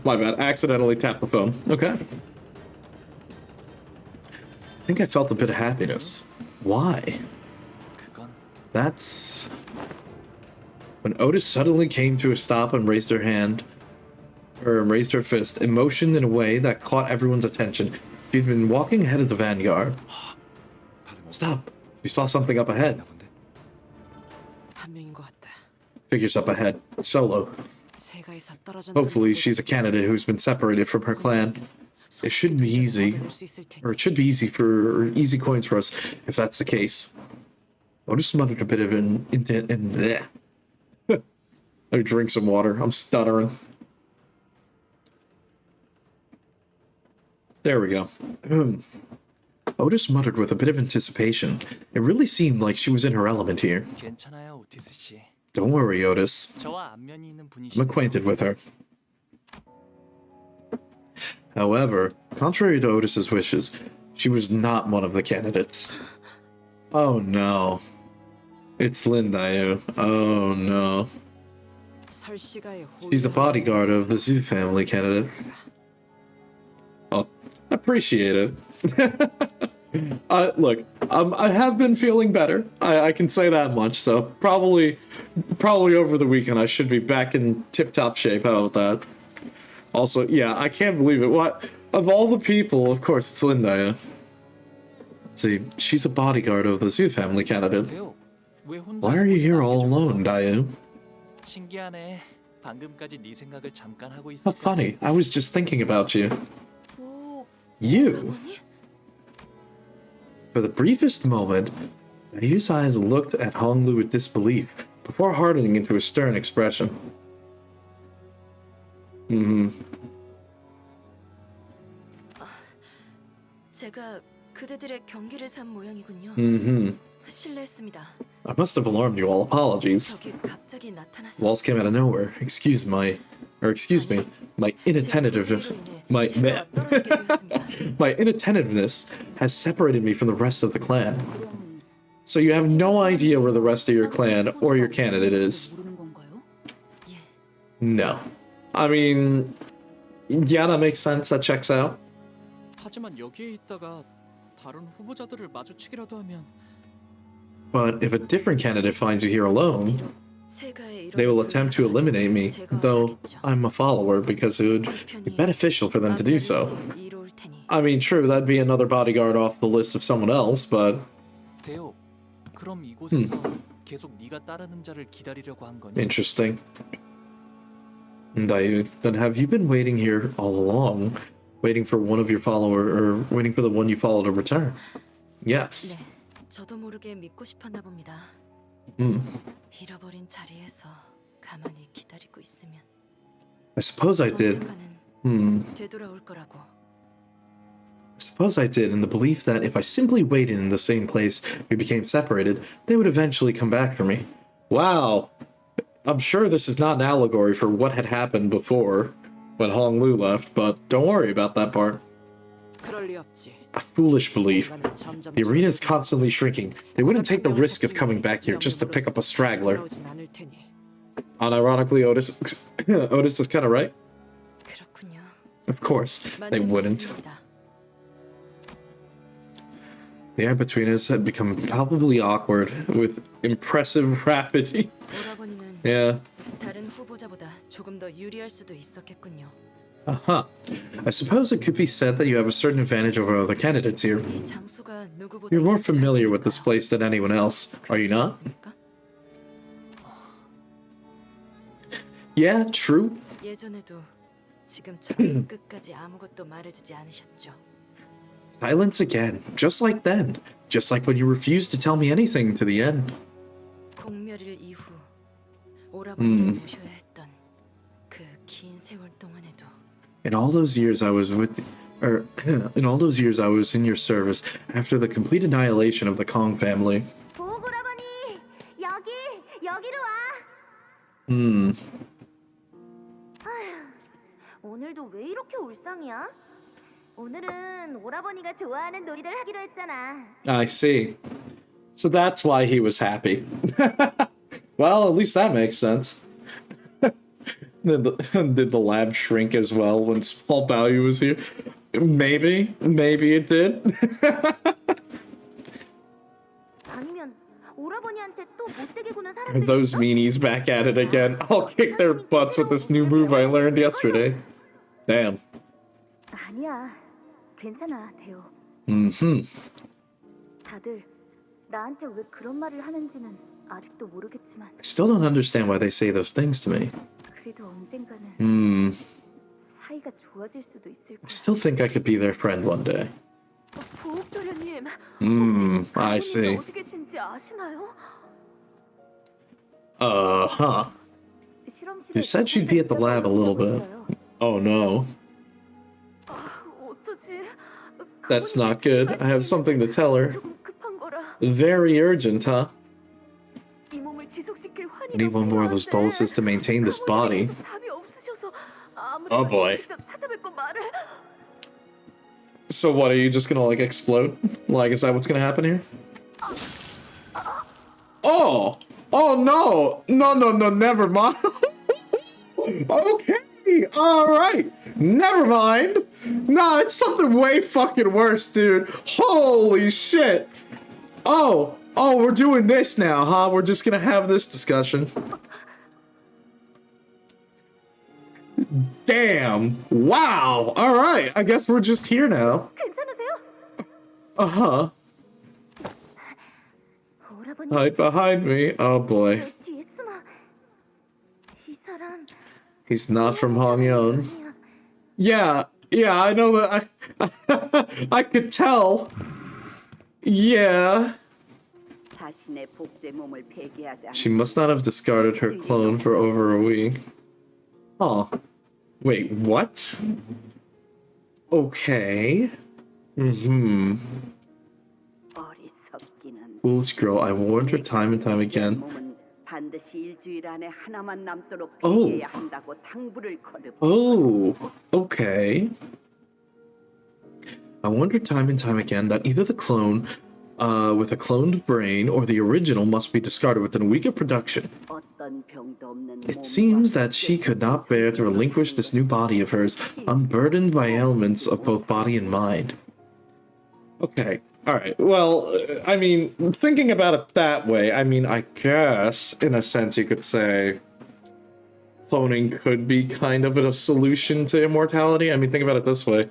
My bad. Accidentally tapped the phone. Okay. I think I felt a bit of happiness. Why? That's... When Otis suddenly came to a stop and raised her hand, or raised her fist, and motioned in a way that caught everyone's attention. She'd been walking ahead of the vanguard. Stop. We saw something up ahead. Figures up ahead. Solo. Hopefully she's a candidate who's been separated from her clan. It shouldn't be easy. Or it should be easy easy coins for us, if that's the case. Otis muttered a bit of an intent and bleh. Let me drink some water. I'm stuttering. There we go. Otis muttered with a bit of anticipation. It really seemed like she was in her element here. 괜찮아요, 오티스 씨. Don't worry, Otis. 저와 안면이 있는 I'm 분이시네요. acquainted with her. However, contrary to Otis's wishes, she was not one of the candidates. Oh no. It's Lindayu. Oh no. She's the bodyguard of the Zoo family candidate. Oh, appreciate it. Look, I have been feeling better. I can say that much. So probably over the weekend I should be back in tip-top shape. How about that? Also, yeah, I can't believe it. What of all the people? Of course, it's Linda. Let's see, she's a bodyguard of the Zoo family candidate. Why are you here all alone, Dayu? 신기하네. 방금까지 네 생각을 잠깐 하고 How 있었거든. funny. I was just thinking about you. You. For the briefest moment, Dayu's eyes looked at Honglu with disbelief before hardening into a stern expression. 제가 그대들의 경기를 산 모양이군요. 실례했습니다. I must have alarmed you all. Apologies. 저기 갑자기 나타났어. Walls came out of nowhere. Excuse me, my inattentiveness. My inattentiveness has separated me from the rest of the clan. So you have no idea where the rest of your clan or your candidate is. 모르는 건가요? No. I mean, yeah, that makes sense. That checks out. 하지만 여기에 있다가 다른 후보자들을 마주치기라도 하면 But if a different candidate finds you here alone, they will attempt to eliminate me, though I'm a follower because it would be beneficial for them to do so. I mean, true, that'd be another bodyguard off the list of someone else, but... 데오, 그럼 이곳에서 계속 네가 따르는 자를 기다리려고 한 거니? Interesting. Then have you been waiting here all along, waiting for one of your follower, or waiting for the one you follow to return? Yes. 저도 모르게 믿고 싶었나 봅니다. 잃어버린 자리에서 가만히 기다리고 있으면 I suppose I did. 되돌아올 거라고. I suppose I did in the belief that if I simply waited in the same place we became separated, they would eventually come back for me. Wow. I'm sure this is not an allegory for what had happened before when Honglu left, but don't worry about that part. 그럴 리 없지. A foolish belief. The arena is constantly shrinking. They wouldn't take the risk of coming back here just to pick up a straggler. Unironically, Otis is kind of right. 그렇군요. Of course, they wouldn't. The air between us had become palpably awkward with impressive rapidity. Yeah. 다른 후보자보다 조금 더 유리할 수도 있었겠군요. Uh-huh. I suppose it could be said that you have a certain advantage over other candidates here. 이 장소가 누구보다 You're more familiar with this place than anyone else, are you not? Yeah, true. 예전에도 지금처럼 끝까지 아무것도 말해주지 않으셨죠. Silence again, just like then. Just like when you refused to tell me anything to the end. 공멸일 이후 오라버니를 모셔야 했던 그 긴 세월 동안에도 In all those years I was in your service after the complete annihilation of the Kong family. 오라버니 여기로 와. 오늘도 왜 이렇게 울상이야? 오늘은 오라버니가 좋아하는 놀이를 하기로 했잖아. I see. So that's why he was happy. Well, at least that makes sense. Did the lab shrink as well when Small Value was here? Maybe it did. 아니면 오라버니한테 또 못되게 구는 Are 사람들이 those meanies back at it again? I'll kick their butts with this new move I learned yesterday. Damn. 아니야. 괜찮아, 대호. 다들 나한테 왜 그런 말을 하는지는 아직도 모르겠지만 I still don't understand why they say those things to me. 그래도 언젠가는 사이가 좋아질 수도 있을 I 거야. still think I could be their friend one day. 보호도련님. I see. 어디 계신지 아시나요? Uh-huh. You said she'd be at the lab a little bit. Oh no. That's not good. I have something to tell her. Very urgent, huh? I need one more of those boluses to maintain this body. Oh boy. So what, are you just gonna, like, explode? Like, is that what's gonna happen here? Oh! Oh no! No, no, no, never mind. Okay, alright. Never mind. Nah, it's something way fucking worse, dude. Holy shit. Oh, we're doing this now, huh? We're just gonna have this discussion. Damn. Wow. Alright, I guess we're just here now. Uh-huh. Hide behind me. Oh boy. He's not from Hongyeon. Yeah, I know that. I could tell. Yeah. She must not have discarded her clone for over a week. Oh. Wait, what? Okay. Foolish girl, I warned her time and time again. Oh, okay. I warned her time and time again that either the clone with a cloned brain or the original must be discarded within a week of production. It seems that she could not bear to relinquish this new body of hers, unburdened by ailments of both body and mind. Okay. Alright, well, I mean, thinking about it that way, I mean, I guess, in a sense, you could say cloning could be kind of a solution to immortality. I mean, think about it this way.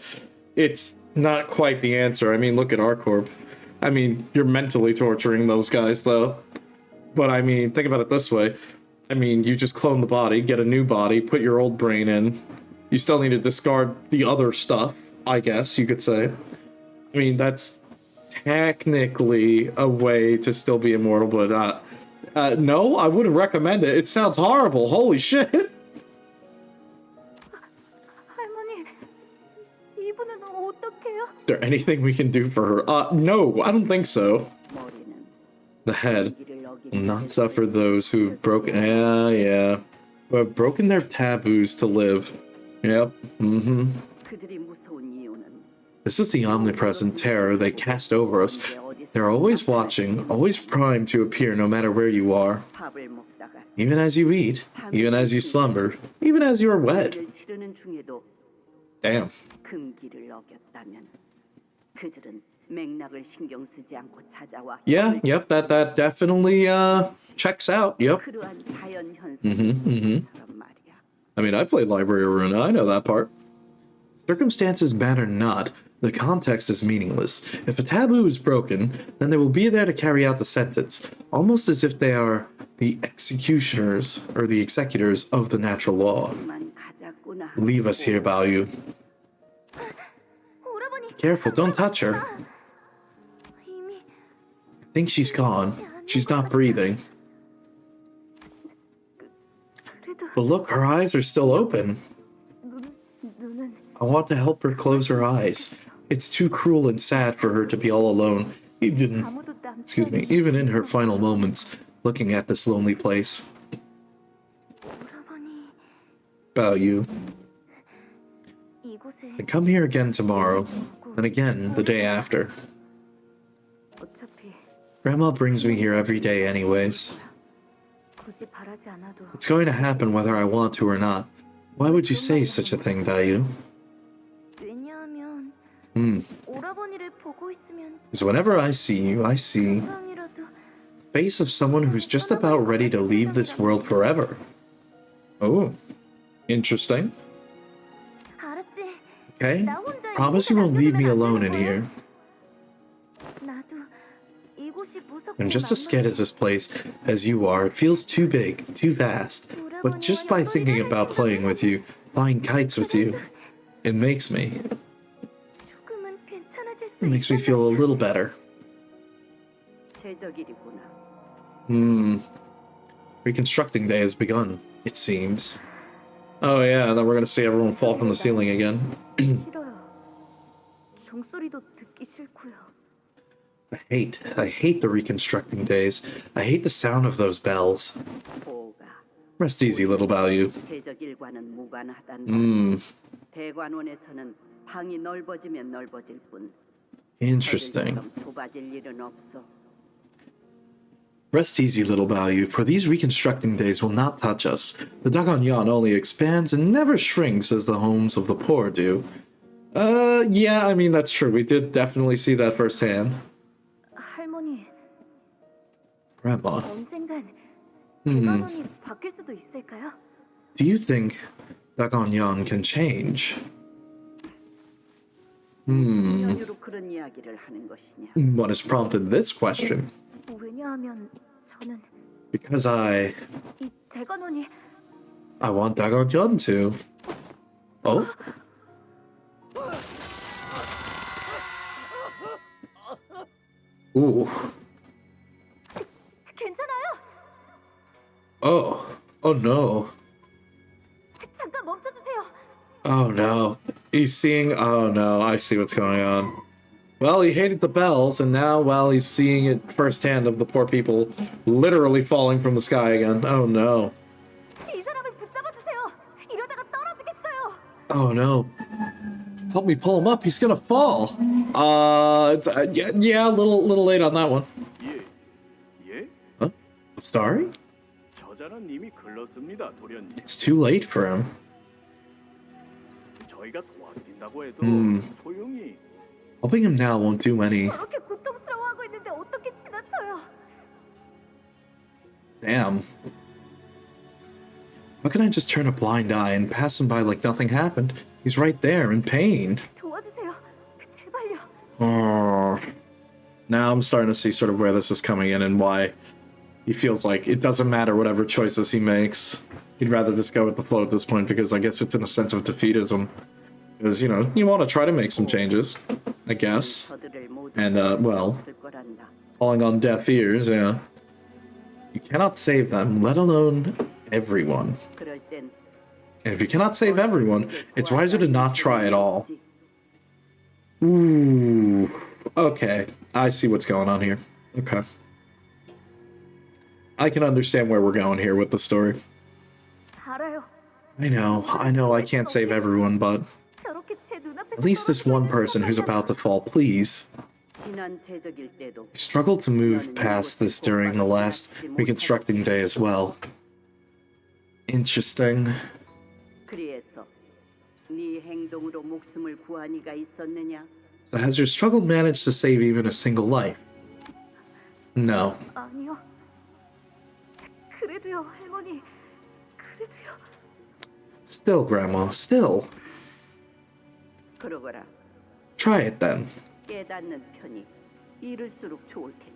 It's not quite the answer. I mean, look at R-Corp. I mean, you're mentally torturing those guys, though. But, I mean, think about it this way. I mean, you just clone the body, get a new body, put your old brain in. You still need to discard the other stuff, I guess, you could say. I mean, that's technically a way to still be immortal, but no, I wouldn't recommend it. It sounds horrible. Holy shit. Is there anything we can do for her? No, I don't think so. The head will not suffer those who have broken... Yeah. Who have broken their taboos to live. Yep. This is the omnipresent terror they cast over us. They're always watching, always primed to appear no matter where you are. Even as you eat, even as you slumber, even as you are wed. Damn. Yeah, yep, that definitely checks out, yep. I mean, I played Library of Ruina, I know that part. Circumstances matter not. The context is meaningless. If a taboo is broken, then they will be there to carry out the sentence, almost as if they are the executioners or the executors of the natural law. Leave us here, Baoyu. Careful, don't touch her. I think she's gone. She's not breathing. But look, her eyes are still open. I want to help her close her eyes. It's too cruel and sad for her to be all alone, even in her final moments, looking at this lonely place. Baoyu. And come here again tomorrow, and again the day after. Grandma brings me here every day anyways. It's going to happen whether I want to or not. Why would you say such a thing, Baoyu? Because whenever I see you, I see the face of someone who's just about ready to leave this world forever. Oh, interesting. Okay, promise you won't leave me alone in here. I'm just as scared as this place as you are. It feels too big, too vast. But just by thinking about playing with you, flying kites with you, it makes me feel a little better. Reconstructing day has begun, it seems. Oh yeah, then we're gonna see everyone fall from the ceiling again. 종소리도 듣기 싫고요. I hate the reconstructing days. I hate the sound of those bells. 보가 Rest easy, little value. 제적 일과는 무관하단다. 대관원에서는 방이 넓어지면 넓어질 뿐. Interesting. 저들처럼 좁아질 일은 없어. Rest easy, little value, for these reconstructing days will not touch us. The Dagon Yon only expands and never shrinks as the homes of the poor do. Yeah, I mean, that's true. We did definitely see that firsthand. 할머니, Grandma, 언젠간 대관원이 바뀔 수도 있을까요? do you think Dagon Yon can change? 연유로 그런 이야기를 하는 것이냐? What has prompted this question? 왜냐하면 저는 Because I 이 대관원이 want Dagon Yon to. Oh? Ooh. 괜찮아요. Oh no. 잠깐 멈춰주세요. Oh no. He's seeing. Oh no, I see what's going on. Well, he hated the bells, and now, well, he's seeing it firsthand of the poor people literally falling from the sky again. Oh no. 이 사람을 붙잡아주세요. 이러다가 떨어지겠어요. Oh no. Help me pull him up. He's gonna fall. Yeah, a little late on that one. 예, 예? Huh? I'm sorry? 저자는 이미 글렀습니다, 도련님. It's too late for him. 저희가 도와드린다고 해도 소용이. Helping him now won't do any. 저렇게 고통스러워하고 있는데 어떻게 지나쳐요? Damn. How can I just turn a blind eye and pass him by like nothing happened? He's right there in pain. 도와주세요. 제발요. Oh. Now I'm starting to see sort of where this is coming in and why he feels like it doesn't matter whatever choices he makes. He'd rather just go with the flow at this point because I guess it's in a sense of defeatism. Because, you know, you want to try to make some changes, I guess. And, well, falling on deaf ears, yeah. You cannot save them, let alone everyone. 그럴 땐 And if you cannot save everyone, it's wiser to not try at all. Ooh. Okay, I see what's going on here. Okay. I can understand where we're going here with the story. 알아요. I know I can't save everyone, but 저렇게 제 눈앞에 at least this one person who's about to fall, please. 지난 제적일 때도 I struggled to move past this during the last reconstructing day as well. Interesting. 그리해서 네 행동으로 목숨을 구한 이가 있었느냐? So has your struggle managed to save even a single life? No. 아니요. 그래도요, 할머니. 그래도요. Still, Grandma, still. 그러거라. Try it then. 깨닫는 편이 이를수록 좋을 테니.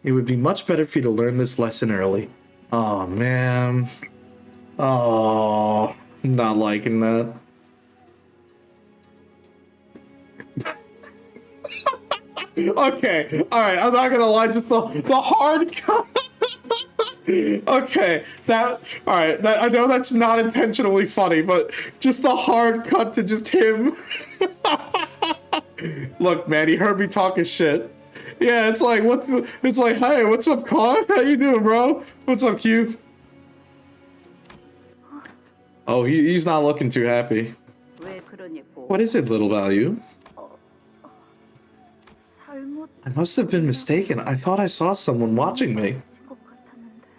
It would be much better for you to learn this lesson early. Oh man. Oh, not liking that. Okay, alright, I'm not gonna lie, just the hard cut. Okay, that, alright, I know that's not intentionally funny, but just the hard cut to just him. Look, man, he heard me talking shit. Yeah, it's like, hey, what's up, Con? How you doing, bro? What's up, Q? Oh, he's not looking too happy. 왜 그러니 보? What is it, little value? 잘못 I must have been mistaken. I thought I saw someone watching me. 것 같았는데.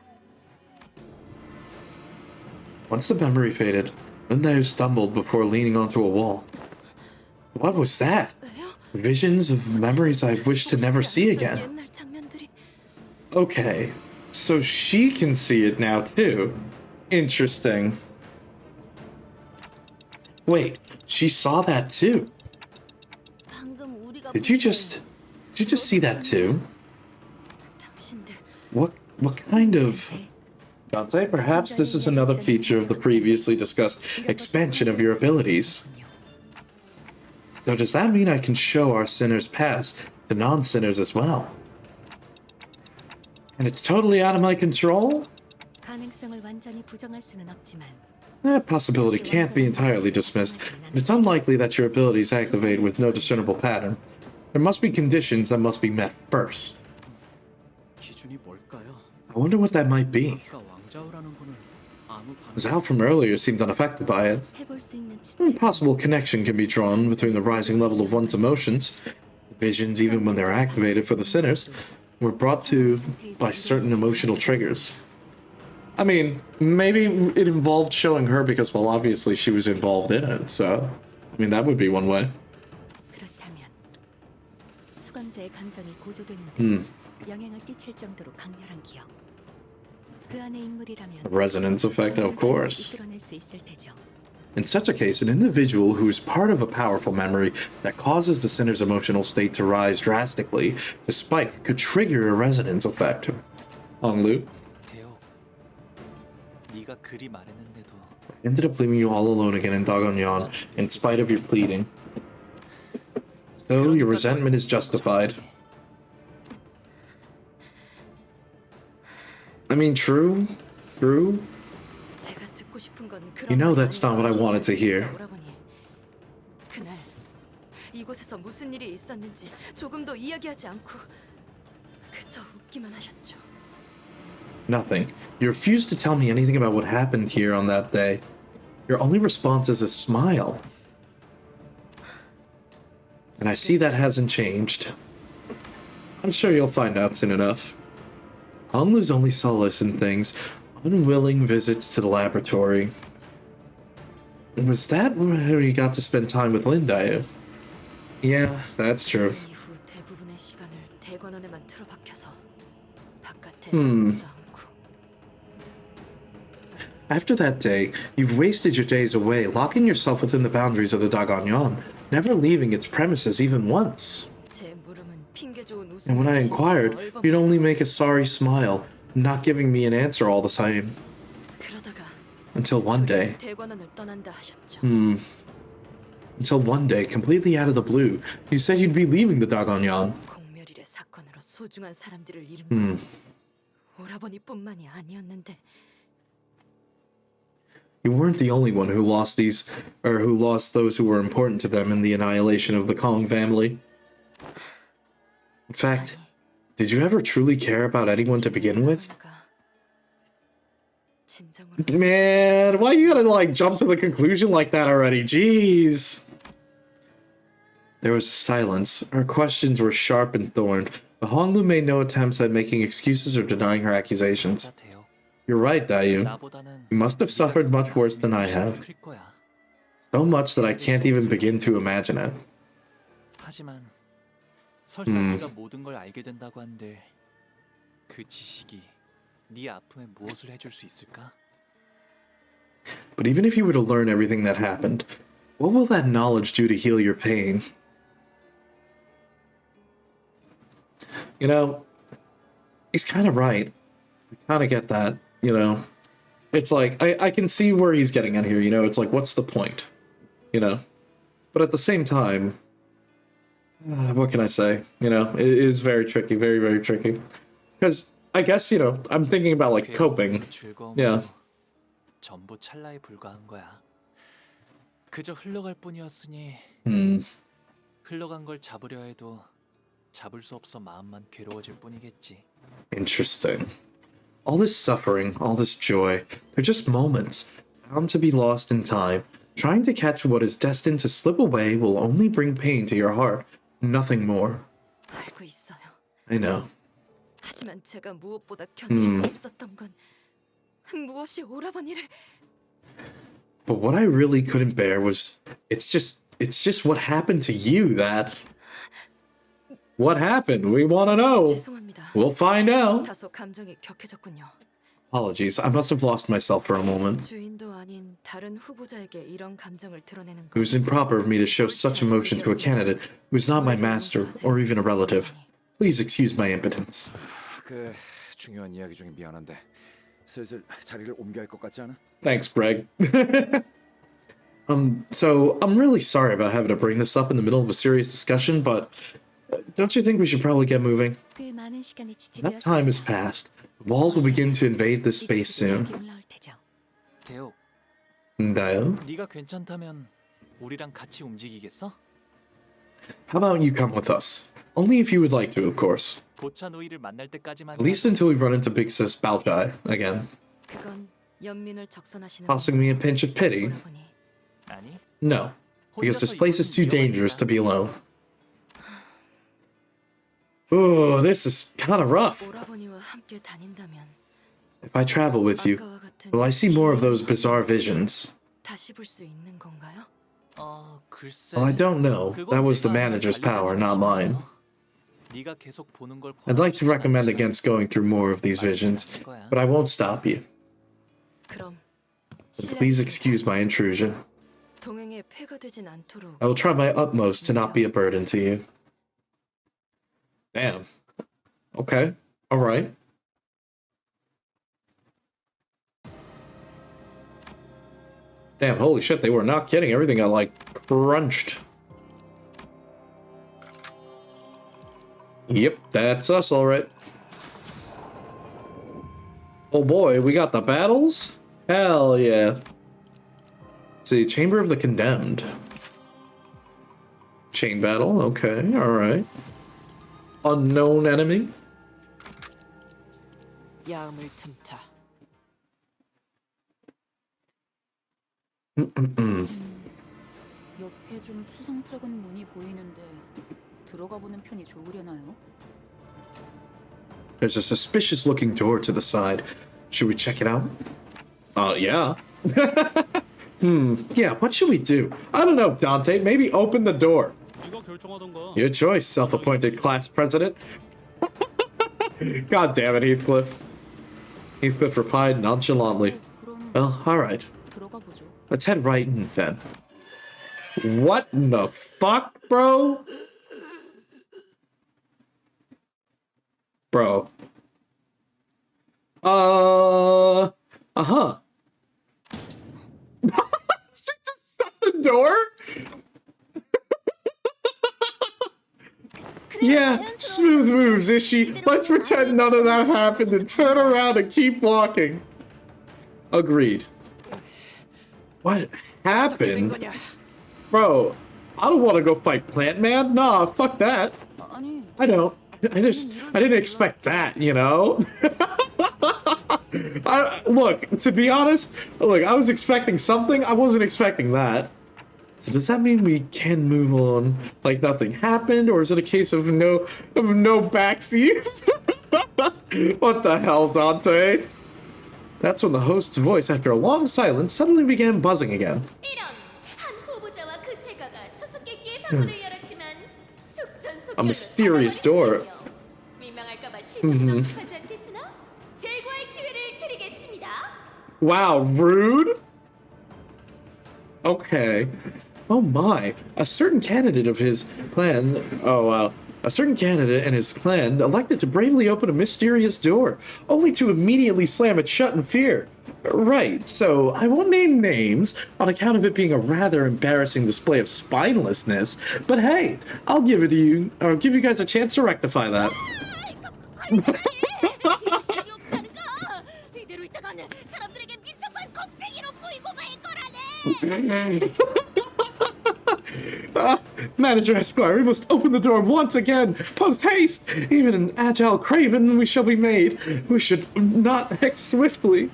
Once the memory faded, Linda stumbled before leaning onto a wall. What was that? Visions of memories I wish to never see again. 옛날 장면들이 Okay, so she can see it now too. Interesting. Wait, she saw that too. 방금 우리가 Did you just see that too? 당신들 What kind of... Dante, perhaps this is another feature of the previously discussed expansion of your abilities. So does that mean I can show our sinners past to non-sinners as well? And it's totally out of my control? 가능성을 완전히 부정할 수는 없지만 That possibility can't be entirely dismissed, but it's unlikely that your abilities activate with no discernible pattern. There must be conditions that must be met first. 기준이 뭘까요? I wonder what that might be. 아까 왕자우라는 분은 아무 반응. Zal from earlier seemed unaffected by it. 해볼 수 있는 A 추측. possible connection can be drawn between the rising level of one's emotions. Visions, even when they're activated for the sinners, were brought to by certain emotional triggers. I mean, maybe it involved showing her because, well, obviously she was involved in it, so... I mean, that would be one way. 그렇다면 수감자의 감정이 고조되는데 영향을 끼칠 정도로 강렬한 기억. 그 안에 인물이라면 Resonance effect, of course. 이끌어낼 수 있을 테죠. In such a case, an individual who is part of a powerful memory that causes the sinner's emotional state to rise drastically to spike could trigger a resonance effect. Honglu 대호, 네가 그리 말했는데도 ended up leaving you all alone again in Dagonyan in spite of your pleading. So your resentment is justified. I mean, true. 제가 듣고 싶은 건 You know 그런 that's not what I wanted to hear. 오라버니. 그날 이곳에서 무슨 일이 있었는지 조금도 이야기하지 않고 그저 웃기만 하셨죠. Nothing. You refused to tell me anything about what happened here on that day. Your only response is a smile. And I see that hasn't changed. I'm sure you'll find out soon enough. Honglu's only solace in things, unwilling visits to the laboratory. Was that where you got to spend time with Linda? Yeah, that's true. 이후 대부분의 시간을 대관원에만 틀어박혀서 바깥에 나오지도 않고. After that day, you've wasted your days away, locking yourself within the boundaries of the Dagonyan, never leaving its premises even once. 제 물음은 핑계 좋은 웃음을 And when I 지으면서 inquired, 얼버무려. you'd only make a sorry smile, not giving me an answer all the same. 그러다가 Until one day, 대관원을 떠난다 하셨죠. until one day, completely out of the blue, you said you'd be leaving the Dagonyan. 공멸일의 사건으로 소중한 사람들을 잃은 건 오라버니뿐만이 아니었는데 You weren't the only one who lost who lost those who were important to them in the annihilation of the Kong family. In fact, did you ever truly care about anyone to begin with? 진정으로 Man, why you gotta like jump to the conclusion like that already? Jeez. There was a silence. Her questions were sharp and thorned, but Honglu made no attempts at making excuses or denying her accusations. 대호, You're right, Dayu. 나보다는 You must have suffered much worse than I have. 클 거야. So much that I can't even begin to imagine it. 하지만 설사 네가 모든 걸 알게 된다고 한들 그 지식이 네 아픔에 무엇을 해줄 수 있을까? But even if you were to learn everything that happened, what will that knowledge do to heal your pain? You know, he's kind of right. I kind of get that, you know. It's like, I can see where he's getting at here, you know. It's like, what's the point? You know? But at the same time, what can I say? You know, it is very tricky, very, very tricky. Because I guess, you know, I'm thinking about like coping. 즐거움도 Yeah. 전부 찰나에 불과한 거야. 그저 흘러갈 뿐이었으니 흘러간 걸 잡으려 해도 잡을 수 없어 마음만 괴로워질 뿐이겠지. Interesting. All this suffering, all this joy, they're just moments, bound to be lost in time. Trying to catch what is destined to slip away will only bring pain to your heart, nothing more. 알고 있어요. I know. 하지만 제가 무엇보다 견딜 수 없었던 건 무엇이 오라버니를 But what I really couldn't bear was, it's just what happened to you that... What happened? We want to know. 죄송합니다. We'll find out. 다소 감정이 격해졌군요. Apologies, I must have lost myself for a moment. 주인도 아닌 다른 후보자에게 이런 감정을 드러내는 It was improper of me to show such emotion to a candidate who is not my master or even a relative. Please excuse my impotence. 그 중요한 이야기 중에 미안한데 슬슬 자리를 옮겨야 할 것 같지 않아? Thanks, Greg. So I'm really sorry about having to bring this up in the middle of a serious discussion, but don't you think we should probably get moving? 꽤 많은 시간이 Enough time has passed. The walls will begin to invade this space soon. 대호, 나요? 네가 괜찮다면 우리랑 같이 움직이겠어? How about you come with us? Only if you would like to, of course. 고차 노이를 만날 때까지만. At least until we run into Big Sis Balchai again. 그건 연민을 적선하시는 Tossing me a pinch of pity? 아니. No, because this place is too dangerous to be alone. Oh, this is kind of rough. 오라버니와 함께 다닌다면 If I travel with you, will I see more of those bizarre visions? 다시 볼 수 있는 건가요? 글쎄. Well, I don't know. That was the manager's power, not mine. 네가 계속 보는 걸 I'd like to recommend against going through more of these visions, but I won't stop you. 그럼 Please excuse my intrusion. 동행에 폐가 되진 않도록 I will try my utmost to not be a burden to you. Damn. Okay. Alright. Damn, holy shit, they were not kidding. Everything got, like, crunched. Yep, that's us, alright. Oh boy, we got the battles? Hell yeah. Let's see, Chamber of the Condemned. Chain battle, okay, alright. Unknown enemy? 야음을 틈타. 옆에 좀 수상쩍은 문이 보이는데 들어가 보는 편이 좋으려나요? There's a suspicious looking door to the side. Should we check it out? Yeah. Yeah, what should we do? I don't know, Dante. Maybe open the door. 이거 결정하던가. Your choice, self-appointed class president. God damn it, Heathcliff. Heathcliff replied nonchalantly. Well, alright. 들어가 보죠. Let's head right in then. What in the fuck, bro? Bro. Uh-huh. She just shut the door? Yeah, smooth moves, Ishi. Let's pretend none of that happened and turn around and keep walking. Agreed. What happened? Bro, I don't want to go fight Plant Man. Nah, fuck that. 아니, I don't. I didn't expect that, you know? Look, to be honest, look, I was expecting something. I wasn't expecting that. So does that mean we can move on like nothing happened? Or is it a case of no backseas? What the hell, Dante? That's when the host's voice, after a long silence, suddenly began buzzing again. A mysterious door. Wow, rude? Okay. Oh my. A certain candidate of his clan... Oh, wow. A certain candidate and his clan elected to bravely open a mysterious door, only to immediately slam it shut in fear. Right, so I won't name names on account of it being a rather embarrassing display of spinelessness, but hey, I'll give you guys a chance to rectify that. Manager Esquire, we must open the door once again, post haste. Even an agile craven we shall be made. We should not act swiftly.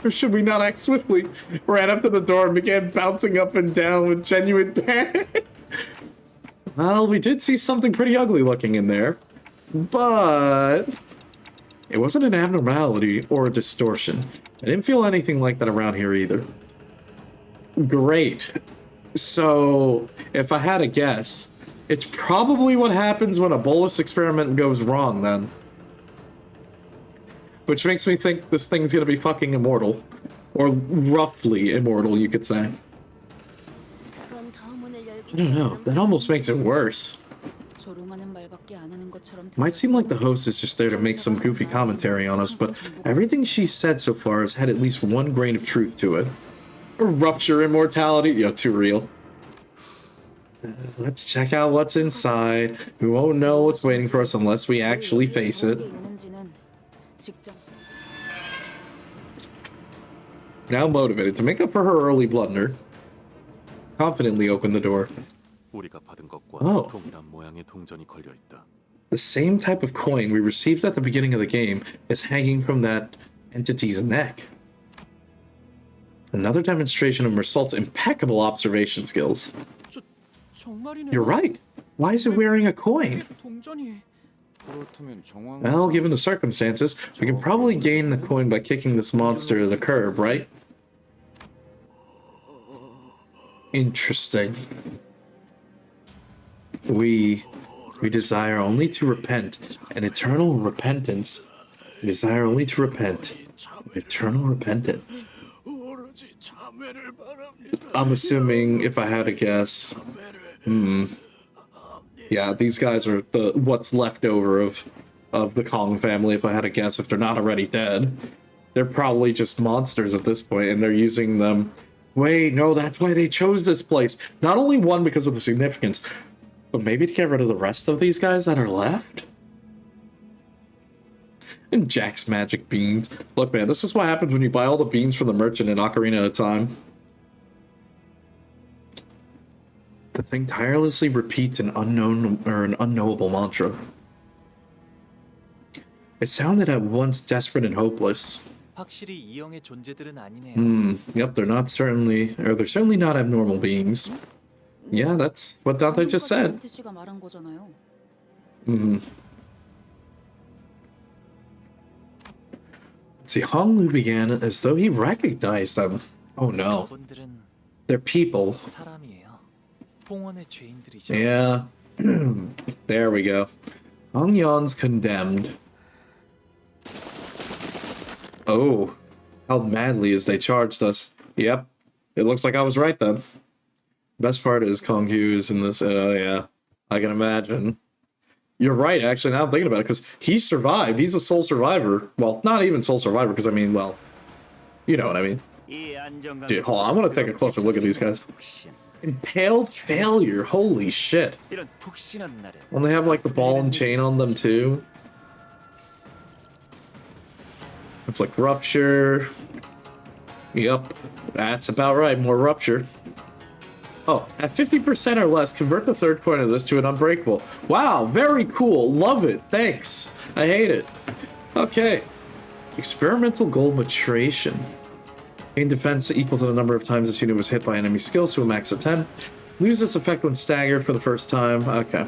Or should we not act swiftly? Ran up to the door and began bouncing up and down with genuine panic. Well, we did see something pretty ugly looking in there, but it wasn't an abnormality or a distortion. I didn't feel anything like that around here either. Great. So, if I had a guess, it's probably what happens when a bolus experiment goes wrong, then. Which makes me think this thing's gonna be fucking immortal. Or roughly immortal, you could say. I don't know, that almost makes it worse. Might seem like the host is just there to make some goofy commentary on us, but everything she's said so far has had at least one grain of truth to it. Rupture immortality? Yo, too real. Let's check out what's inside. We won't know what's waiting for us unless we actually face it. Now motivated to make up for her early blunder, confidently open the door. 우리가 받은 것과 Oh. 동일한 모양의 동전이 걸려 있다. The same type of coin we received at the beginning of the game is hanging from that entity's neck. Another demonstration of Mersault's impeccable observation skills. 정말이네. You're right. Why is it wearing a coin? 동전이. 그렇다면 정황. Well, given the circumstances, we can probably gain the coin by kicking this monster to the curb, right? Interesting. We desire only to repent, an eternal repentance. We desire only to repent, an eternal repentance. I'm assuming, if I had to guess, yeah, these guys are the what's left over of the Kong family. If I had to guess, if they're not already dead, they're probably just monsters at this point, and they're using them. Wait, no, that's why they chose this place. Not only one because of the significance, but maybe to get rid of the rest of these guys that are left? And Jack's magic beans. Look, man, this is what happens when you buy all the beans from the merchant in Ocarina of Time. The thing tirelessly repeats an unknown or an unknowable mantra. It sounded at once desperate and hopeless. 확실히 이형의 존재들은 아니네요. Yep, they're certainly not abnormal beings. Yeah, that's what Dante just said. 씨가 말한 거잖아요. See, Hong Lu began as though he recognized them. Oh no. 저분들은 They're people. 사람이에요. 홍원의 죄인들이죠. Yeah. There we go. Hong Yon's condemned. Oh. How madly as they charged us. Yep. It looks like I was right then. Best part is Kong Hu is in this. Yeah. I can imagine. You're right, actually, now I'm thinking about it, because he survived. He's a sole survivor. Well, not even sole survivor, because I mean, well, you know what I mean. Dude, hold on, I'm gonna take a closer look at these guys. Impaled failure, holy shit. And they have like the ball and chain on them too. It's like rupture. Yep, that's about right, more rupture. Oh, at 50% or less, convert the third coin of this to an unbreakable. Wow, very cool. Love it. Thanks. I hate it. Okay. Experimental gold maturation. Gain defense equal to the number of times this unit was hit by enemy skills to a max of 10. Lose this effect when staggered for the first time. Okay.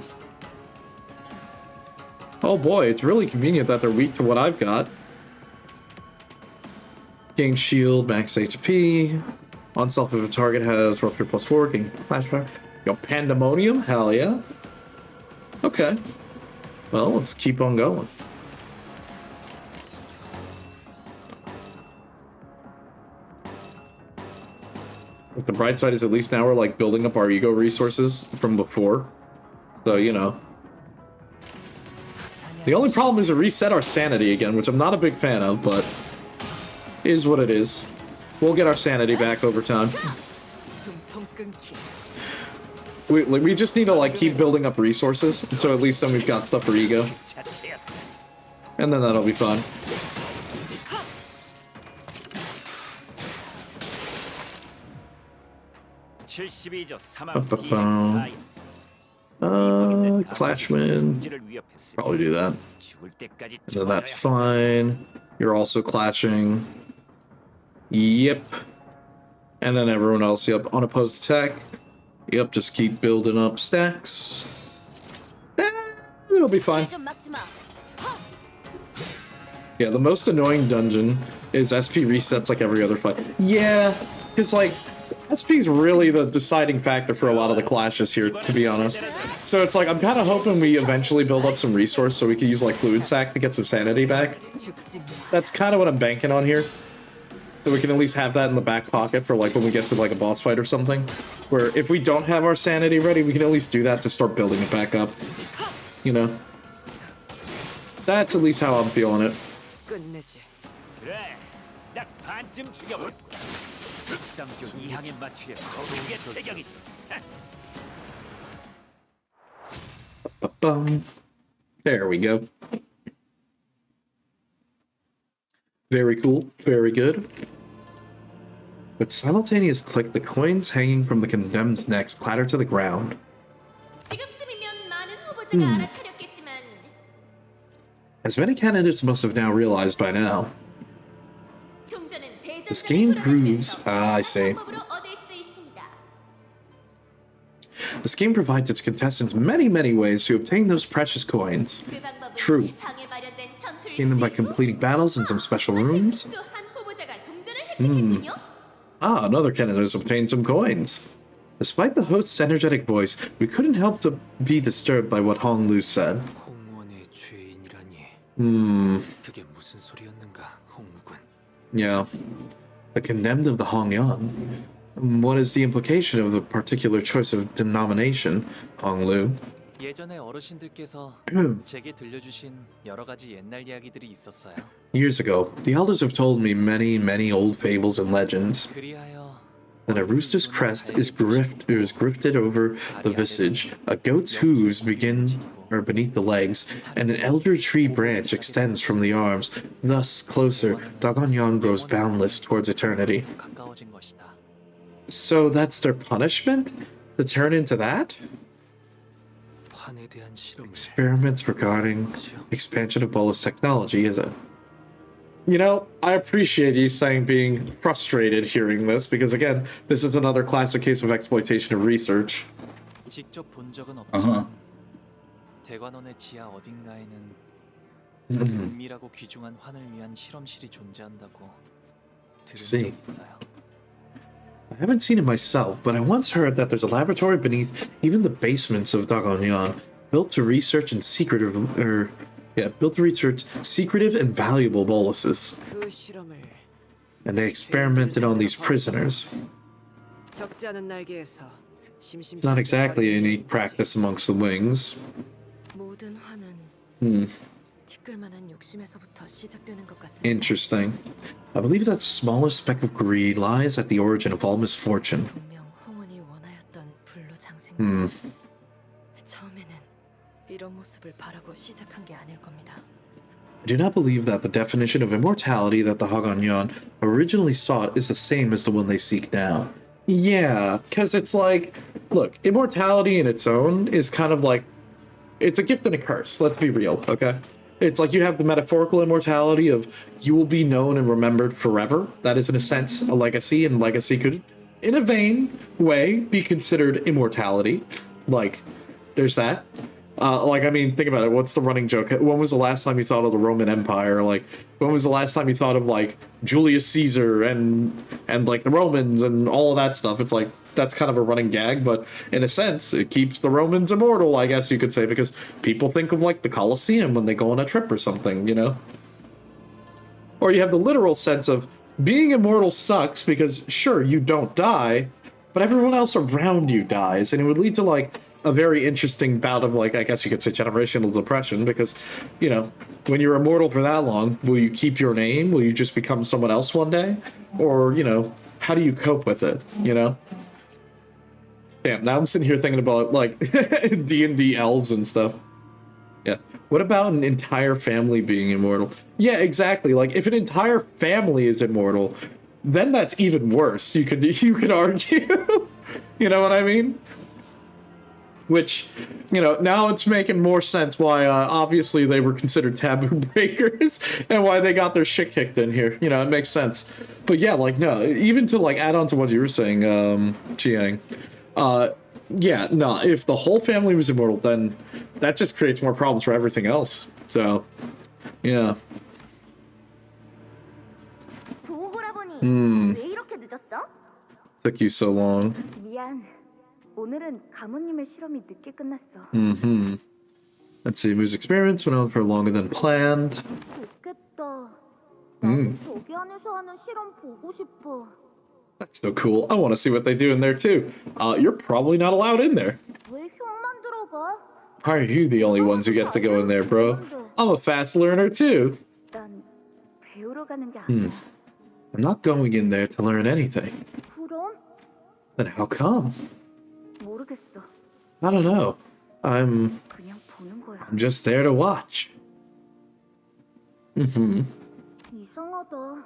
Oh boy, it's really convenient that they're weak to what I've got. Gain shield, max HP. On self if a target has rupture +4, gain flashback. Yo, pandemonium? Hell yeah. Okay. Well, let's keep on going. Like, the bright side is at least now we're like building up our ego resources from before. So, you know. The only problem is to reset our sanity again, which I'm not a big fan of, but is what it is. We'll get our sanity back over time. We just need to like keep building up resources, so at least then we've got stuff for ego. And then that'll be fun. Clashman. Probably do that. And then that's fine. You're also clashing. Yep. And then everyone else, yep, unopposed attack. Yep, just keep building up stacks. It'll be fine. Yeah, the most annoying dungeon is SP resets like every other fight. Yeah, because like, SP is really the deciding factor for a lot of the clashes here, to be honest. So it's like, I'm kind of hoping we eventually build up some resource so we can use like Fluid Sac to get some sanity back. That's kind of what I'm banking on here. So we can at least have that in the back pocket for like when we get to like a boss fight or something. Where if we don't have our sanity ready, we can at least do that to start building it back up. You know? That's at least how I'm feeling it. There we go. Very cool. Very good. With simultaneous click, the coins hanging from the condemned necks clatter to the ground. 지금쯤이면 많은 후보자가 알아차렸겠지만 As many candidates must have now realized by now, 동전은 this 대전장을 game proves... 돌아다니면서 I see. 방법으로 얻을 수 있습니다. This game provides its contestants many ways to obtain those precious coins. 그 방법은 True. 방에 마련된 전투일 Gain them by 수 있고 completing battles in some special rooms. 또한 후보자가 동전을 획득했군요. Ah, another candidate has obtained some coins. Despite the host's energetic voice, we couldn't help to be disturbed by what Hong Lu said. 홍원의 죄인이라니. 그게 무슨 소리였는가, 홍루군. Yeah. The condemned of the Hongyan. What is the implication of the particular choice of denomination, Hong Lu? 예전에 어르신들께서 제게 들려주신 여러 가지 옛날 이야기들이 있었어요. Years ago, the elders have told me many old fables and legends. 그리하여 That a rooster's crest is grifted over the visage, a goat's hooves begin beneath the legs, and an elder tree branch extends from the arms. Thus, closer, Dagonyan grows boundless towards eternity. 가까워진 것이다. So that's their punishment? To turn into that? 환에 대한 실험을 Experiments regarding expansion of bolus technology, is it? You know, I appreciate you saying being frustrated hearing this, because again, this is another classic case of exploitation of research. 직접 본 적은 없지만 대관원의 지하 어딘가에는 은밀하고 귀중한 환을 위한 실험실이 존재한다고 들은 See. 적 있어요. I haven't seen it myself, but I once heard that there's a laboratory beneath even the basements of Dagonyan, built to research secretive and valuable boluses. 그 실험을 And they experimented on these prisoners. 적지 않은 날개에서 It's not exactly a unique practice amongst the wings. 모든 화는 티끌만한 욕심에서부터 시작되는 것 같습니다. Interesting. I believe that the smallest speck of greed lies at the origin of all misfortune. 분명 홍원이 원하였던 불로장생들. 처음에는 이런 모습을 바라고 시작한 게 아닐 겁니다. I do not believe that the definition of immortality that the Haganyan originally sought is the same as the one they seek now. Yeah, because it's like, look, immortality in its own is kind of like, it's a gift and a curse, let's be real, okay? It's like you have the metaphorical immortality of you will be known and remembered forever. That is, in a sense, a legacy, and legacy could, in a vain way, be considered immortality. Like, there's that. Like, I mean, think about it. What's the running joke? When was the last time you thought of the Roman Empire? Like, when was the last time you thought of, like, Julius Caesar and like, the Romans and all of that stuff? It's like, that's kind of a running gag, but in a sense, it keeps the Romans immortal, I guess you could say, because people think of, like, the Colosseum when they go on a trip or something, you know? Or you have the literal sense of being immortal sucks because, sure, you don't die, but everyone else around you dies, and it would lead to, like, a very interesting bout of, like, I guess you could say generational depression, because, you know, when you're immortal for that long, will you keep your name? Will you just become someone else one day? Or, you know, how do you cope with it, you know? Damn, now I'm sitting here thinking about, like, D&D elves and stuff. Yeah. What about an entire family being immortal? Yeah, exactly. Like, if an entire family is immortal, then that's even worse, you could argue. You know what I mean? Which, you know, now it's making more sense why, obviously, they were considered taboo breakers and why they got their shit kicked in here. You know, it makes sense. But yeah, like, no, even to, like, add on to what you were saying, Chiang, yeah, no, if the whole family was immortal, then that just creates more problems for everything else. So, yeah. Took you so long. 오늘은 가모님의 실험이 늦게 끝났어. Let's see, Moo's experiments went on for longer than planned. 좋겠다. 나도 저기 안에서 하는 실험 보고 싶어. That's so cool. I want to see what they do in there too. You're probably not allowed in there. 왜 형만 들어가? How are you the only ones who get to go in there, bro? I'm a fast learner too. 난 배우러 가는 게 아니야. I'm not going in there to learn anything. 그럼? Then how come? 모르겠어. I don't know. I'm 그냥 보는 거야. just there to watch. 이상하다.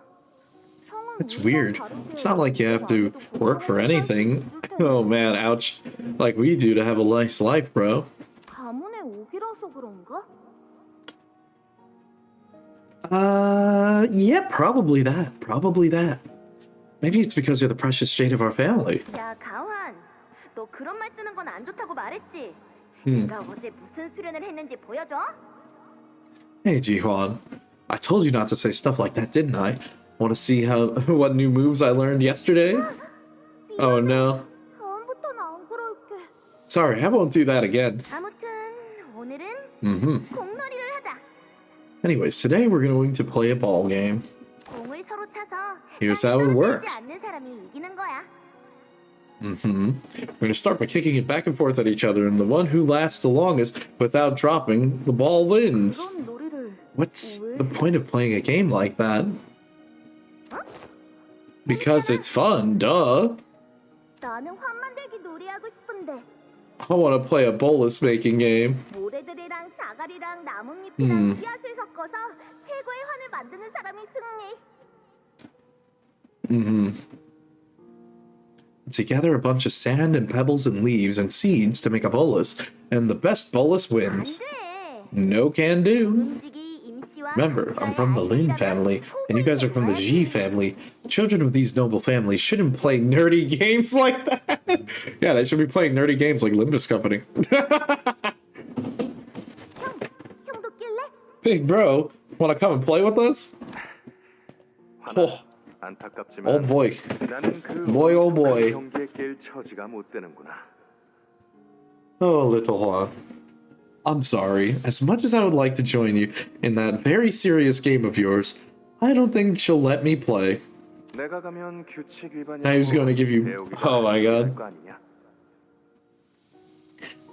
It's weird. It's not like you have to work for anything. Oh man, ouch. Like we do to have a nice life, bro. 가문의 옥이라서 그런가? Yeah, probably that. Probably that. Maybe it's because you're the precious jade of our family. 야, 가환. 너 그런 말 쓰는 건 안 좋다고 말했지? Hmm. 내가 어제 무슨 수련을 했는지 보여줘? Hey, Ji-hwan. I told you not to say stuff like that, didn't I? Want to see what new moves I learned yesterday? Oh no. 다음부터는 안 그럴게. Sorry, I won't do that again. 아무튼 오늘은 Mm-hmm. 공놀이를 하자. Anyways, today we're going to play a ball game. 공을 서로 차서 Here's how it works. 않는 사람이 이기는 거야. Mm-hmm. We're going to start by kicking it back and forth at each other, and the one who lasts the longest without dropping the ball wins. 그런 놀이를 What's the point of playing a game like that? Because it's fun, duh. 나는 환 만들기 놀이하고 싶은데 I want to play a bolus making game. 모래들이랑 사과리랑 나뭇잎이랑 씨앗을 섞어서 최고의 환을 만드는 사람이 승리. Together a bunch of sand and pebbles and leaves and seeds to make a bolus, and the best bolus wins. 돼. No can do. 움직이 임시와 Remember, I'm from the Lin family, and you guys are from the Ji family. Children of these noble families shouldn't play nerdy games like that. Yeah, they should be playing nerdy games like Limbuscompany. 형도 낄래? Big bro, wanna come and play with us? Oh, 안타깝지만 oh boy. 나는 그 Boy, oh boy. 경기에 낄 처지가 못 되는구나. Oh, little Hua. I'm sorry. As much as I would like to join you in that very serious game of yours, I don't think she'll let me play. 내가 가면 규칙 위반이라고 Now he was going to give you... 배우기도 Oh my god. 거 아니냐?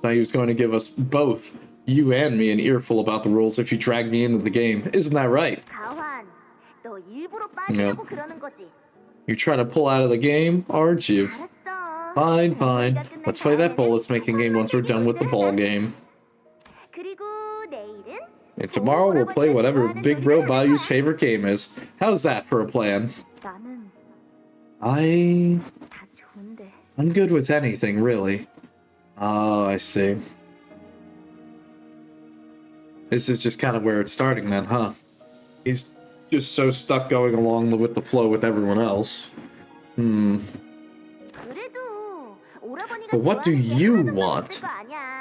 Now he was going to give us both, you and me, an earful about the rules if you drag me into the game. Isn't that right? 가환, 너 일부러 빠지려고 그러는 거지. You're trying to pull out of the game, aren't you? 알았어. Fine, fine. Let's play that bolus making game once we're done with the ball game. 그리고 내일은 And tomorrow we'll play whatever Big Bro Bayou's favorite game is. How's that for a plan? 나는 다 좋은데. I'm good with anything, really. Oh, I see. This is just kind of where it's starting then, huh? He's just so stuck going along with the flow with everyone else. 그래도 But what do you want?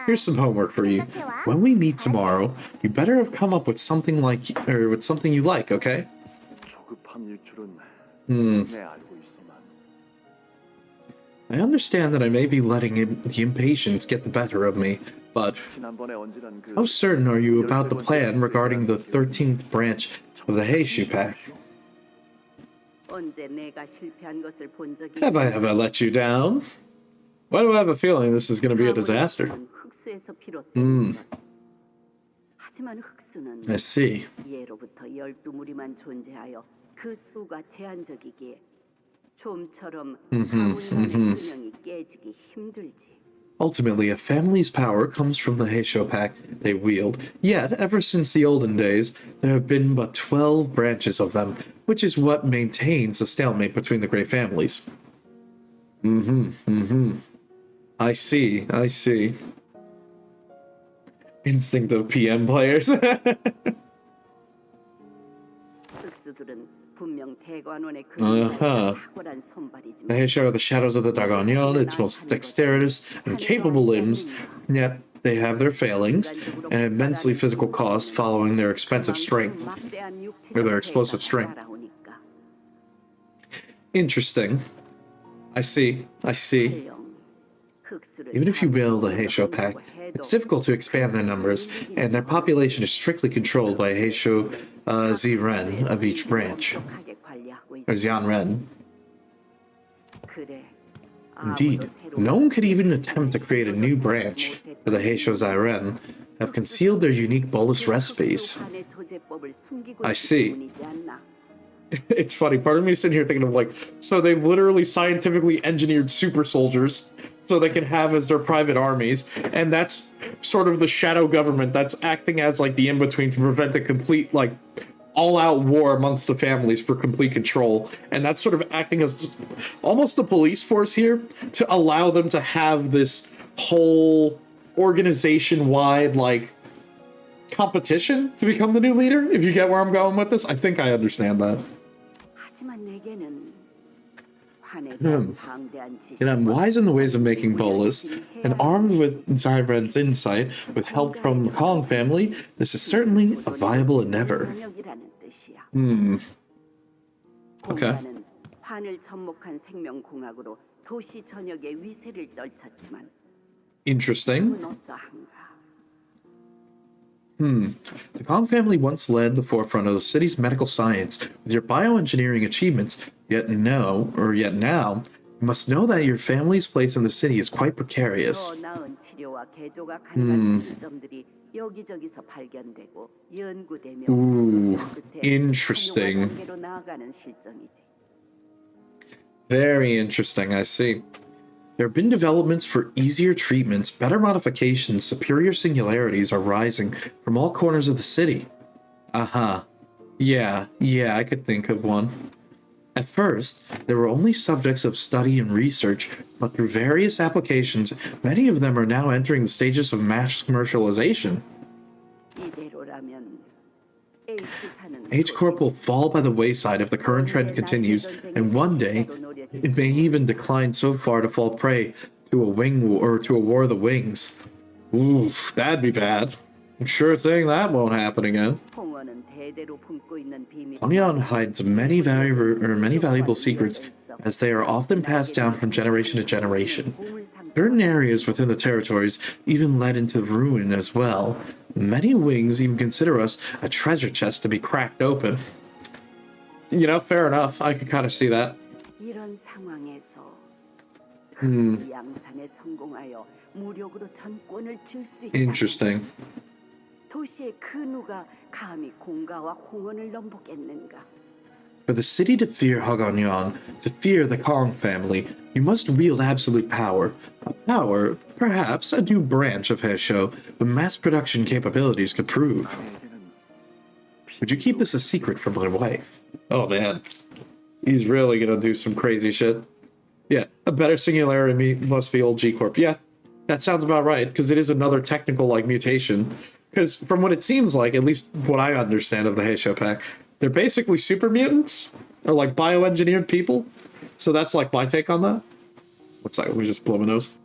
Here's some homework for you. When we meet tomorrow, you better have come up with something with something you like, okay? 조급함일 줄은 내 알고 있어만. I understand that I may be letting the impatience get the better of me, but 지난번에 언질한 그 how certain are you about the plan regarding the 13th branch of the Heishu Pack? 언제 내가 실패한 것을 본 적이 Have I ever let you down? Why do I have a feeling this is going to be a disaster? 흑수에서 비롯된 것. 하지만 흑수는 I see. 예로부터 12무리만 존재하여 그 수가 제한적이기에 좀처럼 가문만의 균형이 깨지기 힘들지. Ultimately, a family's power comes from the Heisho Pack they wield. Yet, ever since the olden days, there have been but 12 branches of them, which is what maintains the stalemate between the great families. I see. Instinct of PM players. 흑수들은 분명 대관원의 Uh-huh. 탁월한 손발이지만 The Heisho are the shadows of the Dagonyon, its most dexterous and capable limbs, yet they have their failings and immensely physical cost following their expensive strength, or their explosive strength. Interesting. I see. Even if you build a Heisho pack, it's difficult to expand their numbers, and their population is strictly controlled by a Heisho Ziren of each branch. Or Zianren. Indeed, no one could even attempt to create a new branch for the Heisho Ziren, have concealed their unique bolus recipes. I see. It's funny, part of me is sitting here thinking of like, so they literally scientifically engineered super soldiers so they can have as their private armies, and that's sort of the shadow government that's acting as like the in-between to prevent a complete like all-out war amongst the families for complete control, and that's sort of acting as almost the police force here to allow them to have this whole organization-wide, like, competition to become the new leader, if you get where I'm going with this. I think I understand that. And I'm wise in the ways of making bolas, and armed with Zyred's insight, with help from the Kong family, this is certainly a viable endeavor. Okay. Interesting. The Kong family once led the forefront of the city's medical science. With your bioengineering achievements, yet now, you must know that your family's place in the city is quite precarious. Ooh, interesting. Very interesting, I see. There have been developments for easier treatments, better modifications, superior singularities are rising from all corners of the city. Yeah, I could think of one. At first, there were only subjects of study and research, but through various applications, many of them are now entering the stages of mass commercialization. H-Corp will fall by the wayside if the current trend continues, and one day, it may even decline so far to fall prey to a war of the wings. Oof, that'd be bad. Sure thing that won't happen again. Hongyan hides many valuable secrets, as they are often passed down from generation to generation. Certain areas within the territories even led into ruin as well. Many wings even consider us a treasure chest to be cracked open. You know, fair enough. I could kind of see that. Interesting. For the city to fear Hogganyan, to fear the Kong family, you must wield absolute power. A power, perhaps a new branch of Heisho, with mass production capabilities could prove. Would you keep this a secret from my wife? Oh man. He's really gonna do some crazy shit. Yeah, a better singularity must be old G-Corp. Yeah, that sounds about right, because it is another technical, like, mutation. Because from what it seems like, at least what I understand of the Heisho pack, they're basically super mutants, or like bioengineered people. So that's like my take on that. What's that? Let me just blow my nose.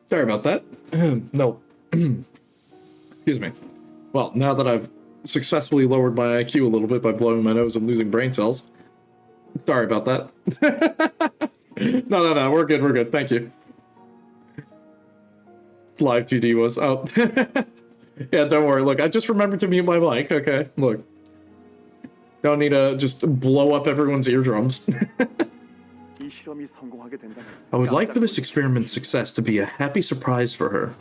Sorry about that. No. Excuse me. Well, now that I've successfully lowered my IQ a little bit by blowing my nose and losing brain cells. Sorry about that. No. We're good. Thank you. Live 2D was... Oh. Yeah, don't worry. Look, I just remembered to mute my mic. Okay, look. Don't need to just blow up everyone's eardrums. I would like for this experiment's success to be a happy surprise for her.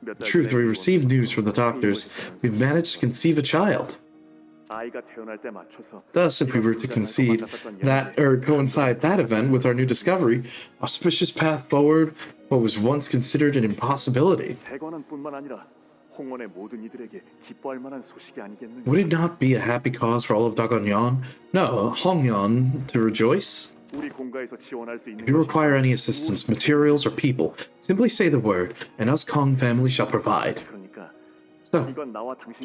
The truth, we received news from the doctors. We've managed to conceive a child. Thus, if we were to concede that, or coincide that event with our new discovery, auspicious path forward, what was once considered an impossibility. Would it not be a happy cause for all of Dagonyan? No, Hongyan to rejoice? If you require any assistance, materials, or people, simply say the word, and us Kong family shall provide. So,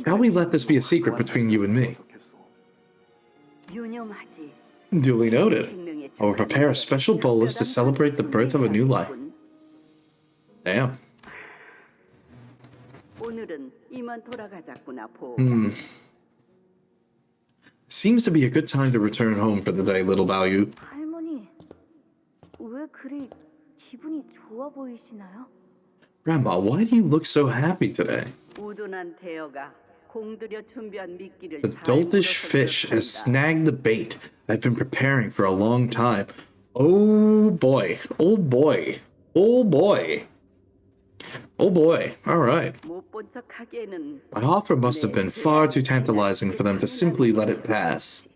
shall we let this be a secret between you and me? Duly noted. I will prepare a special bolus to celebrate the birth of a new life. Damn. Seems to be a good time to return home for the day, little Balyu. Grandma, why do you look so happy today? 공들여 준비한 미끼를 The doltish fish has snagged the bait I've been preparing for a long time. Oh boy. Oh boy. Oh boy. Oh boy. Alright. 못본 척하기에는 My offer must have been far too tantalizing for them to simply let it pass.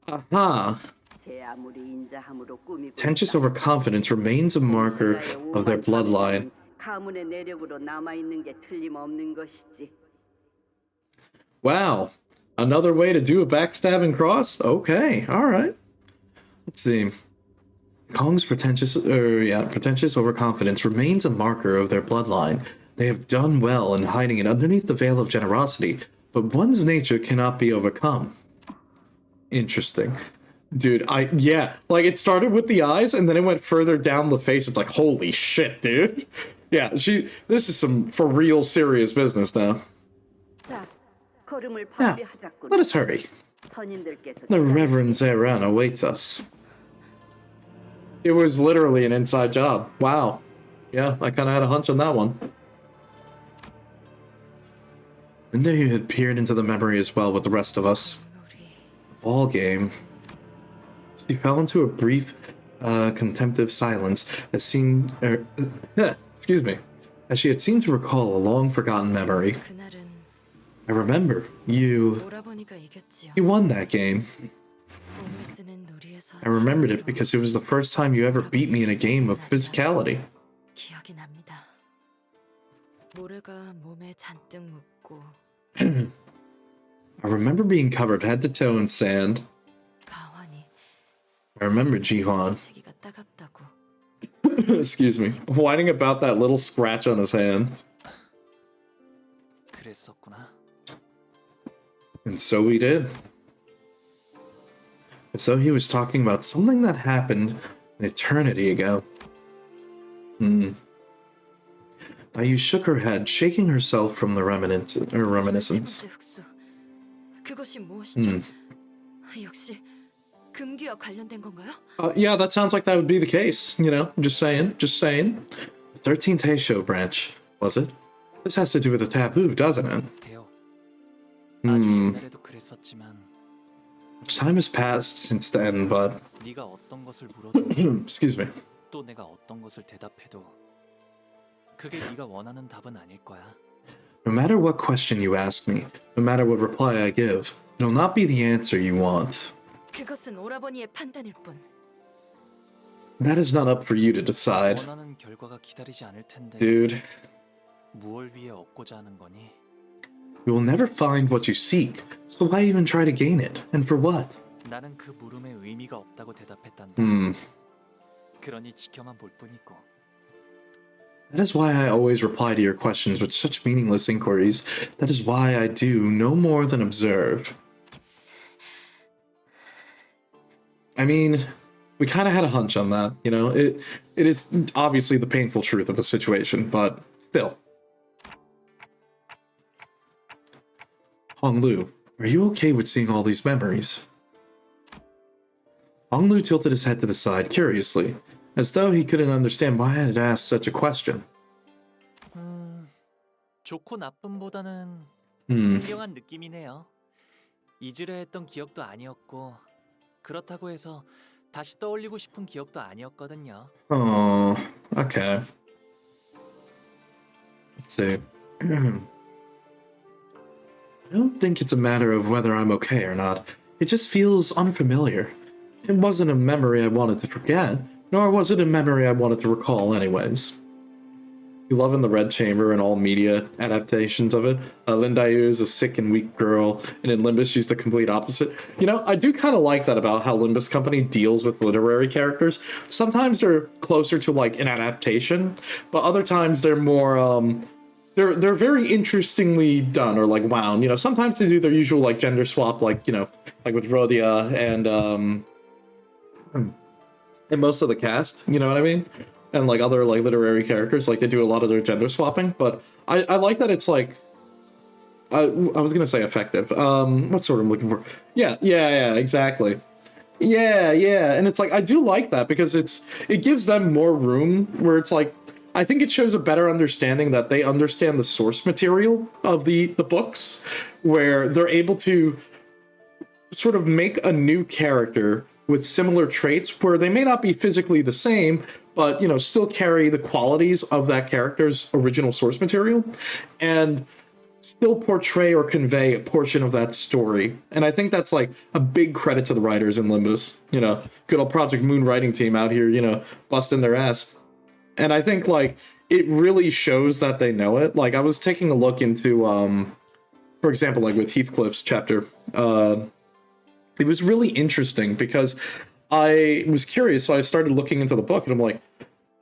Aha. 제 아무리 인자함으로 꾸미고 Pretentious overconfidence remains a marker of their bloodline. 가문의 내력으로 남아있는 게 틀림없는 것이지. Wow. Another way to do a backstabbing cross? Okay, alright. Let's see. Kong's pretentious overconfidence remains a marker of their bloodline. They have done well in hiding it underneath the veil of generosity, but one's nature cannot be overcome. Interesting. Dude, like it started with the eyes and then it went further down the face. It's like, holy shit, dude. Yeah, this is some for real serious business now. Now, let us hurry. The Reverend Zeran awaits us. It was literally an inside job. Wow. Yeah, I kind of had a hunch on that one. Linda had peered into the memory as well with the rest of us. Ball game. She fell into a brief, contemplative silence as as she had seemed to recall a long-forgotten memory. I remember, you won that game. I remembered it because it was the first time you ever beat me in a game of physicality. I remember being covered head to toe in sand. I remember Jihan. Excuse me. Whining about that little scratch on his hand. And so we did. As though he was talking about something that happened an eternity ago. Ayu shook her head, shaking herself from the reminiscence. Yeah, that sounds like that would be the case. You know, just saying. The 13th Heisho branch, was it? This has to do with the taboo, doesn't it? Much time has passed since then, but... Excuse me. No matter what question you ask me, no matter what reply I give, it'll not be the answer you want. That is not up for you to decide. Dude. You will never find what you seek, so why even try to gain it? And for what? That is why I always reply to your questions with such meaningless inquiries. That is why I do no more than observe. I mean, we kind of had a hunch on that, you know? It is obviously the painful truth of the situation, but still. Honglu, are you okay with seeing all these memories? Honglu tilted his head to the side curiously, as though he couldn't understand why I had asked such a question. 좋고 나쁨보다는 신경한 느낌이네요. 잊으려 했던 기억도 아니었고 그렇다고 해서 다시 떠올리고 싶은 기억도 아니었거든요. Oh, okay. Let's see. I don't think it's a matter of whether I'm okay or not. It just feels unfamiliar. It wasn't a memory I wanted to forget, nor was it a memory I wanted to recall anyways. You love in the Red Chamber and all media adaptations of it. Lindayu is a sick and weak girl, and in Limbus she's the complete opposite. You know, I do kind of like that about how Limbuscompany deals with literary characters. Sometimes they're closer to like an adaptation, but other times they're more they're very interestingly done or like wound. You know, sometimes they do their usual like gender swap, like, you know, like with Rhodia and most of the cast, you know what I mean? And like other like literary characters, like they do a lot of their gender swapping, but I like that it's like I was gonna say effective. What's the word I'm looking for? Yeah, exactly. Yeah, and it's like I do like that because it gives them more room where it's like I think it shows a better understanding that they understand the source material of the books, where they're able to sort of make a new character with similar traits where they may not be physically the same, but, you know, still carry the qualities of that character's original source material, and still portray or convey a portion of that story. And I think that's like a big credit to the writers in Limbus. You know, good old Project Moon writing team out here, you know, busting their ass. And I think like it really shows that they know it. Like I was taking a look into, for example, like with Heathcliff's chapter, it was really interesting because I was curious, so I started looking into the book, and I'm like,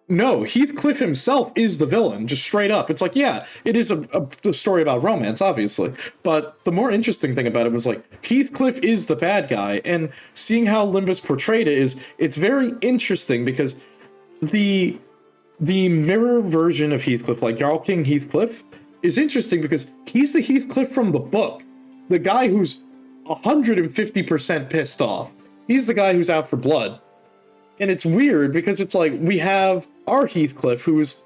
no, Heathcliff himself is the villain, just straight up. It's like, yeah, it is a story about romance, obviously. But the more interesting thing about it was like, Heathcliff is the bad guy. And seeing how Limbus portrayed it it's very interesting because the mirror version of Heathcliff, like Jarl King Heathcliff, is interesting because he's the Heathcliff from the book. The guy who's 150% pissed off. He's the guy who's out for blood. And it's weird because it's like we have our Heathcliff, who is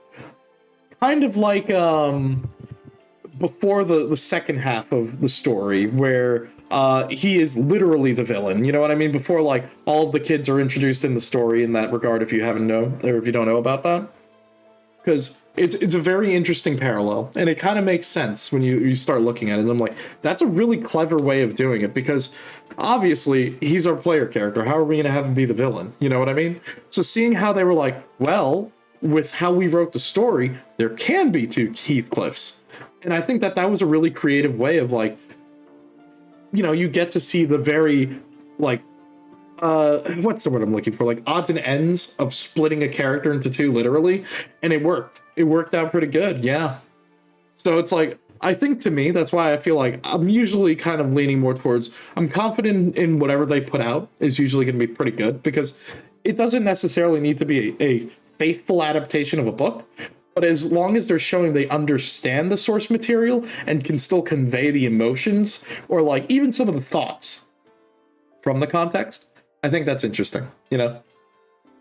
kind of like before the second half of the story, where he is literally the villain. You know what I mean? Before like all of the kids are introduced in the story in that regard, if you don't know about that. Because it's a very interesting parallel, and it kind of makes sense when you start looking at it. And I'm like, that's a really clever way of doing it, because obviously he's our player character. How are we going to have him be the villain? You know what I mean? So seeing how they were like, well, with how we wrote the story, there can be two Heathcliffs. And I think that was a really creative way of like, you know, you get to see the very like, what's the word I'm looking for? Like odds and ends of splitting a character into two, literally. And it worked. It worked out pretty good. Yeah. So it's like, I think to me, that's why I feel like I'm usually kind of leaning more towards, I'm confident in whatever they put out is usually going to be pretty good, because it doesn't necessarily need to be a faithful adaptation of a book. But as long as they're showing they understand the source material and can still convey the emotions or like even some of the thoughts from the context, I think that's interesting, you know?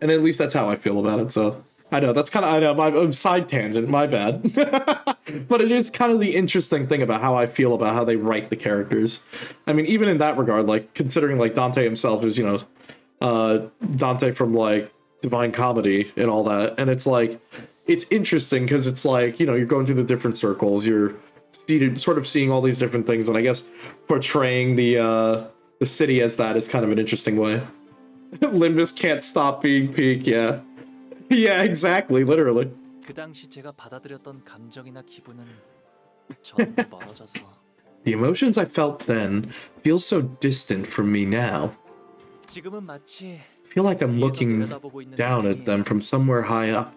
And at least that's how I feel about it. So I know that's kind of, I know my side tangent, my bad. But it is kind of the interesting thing about how I feel about how they write the characters. I mean, even in that regard, like considering like Dante himself is, you know, Dante from like Divine Comedy and all that. And it's like, it's interesting because it's like, you know, you're going through the different circles, you're sort of seeing all these different things. And I guess portraying the city as that is kind of an interesting way. Limbus can't stop being peak, yeah. Yeah, exactly, literally. 그 당시 제가 받아들였던 감정이나 기분은 전부 멀어져서. The emotions I felt then feel so distant from me now. 지금은 마치 I feel like I'm looking down at them from somewhere high up.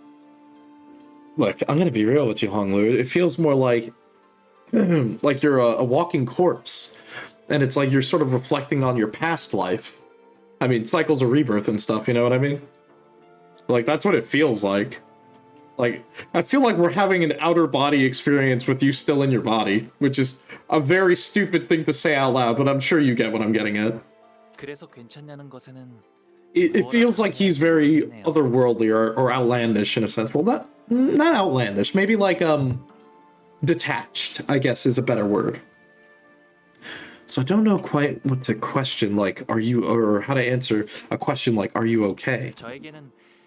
Look, I'm gonna be real with you, Honglu. It feels more like you're a walking corpse. And it's like you're sort of reflecting on your past life. I mean, cycles of rebirth and stuff, you know what I mean? Like, that's what it feels like. Like, I feel like we're having an outer body experience with you still in your body, which is a very stupid thing to say out loud, but I'm sure you get what I'm getting at. 그래서 괜찮냐는 것에는 It feels like he's very otherworldly or outlandish in a sense. Well, not outlandish. Maybe like, detached, I guess is a better word. So I don't know quite what to question, like, are you, or how to answer a question like, are you okay?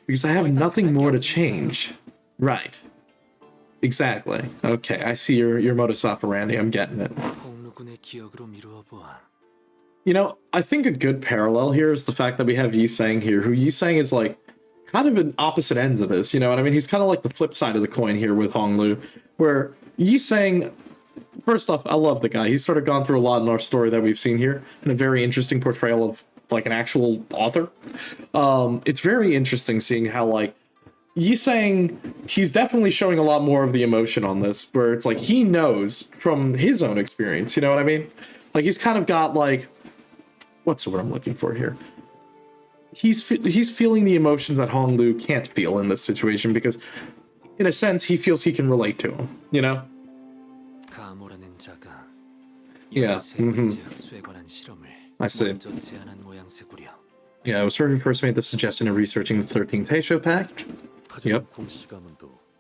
Because I have nothing more to change. Right. Exactly. Okay, I see your modus operandi. I'm getting it. You know, I think a good parallel here is the fact that we have Yi-Sang here, who Yi-Sang is like kind of an opposite ends of this, you know what I mean? He's kind of like the flip side of the coin here with Honglu, where Yi-Sang, first off, I love the guy. He's sort of gone through a lot in our story that we've seen here, and a very interesting portrayal of like an actual author. It's very interesting seeing how like Yi-Sang, he's definitely showing a lot more of the emotion on this, where it's like he knows from his own experience, you know what I mean? Like he's kind of got like, what's the word I'm looking for here? He's feeling the emotions that Honglu can't feel in this situation, because in a sense he feels he can relate to him, you know? Yeah. I see. Yeah, it was her who first made the suggestion of researching the 13th Heisho Pact. Yep.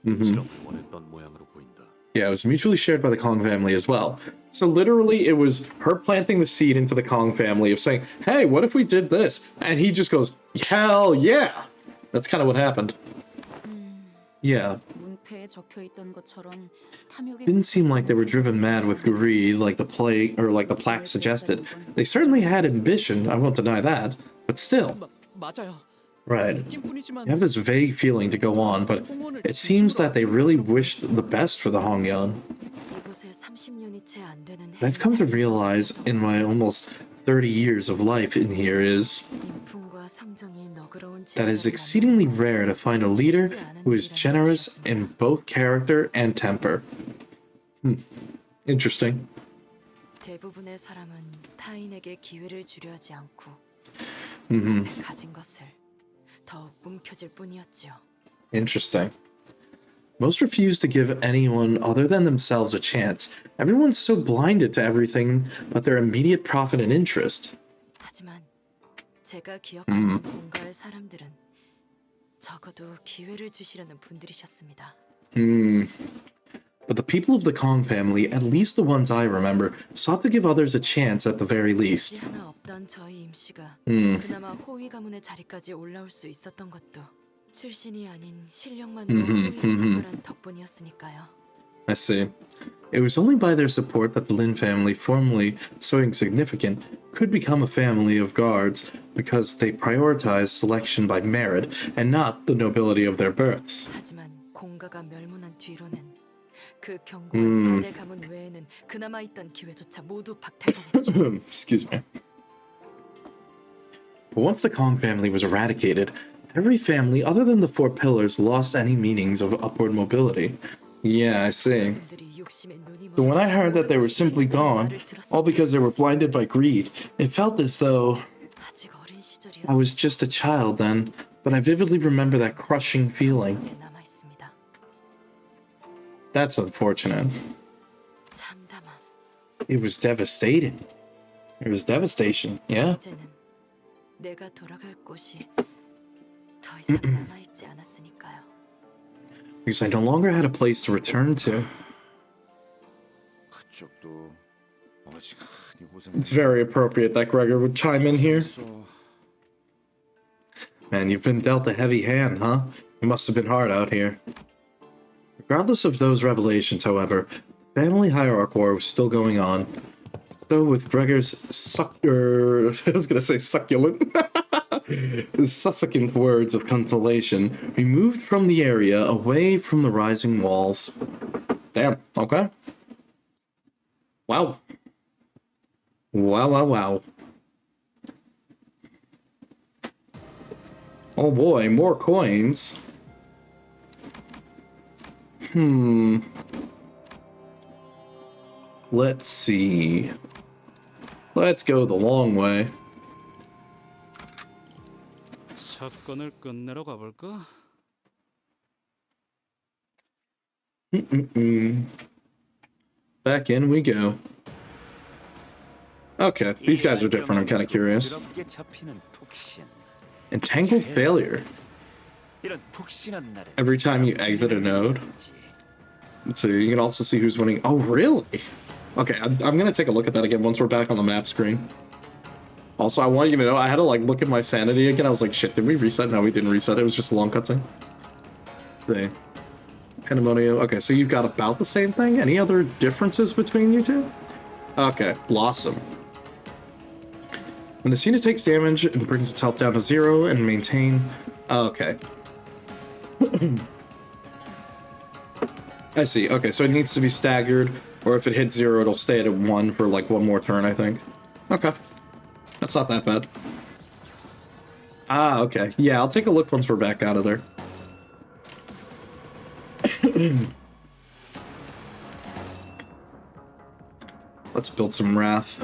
실험을 원했던 모양으로 보인다. Yeah, it was mutually shared by the Kong family as well. So literally, it was her planting the seed into the Kong family of saying, hey, what if we did this? And he just goes, hell yeah! That's kind of what happened. Yeah. 문패에 적혀 있던 것처럼 탐욕의 Didn't seem like they were driven mad with greed like the plague or like the plaque suggested. They certainly had ambition, I won't deny that, but still. 맞아요. Right. 느낌뿐이지만 You have this vague feeling to go on, but it seems that they really wished the best for the Hongyeon. 이곳에 30년이 채 안 되는 I've come to realize in my almost 30 years of life in here is 인품과 성정이 너그러운 that it's exceedingly rare to find a leader who is generous in both character and temper. Interesting. 대부분의 사람은 타인에게 기회를 주려 하지 않고 가진 것을 더욱 움켜쥘 뿐이었지요. Interesting. Most refuse to give anyone other than themselves a chance. Everyone's so blinded to everything but their immediate profit and interest. 하지만 제가 기억하는 공가의 사람들은 적어도 기회를 주시려는 분들이셨습니다. But the people of the Kong family, at least the ones I remember, sought to give others a chance at the very least. 하나 없던 저희 임씨가 그나마 호위 가문의 자리까지 올라올 수 있었던 것도 출신이 아닌 실력만으로 호위를 선별한 덕분이었으니까요. I see. It was only by their support that the Lin family, formerly so insignificant, could become a family of guards because they prioritized selection by merit and not the nobility of their births. 하지만 공가가 멸문한 뒤로는 그 견고한 4대 가문 외에는 그나마 있던 기회조차 모두 박탈당했죠. Excuse me. But once the Kong family was eradicated, every family other than the four pillars lost any meanings of upward mobility. Yeah, I see. So when I heard that they were simply gone, all because they were blinded by greed, it felt as though I was just a child then, but I vividly remember that crushing feeling. That's unfortunate. It was devastating. It was devastation, yeah? 내가 돌아갈 곳이 더 이상 남아있지 않았으니까요. Because I no longer had a place to return to. 그쪽도 어지간히 고생. It's very appropriate that Gregor would chime in here. Man, you've been dealt a heavy hand, huh? It must have been hard out here. Regardless of those revelations, however, the Family Hierarch War was still going on. So with Gregor's I was gonna say succulent. The succinct words of consolation, we moved from the area away from the rising walls. Damn, okay. Wow. Wow. Oh boy, more coins. Let's see. Let's go the long way. 사건을 끝내러 가볼까? Back in we go. Okay, these guys are different. I'm kind of curious. Entangled failure. Every time you exit a node. So you can also see who's winning. Oh, really? Okay, I'm going to take a look at that again once we're back on the map screen. Also, I want you to know, I had to like look at my sanity again. I was like, shit, did we reset? No, we didn't reset. It was just a long cutscene. See. Pandemonium. Okay, so you've got about the same thing? Any other differences between you two? Okay, Blossom. When Asina takes damage, it brings its health down to 0 and maintain... Okay. I see. Okay, so it needs to be staggered, or if it hits 0, it'll stay at 1 for like one more turn, I think. Okay. That's not that bad. Ah, okay. Yeah, I'll take a look once we're back out of there. Let's build some Wrath.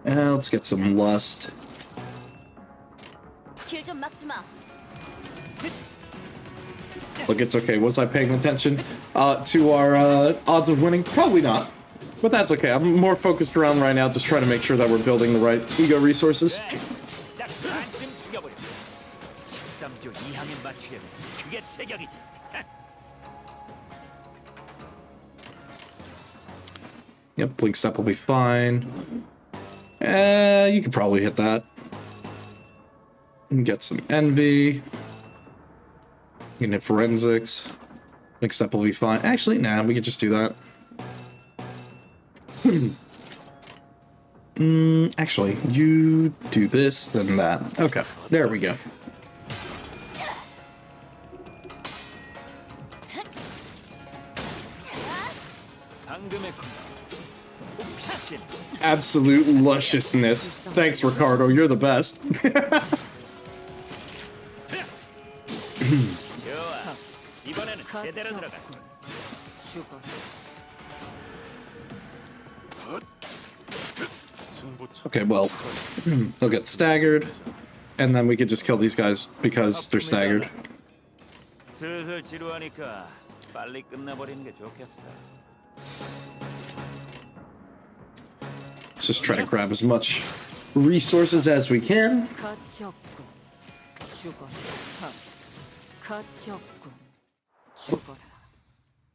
And let's get some Lust. Look, it's okay. Was I paying attention to our odds of winning? Probably not. But that's okay. I'm more focused around right now, just trying to make sure that we're building the right ego resources. Yep, blink step will be fine. You could probably hit that. And get some envy. You can hit forensics. Blink step will be fine. Actually, nah, we could just do that. Actually, you do this, then that. Okay, there we go. Absolute lusciousness. Thanks, Ricardo. You're the best. Okay, well, they'll get staggered, and then we could just kill these guys because they're staggered. 슬슬 지루하니까 빨리 끝내버리는 게 좋겠어. Let's just try to grab as much resources as we can.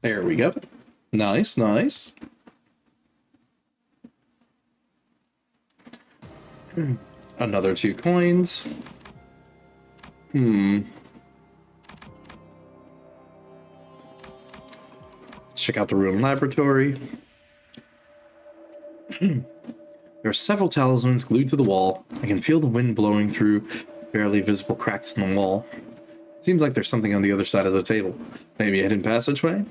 There we go. Nice, nice. Another 2 coins. Check out the room laboratory. There are several talismans glued to the wall. I can feel the wind blowing through barely visible cracks in the wall. Seems like there's something on the other side of the table. Maybe a hidden passageway?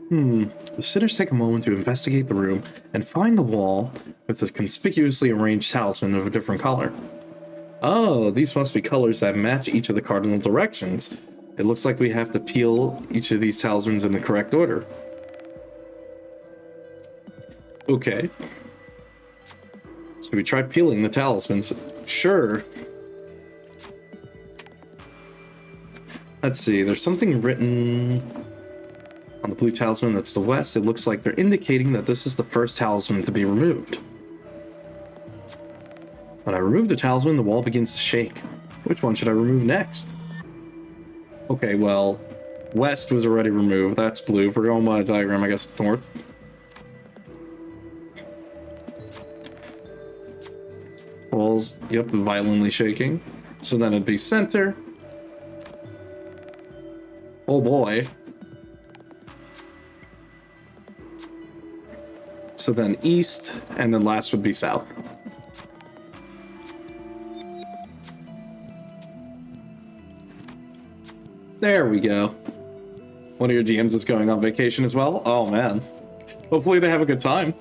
The sitters take a moment to investigate the room and find the wall with a conspicuously arranged talisman of a different color. Oh, these must be colors that match each of the cardinal directions. It looks like we have to peel each of these talismans in the correct order. Okay. So we try peeling the talismans. Sure. Let's see, there's something written on the blue talisman that's the west. It looks like they're indicating that this is the first talisman to be removed. When I remove the talisman, the wall begins to shake. Which one should I remove next? Okay, well, west was already removed. That's blue. If we're going by the diagram, I guess north. Walls, yep, violently shaking. So then it'd be center. Oh boy. So then east, and then last would be south. There we go. One of your DMs is going on vacation as well? Oh man. Hopefully they have a good time.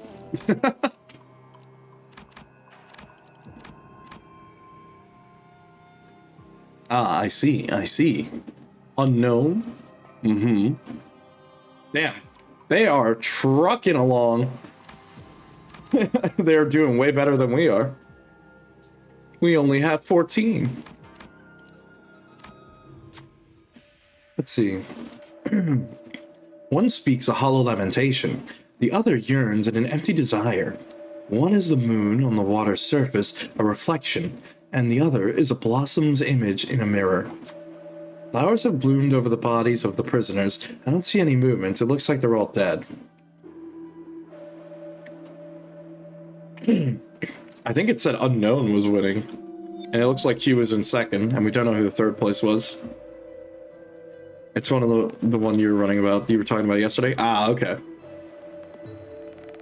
Ah, I see, I see. Unknown? Damn. They are trucking along. They're doing way better than we are. We only have 14. Let's see. One speaks a hollow lamentation. The other yearns in an empty desire. One is the moon on the water's surface, a reflection, and the other is a blossom's image in a mirror. Flowers have bloomed over the bodies of the prisoners. I don't see any movement. It looks like they're all dead. I think it said unknown was winning. And it looks like he was in second, and we don't know who the third place was. It's one of the one you were running about, you were talking about yesterday? Ah, okay.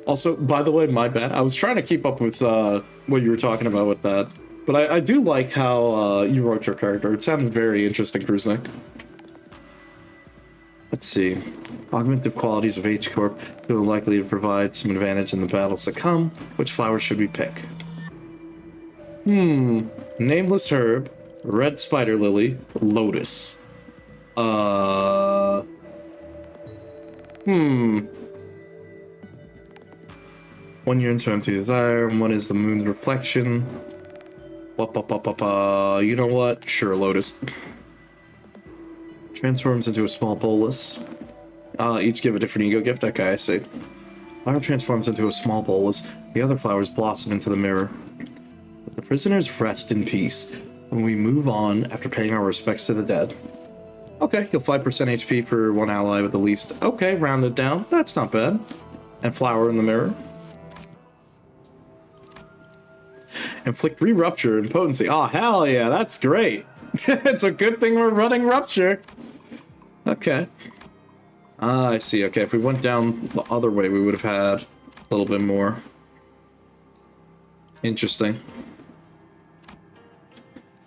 Also, by the way, my bad. I was trying to keep up with what you were talking about with that. But I do like how you wrote your character. It sounded very interesting, Kruznik. Let's see. Augmented qualities of H-Corp who are likely to provide some advantage in the battles to come. Which flowers should we pick? Nameless herb, red spider lily, lotus. One yearns for empty desire, and one is the moon's reflection. You know what? Sure, lotus. Transforms into a small bolus. Each give a different ego gift? Okay, I see. Flower transforms into a small bolus. The other flowers blossom into the mirror. The prisoners rest in peace, and we move on after paying our respects to the dead. Okay, heal 5% HP for one ally with the least. Okay, rounded down. That's not bad. And flower in the mirror. Inflict re-rupture and potency. Oh, hell yeah, that's great. It's a good thing we're running rupture. Okay. Ah, I see. Okay, if we went down the other way, we would have had a little bit more. Interesting.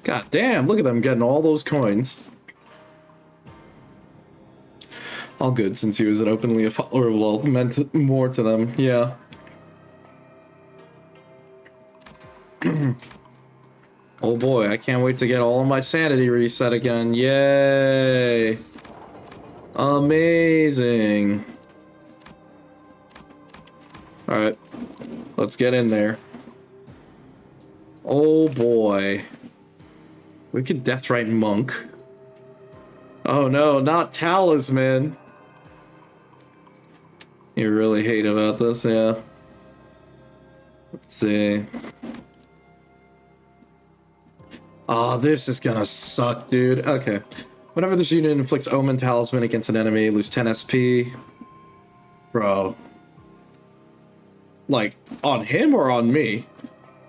God damn, look at them getting all those coins. All good, since he was an openly a follower, well, meant more to them, yeah. Oh boy, I can't wait to get all of my sanity reset again. Yay! Amazing. Alright, let's get in there. Oh boy. We could Deathrite Monk. Oh no, not Talisman. You really hate about this, yeah. Let's see. Oh, this is gonna suck, dude. Okay. Whenever this unit inflicts Omen Talisman against an enemy, lose 10 SP. Bro. Like, on him or on me?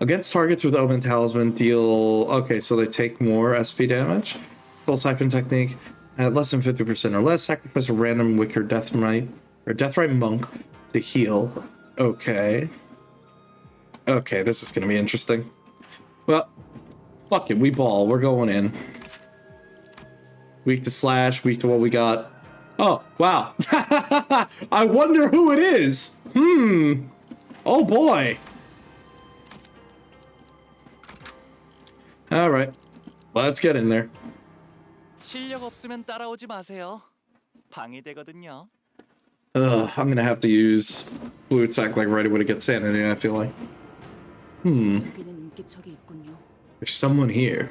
Against targets with Omen Talisman, deal... Okay, so they take more SP damage. Full Siphon Technique. At less than 50% or less, sacrifice a random Wicker Deathrite or Deathrite Monk to heal. Okay. Okay, this is gonna be interesting. Well, fuck it, we ball. We're going in. Weak to slash, weak to what we got. Oh, wow. I wonder who it is. Oh boy. All right, let's get in there. 실력 없으면 따라오지 마세요. 방해되거든요. I'm gonna have to use Fluid Sac like right away to get sanity, I feel like. There's someone here.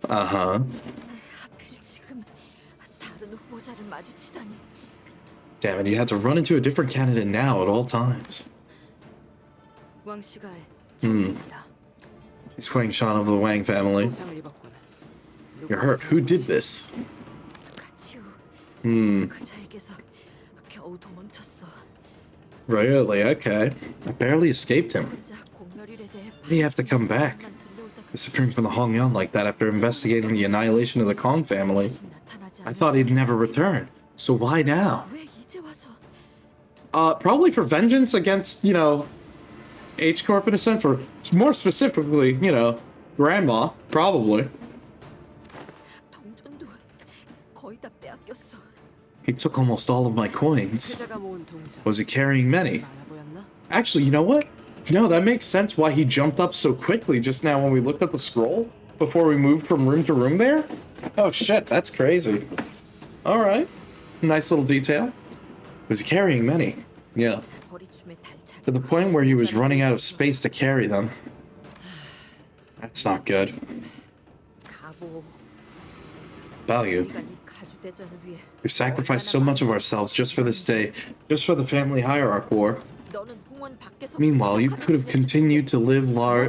Uh-huh. Damn it, you had to run into a different candidate now at all times. He's Huang Shan of the Wang family. You're hurt. Who did this? Really? Okay. I barely escaped him. Why do you have to come back? Disappearing from the Hongyan like that after investigating the annihilation of the Kong family. I thought he'd never return. So why now? Probably for vengeance against, you know, H-Corp in a sense, or more specifically, you know, Grandma, probably. He took almost all of my coins. Was he carrying many? Actually, you know what? No, that makes sense why he jumped up so quickly just now when we looked at the scroll before we moved from room to room there. Oh shit, that's crazy. Alright. Nice little detail. Was he carrying many? Yeah. To the point where he was running out of space to carry them. That's not good. Value. We sacrificed so much of ourselves just for this day, just for the Family Hierarch War. Meanwhile, you could have continued to live large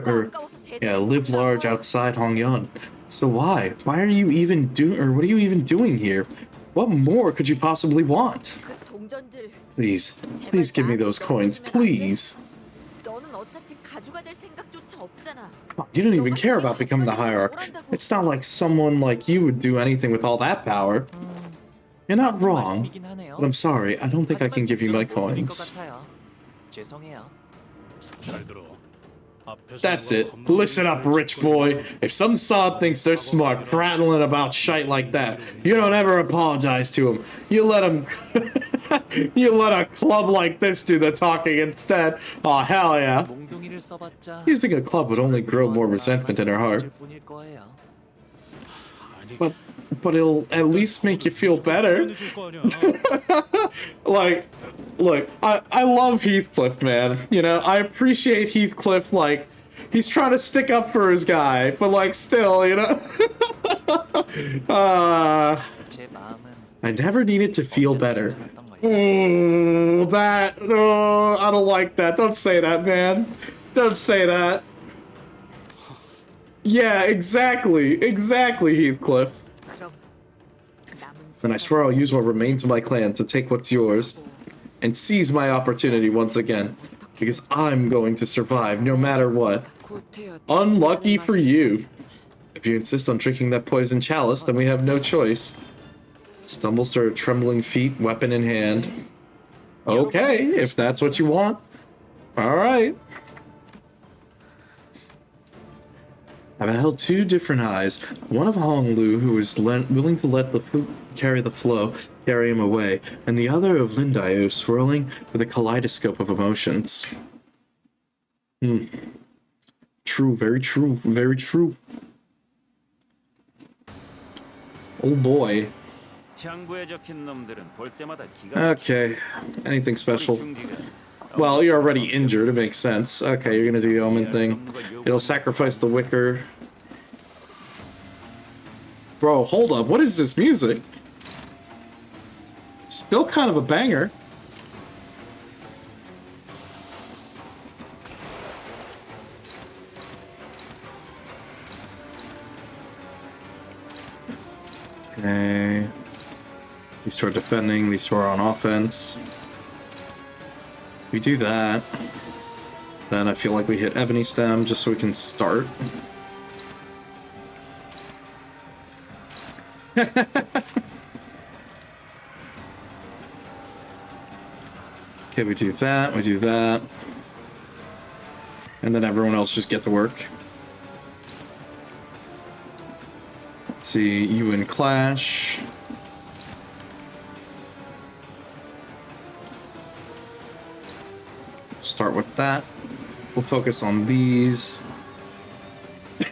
outside Hongyan. So why? Why are you even what are you even doing here? What more could you possibly want? Please, please give me those coins, please. You don't even care about becoming the Hierarch. It's not like someone like you would do anything with all that power. You're not wrong, but I'm sorry, I don't think I can give you my coins. That's it. Listen up, rich boy. If some sod thinks they're smart, prattling about shite like that, you don't ever apologize to him. You let him... you let a club like this do the talking instead. Oh, hell yeah. Using a club would only grow more resentment in her heart. But it'll at least make you feel better. Like, look, I love Heathcliff, man. You know, I appreciate Heathcliff, like, he's trying to stick up for his guy, but, like, still, you know? I never needed to feel better. Oh, I don't like that. Don't say that, man. Don't say that. Yeah, exactly, Heathcliff. And I swear I'll use what remains of my clan to take what's yours and seize my opportunity once again. Because I'm going to survive no matter what. 고태여 Unlucky 대단한 for 맛이- you. If you insist on drinking that poison chalice, then we have no choice. Stumbles to her trembling feet, weapon in hand. Okay, if that's what you want. Alright. I beheld two different eyes. One of Hong Lu, who was willing to let the carry the flow, carry him away, and the other of Lindio, swirling with a kaleidoscope of emotions. True, very true, very true. Oh boy. 장부에 적힌 놈들은 볼 때마다 기가 Okay. Anything special? 중기가 Well, you're already injured. It makes sense. Okay, you're gonna do the omen thing. It'll sacrifice the wicker. Bro, hold up. What is this music? Still kind of a banger. Okay. These two are defending, these two are on offense. We do that. Then I feel like we hit Ebony Stem just so we can start. Okay, we do that, we do that. And then everyone else just get to work. Let's see, you and Clash. Start with that. We'll focus on these.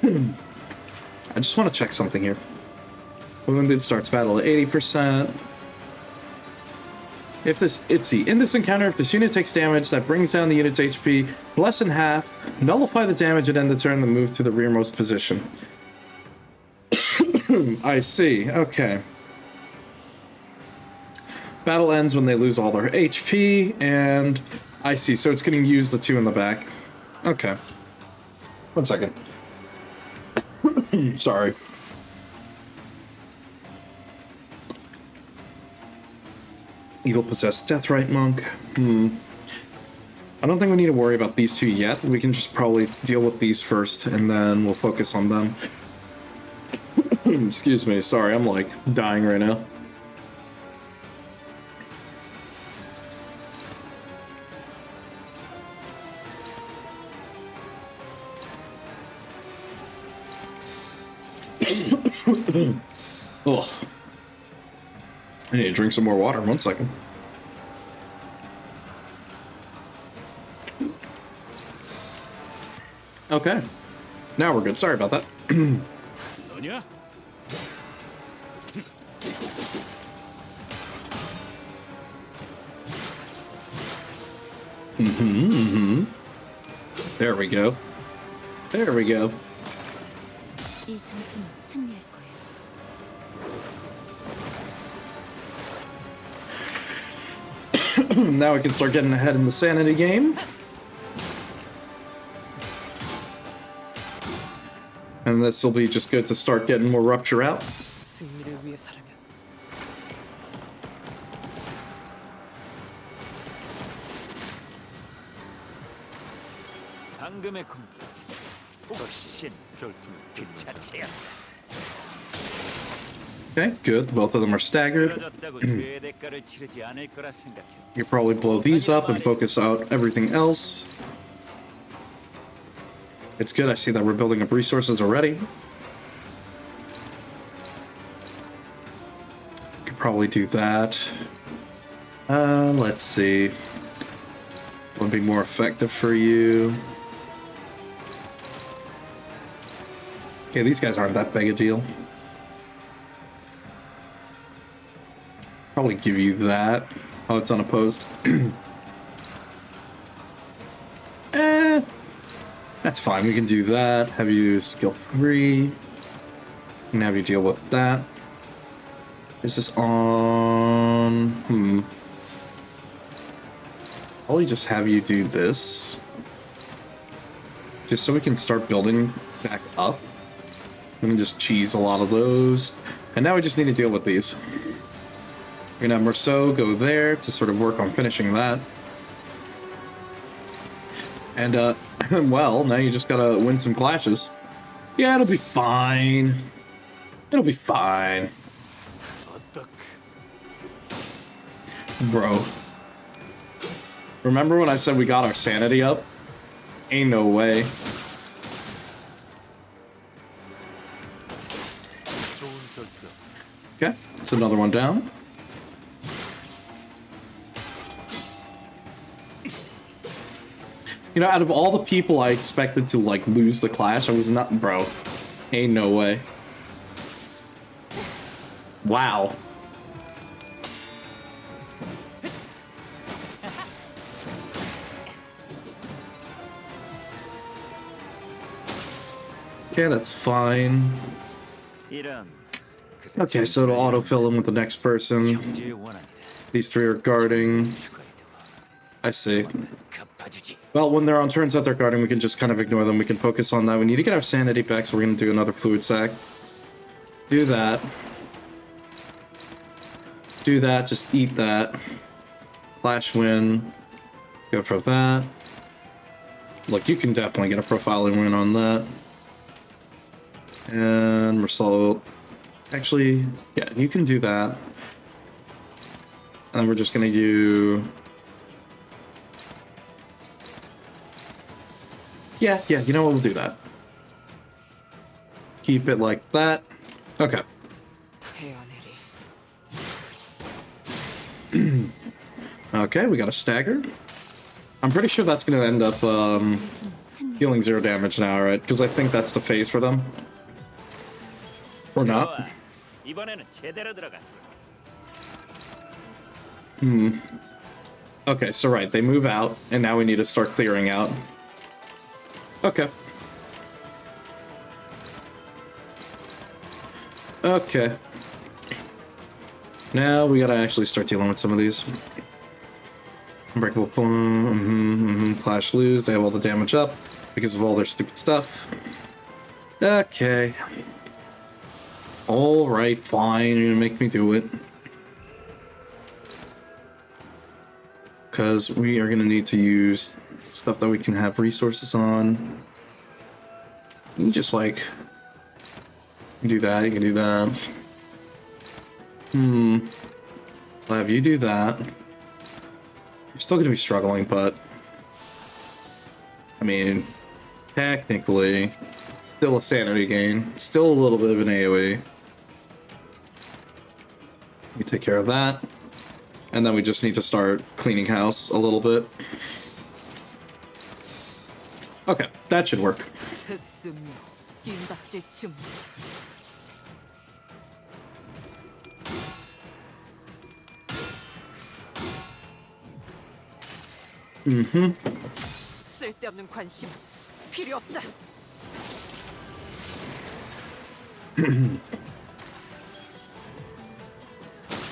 I just want to check something here. Wounded starts battle at 80%. If this in this encounter, if this unit takes damage that brings down the unit's HP less than half, nullify the damage and end the turn and move to the rearmost position. I see. Okay. Battle ends when they lose all their HP, and I see. So it's going to use the two in the back. Okay. 1 second. Sorry. Evil Possessed Deathrite Monk. I don't think we need to worry about these two yet. We can just probably deal with these first, and then we'll focus on them. Excuse me, sorry, I'm like dying right now. Ugh. I need to drink some more water. 1 second. Okay. Now we're good. Sorry about that. 너냐? There we go. There we go. 이 전투는 승리할 거예요. Now we can start getting ahead in the sanity game. And this will be just good to start getting more rupture out. 승리를 위해서라면 방금의 공격 훨씬 그 자체였다. Okay, good. Both of them are staggered. 쓰러졌다고 죄의 대가를 치르지 않을 거라 생각해. You probably blow these up and focus out everything else. It's good. I see that we're building up resources already. Could probably do that. Let's see. Would be more effective for you. Okay, these guys aren't that big a deal. Probably give you that. Oh, it's unopposed. That's fine. We can do that. Have you skill 3. And have you deal with that. This is on... Probably just have you do this. Just so we can start building back up. We can just cheese a lot of those. And now we just need to deal with these. We're gonna have Merceau go there to sort of work on finishing that. And, well, now you just gotta win some clashes. Yeah, it'll be fine. It'll be fine. Bro. Remember when I said we got our sanity up? Ain't no way. Okay, it's another one down. You know, out of all the people I expected to, like, lose the clash, I was not... Bro. Ain't no way. Wow. Okay, that's fine. Okay, so it'll autofill in with the next person. These three are guarding. I see. Well, when they're on turns that they're guarding, we can just kind of ignore them. We can focus on that. We need to get our sanity back, so we're going to do another fluid sac. Do that. Do that, just eat that. Flash win. Go for that. Look, you can definitely get a profiling win on that. And result. Actually, yeah, you can do that. And then we're just going to do... Yeah, you know what, we'll do that. Keep it like that. Okay. Okay, we got a stagger. I'm pretty sure that's going to end up dealing 0 damage now, right? Because I think that's the phase for them. Or not. Okay, so right, they move out, and now we need to start clearing out. Okay. Okay. Now we gotta actually start dealing with some of these. Unbreakable Clash lose. They have all the damage up because of all their stupid stuff. Okay. Alright, fine. You're gonna make me do it. Because we are gonna need to use stuff that we can have resources on. You just like do that, you can do that. I'll have you do that. You're still gonna be struggling, but I mean, technically, still a sanity gain, still a little bit of an AoE. You take care of that, and then we just need to start cleaning house a little bit. Okay, that should work. 쓸데없는 관심 필요 없다.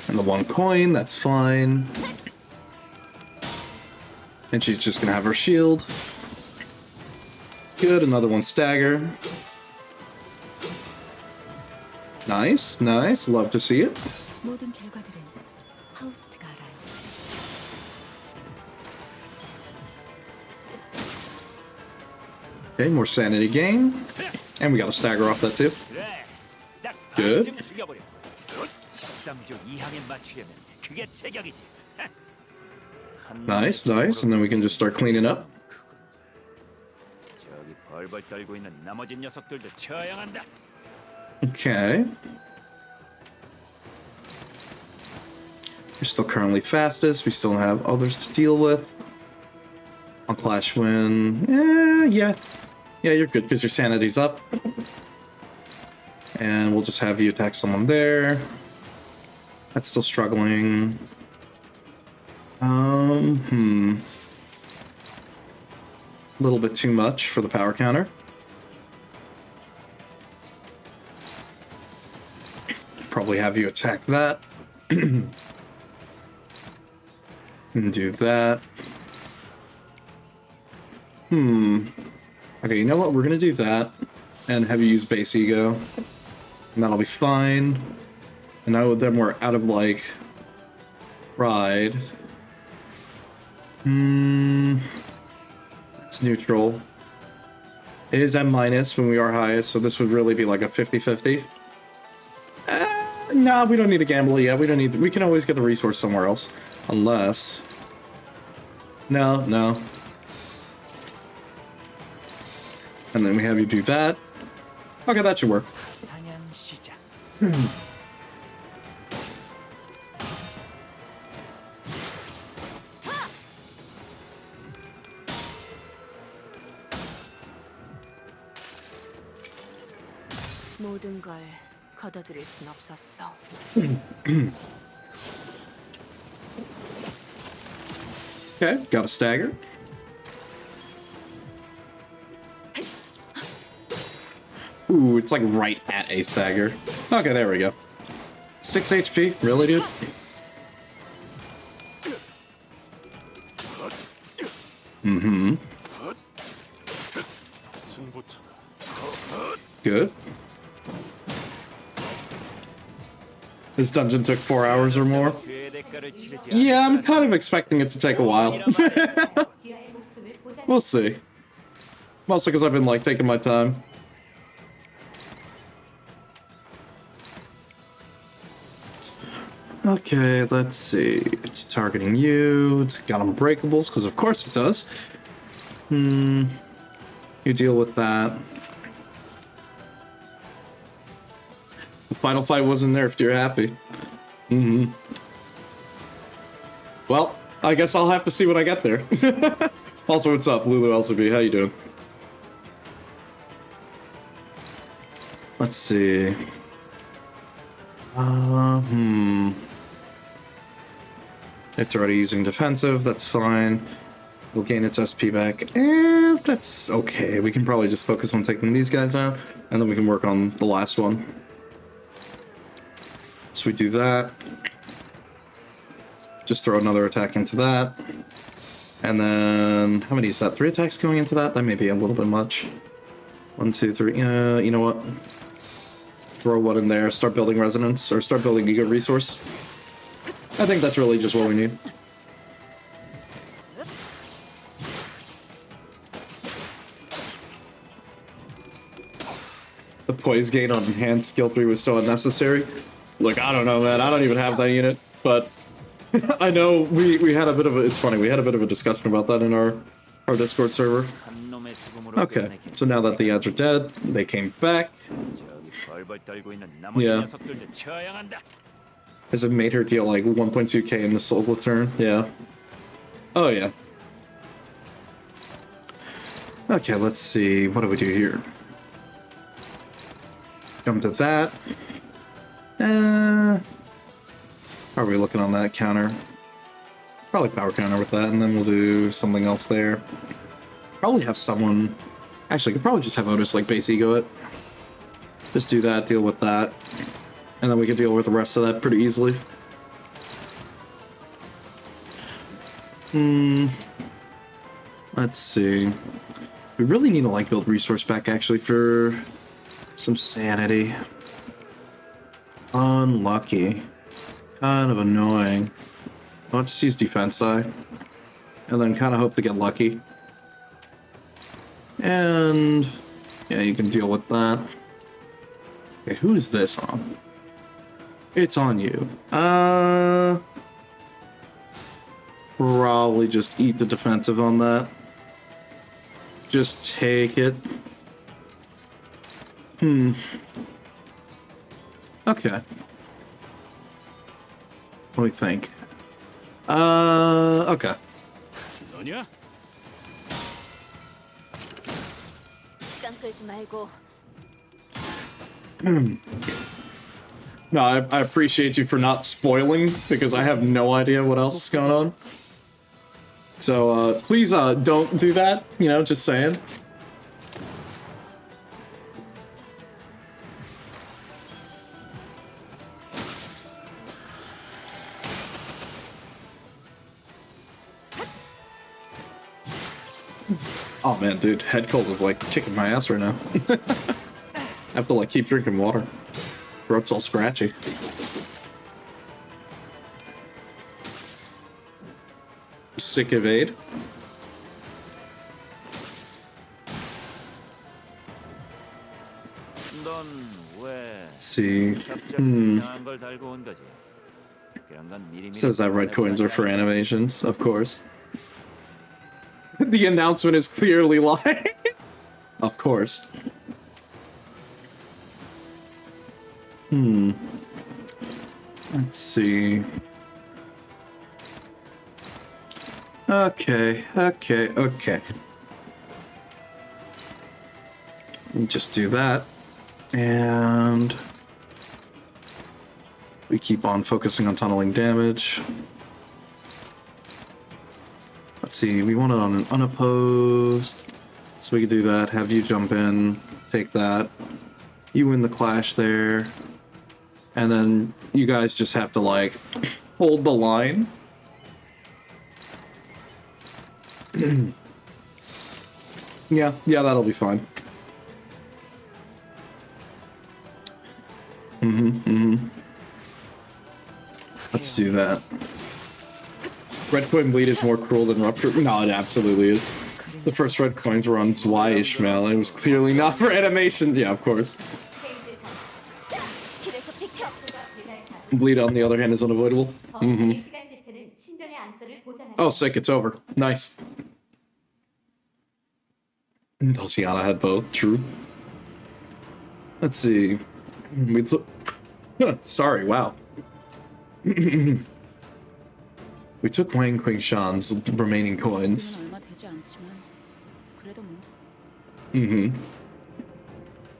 And the 1 coin, that's fine. And she's just gonna have her shield. Good, another 1 stagger. Nice, nice, love to see it. 모든 결과들은 하우스트가 알아요. Okay, more sanity gain. And we got a stagger off that too. Good. Nice, nice, and then we can just start cleaning up. Okay. We're still currently fastest. We still have others to deal with. On Clash win. Yeah, you're good because your sanity's up. And we'll just have you attack someone there. That's still struggling. A little bit too much for the power counter. Probably have you attack that. And do that. Okay, you know what? We're gonna do that. And have you use base ego. And that'll be fine. And now then we're out of, like, ride. That's that's neutral. It is M minus when we are highest, so this would really be like a 50-50. No, we don't need to gamble yet. We don't need. We can always get the resource somewhere else, unless. No. And then we have you do that. Okay, that should work. 사냥 시작. 모든 걸 걷어들일 순 없었어. Okay, got a stagger. Ooh, it's like right at a stagger. Okay, there we go. 6 HP, really, dude? Mm-hmm. Good. This dungeon took 4 hours or more. Yeah, I'm kind of expecting it to take a while. We'll see. Mostly because I've been, like, taking my time. Okay, let's see. It's targeting you. It's got unbreakables, because of course it does. You deal with that. The final fight wasn't there if you're happy. Well, I guess I'll have to see when I get there. Also, what's up, Lulu LCB? How you doing? Let's see. It's already using defensive, that's fine. We'll gain its SP back, and that's okay. We can probably just focus on taking these guys out, and then we can work on the last one. So we do that. Just throw another attack into that. And then, how many is that? 3 attacks going into that? That may be a little bit much. 1, 2, 3, you know what? Throw one in there, start building resonance, or start building ego resource. I think that's really just what we need. The poise gain on enhanced skill 3 was so unnecessary. Look, I don't know, man. I don't even have that unit, but I know we had a bit of a, it's funny, we had a bit of a discussion about that in our Discord server. Okay, so now that the ads are dead, they came back. Yeah. Has it made her deal like 1.2k in the soul turn? Yeah. Oh yeah. Okay, let's see. What do we do here? Come to that. How are we looking on that counter? Probably power counter with that, and then we'll do something else there. Probably have someone... Actually, I could probably just have Otis like base ego it. Just do that, deal with that. And then we can deal with the rest of that pretty easily. Let's see. We really need to like build resource back actually for some sanity. Unlucky. Kind of annoying. I'll just use defense die. And then kind of hope to get lucky. And yeah, you can deal with that. Okay, who is this on? It's on you. Probably just eat the defensive on that. Just take it. Okay. What do we think? Okay. No, I appreciate you for not spoiling, because I have no idea what else is going on. So, please, don't do that, you know, just saying. Oh man, dude, head cold is like kicking my ass right now. I have to like keep drinking water. Throat's all scratchy. Sick evade. see. 이상한 걸 달고 온 거지. 그런 건 미리미리 Says that red coins are for animations, of course. The announcement is clearly lying. Of course. Let's see. Okay. Just do that. And we keep on focusing on tunneling damage. Let's see, we want it on an unopposed. So we can do that, have you jump in, take that. You win the clash there. And then you guys just have to, like, hold the line. Yeah, that'll be fine. Let's do that. Red coin bleed is more cruel than rupture. No, it absolutely is. The first red coins were on Zwei Ishmael, and it was clearly not for animation. Yeah, of course. Bleed, on the other hand, is unavoidable. Oh, sick, it's over. Nice. Dulciana had both, true. Let's see. We took... Sorry, wow. We took Wang Qingshan's remaining coins.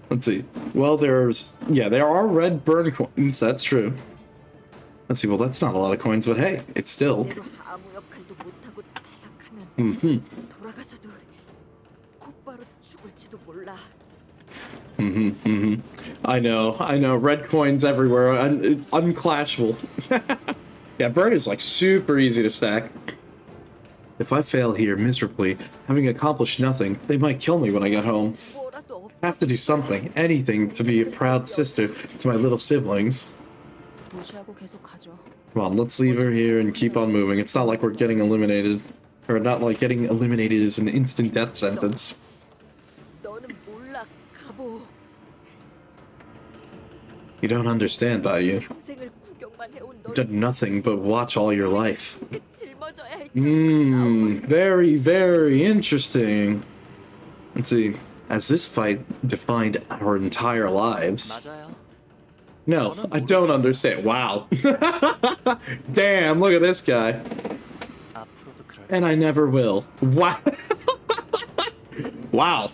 Let's see. Well, there are red burn coins, that's true. Let's see, well, that's not a lot of coins, but hey, it's still... I know, red coins everywhere, unclashable. Yeah, burn is like super easy to stack. If I fail here miserably, having accomplished nothing, they might kill me when I get home. I have to do something, anything, to be a proud sister to my little siblings. Come on, let's leave her here and keep on moving. It's not like we're getting eliminated. Or not like getting eliminated is an instant death sentence. You don't understand, Bayou. You've done nothing but watch all your life. Very, very interesting. Let's see. As this fight defined our entire lives. No, I don't understand. Wow. Damn, look at this guy. And I never will. Wow. Wow.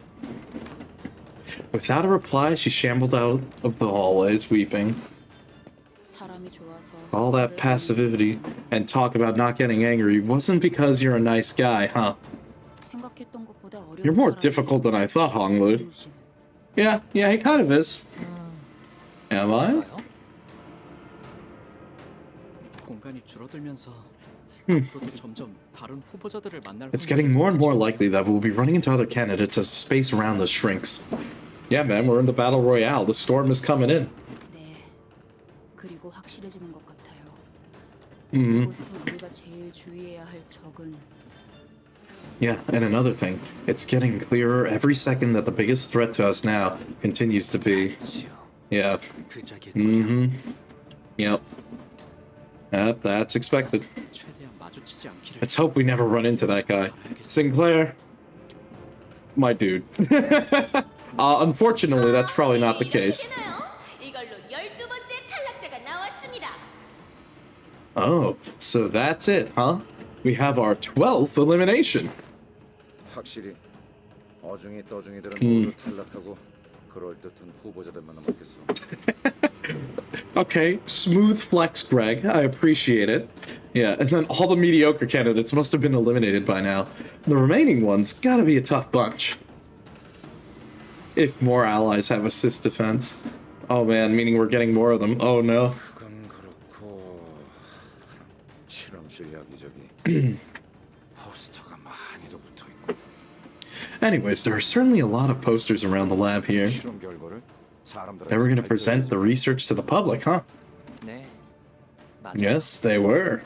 Without a reply, she shambled out of the hallways, weeping. All that passivity and talk about not getting angry wasn't because you're a nice guy, huh? You're more difficult than I thought, Honglu. Yeah, he kind of is. Am I? It's getting more and more likely that we'll be running into other candidates as the space around us shrinks. Yeah, man, we're in the battle royale. The storm is coming in. Yeah, and another thing. It's getting clearer every second that the biggest threat to us now continues to be... Yeah. Yep. That's expected. Let's hope we never run into that guy. Sinclair. My dude. Unfortunately, that's probably not the case. Oh, so that's it, huh? We have our 12th elimination. 확실히 어중이 떠중이들은 모두 탈락하고 그럴듯한 후보자들만 남았겠어. Okay, smooth flex, Greg. I appreciate it. Yeah, and then all the mediocre candidates must have been eliminated by now. The remaining ones gotta be a tough bunch. If more allies have assist defense. Oh man, meaning we're getting more of them. Oh no. 그건 그렇고 실험실 여기저기 포스터가 많이도 붙어 있고. Anyways, there are certainly a lot of posters around the lab here. 실험 결과를 They were going to present the research to the public, huh? Yes, they were.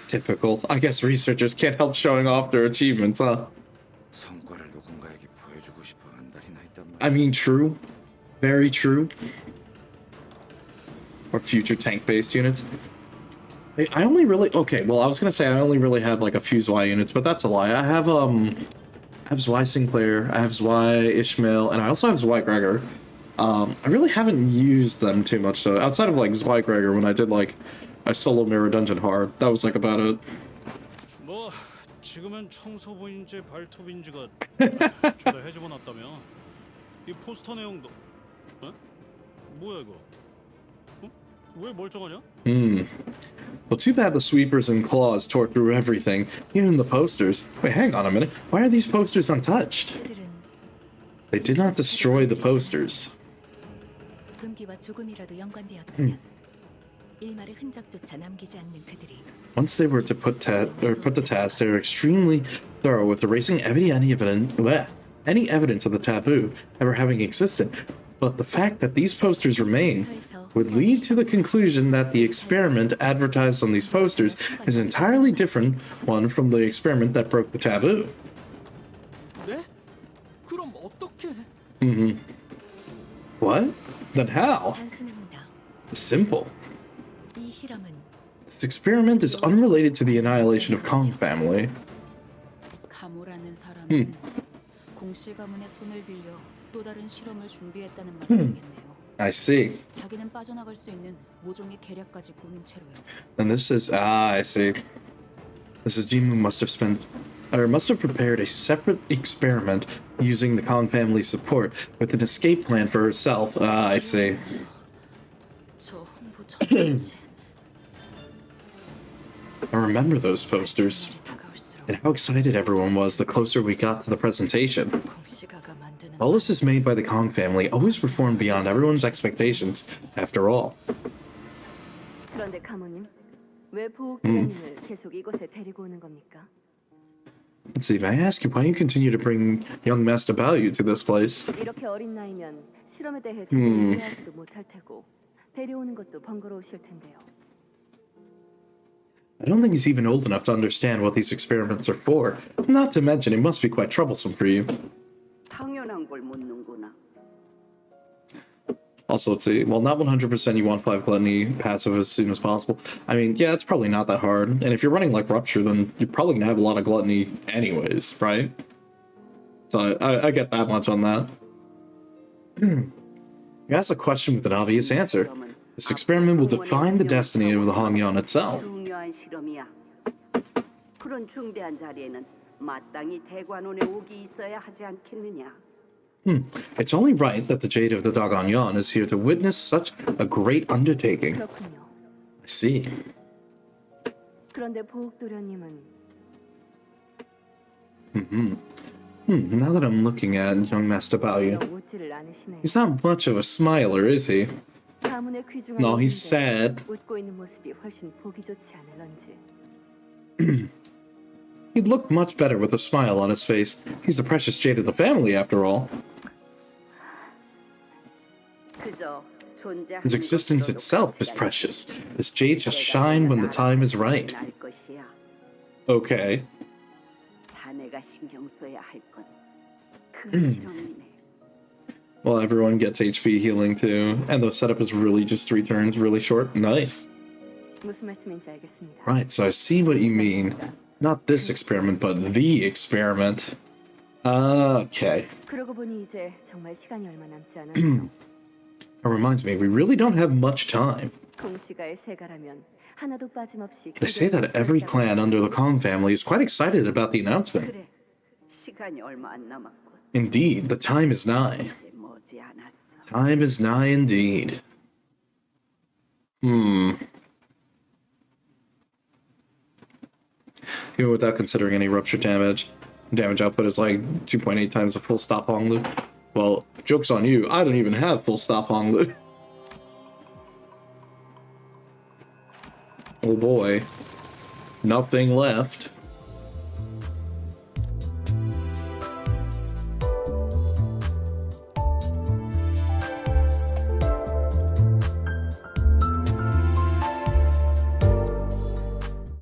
Typical. I guess researchers can't help showing off their achievements, huh? I mean, true. Very true. Or future tank-based units. I only really... Okay, well, I was going to say I only really have, like, a few Zwei units, but that's a lie. I have Zwei Sinclair, I have Zwei Ishmael, and I also have Zwei Gregor. I really haven't used them too much, so outside of, like, Zwei Gregor, when I did, like, a solo mirror dungeon hard, that was, like, about it. 뭐 지금은 청소부인지 발톱인지가 저도 해주고 났다며. 이 포스터 내용도 뭐야 이거? 왜 멀쩡하냐? Well, too bad the sweepers and claws tore through everything, even the posters. Wait, hang on a minute. Why are these posters untouched? They did not destroy the posters. 금기와 조금이라도 연관되었다면 일말의 흔적조차 남기지 않는 그들이 Once they were to put the task, they were extremely thorough with erasing any evidence of the taboo ever having existed. But the fact that these posters remain would lead to the conclusion that the experiment advertised on these posters is an entirely different one from the experiment that broke the taboo. 네? 그럼 어떻게? What? Then how? 단순합니다. Simple. 이 실험은 This experiment is unrelated to the annihilation of Kong family. 가모라는 사람은 공실 가문의 손을 빌려 또 다른 실험을 준비했다는 말이겠네요. I see. 자기는 빠져나갈 수 있는 모종의 계략까지 꾸민 채로요. And this is I see. This is Jimu must have prepared a separate experiment using the Kong family's support with an escape plan for herself. I see. 저 홍보 전까지 I remember those posters and how excited everyone was the closer we got to the presentation. 공시가가 만드는 All this is made by the Kong family always performed beyond everyone's expectations, after all. 그런데 가모님, 왜 보호교관님을 계속 이곳에 데리고 오는 겁니까? Let's see, may I ask you why you continue to bring young Master Balyu to this place? 이렇게 어린 나이면 실험에 대해 제대로 이해하지도 못할 테고 데려오는 것도 번거로우실 텐데요. I don't think he's even old enough to understand what these experiments are for. Not to mention, it must be quite troublesome for you. 당연한 걸 묻는구나. Also, let's see, well, not 100% you want 5 Gluttony passive as soon as possible. I mean, yeah, it's probably not that hard. And if you're running like Rupture, then you're probably going to have a lot of Gluttony anyways, right? So I get that much on that. You asked a question with an obvious answer. This experiment will define the destiny of the Hongyan itself. 중요한 실험이야. 그런 중대한 자리에는 마땅히 대관원에 오기 있어야 하지 않겠느냐? It's only right that the Jade of the Dagonyan is here to witness such a great undertaking. 그렇군요. I see. 그런데 보옥도련님은 Now that I'm looking at young Master Balyu, 웃지를 않으시네요. he's not much of a smiler, is he? 가문의 귀중한 No, he's 일인데 sad. 웃고 있는 모습이 훨씬 보기 좋지 않을런지. He'd look much better with a smile on his face. He's the precious jade of the family, after all. 그저 존재하는 His existence 것으로도 itself is 가치 precious. This jade shall shine when the time is right. 날 것이야. Okay. 자네가 신경 써야 할 건 그 실험이네. Well, everyone gets HP healing too. And the setup is really just 3 turns, really short. Nice. 무슨 말씀인지 알겠습니다. Right, so I see what you mean. Not this experiment, but the experiment. Okay. 그러고 보니 이제 정말 시간이 얼마 남지 않았어. That reminds me, we really don't have much time. 공시가의 세가라면 하나도 빠짐없이. They say that every clan under the Kong family is quite excited about the announcement. 그래, 시간이 얼마 안 남았군. Indeed, the time is nigh. 이제 머지않았어. Time is nigh indeed. Even without considering any rupture damage output is like 2.8 times the full stop Honglu. Well, joke's on you, I don't even have full stop Honglu. Oh boy. Nothing left.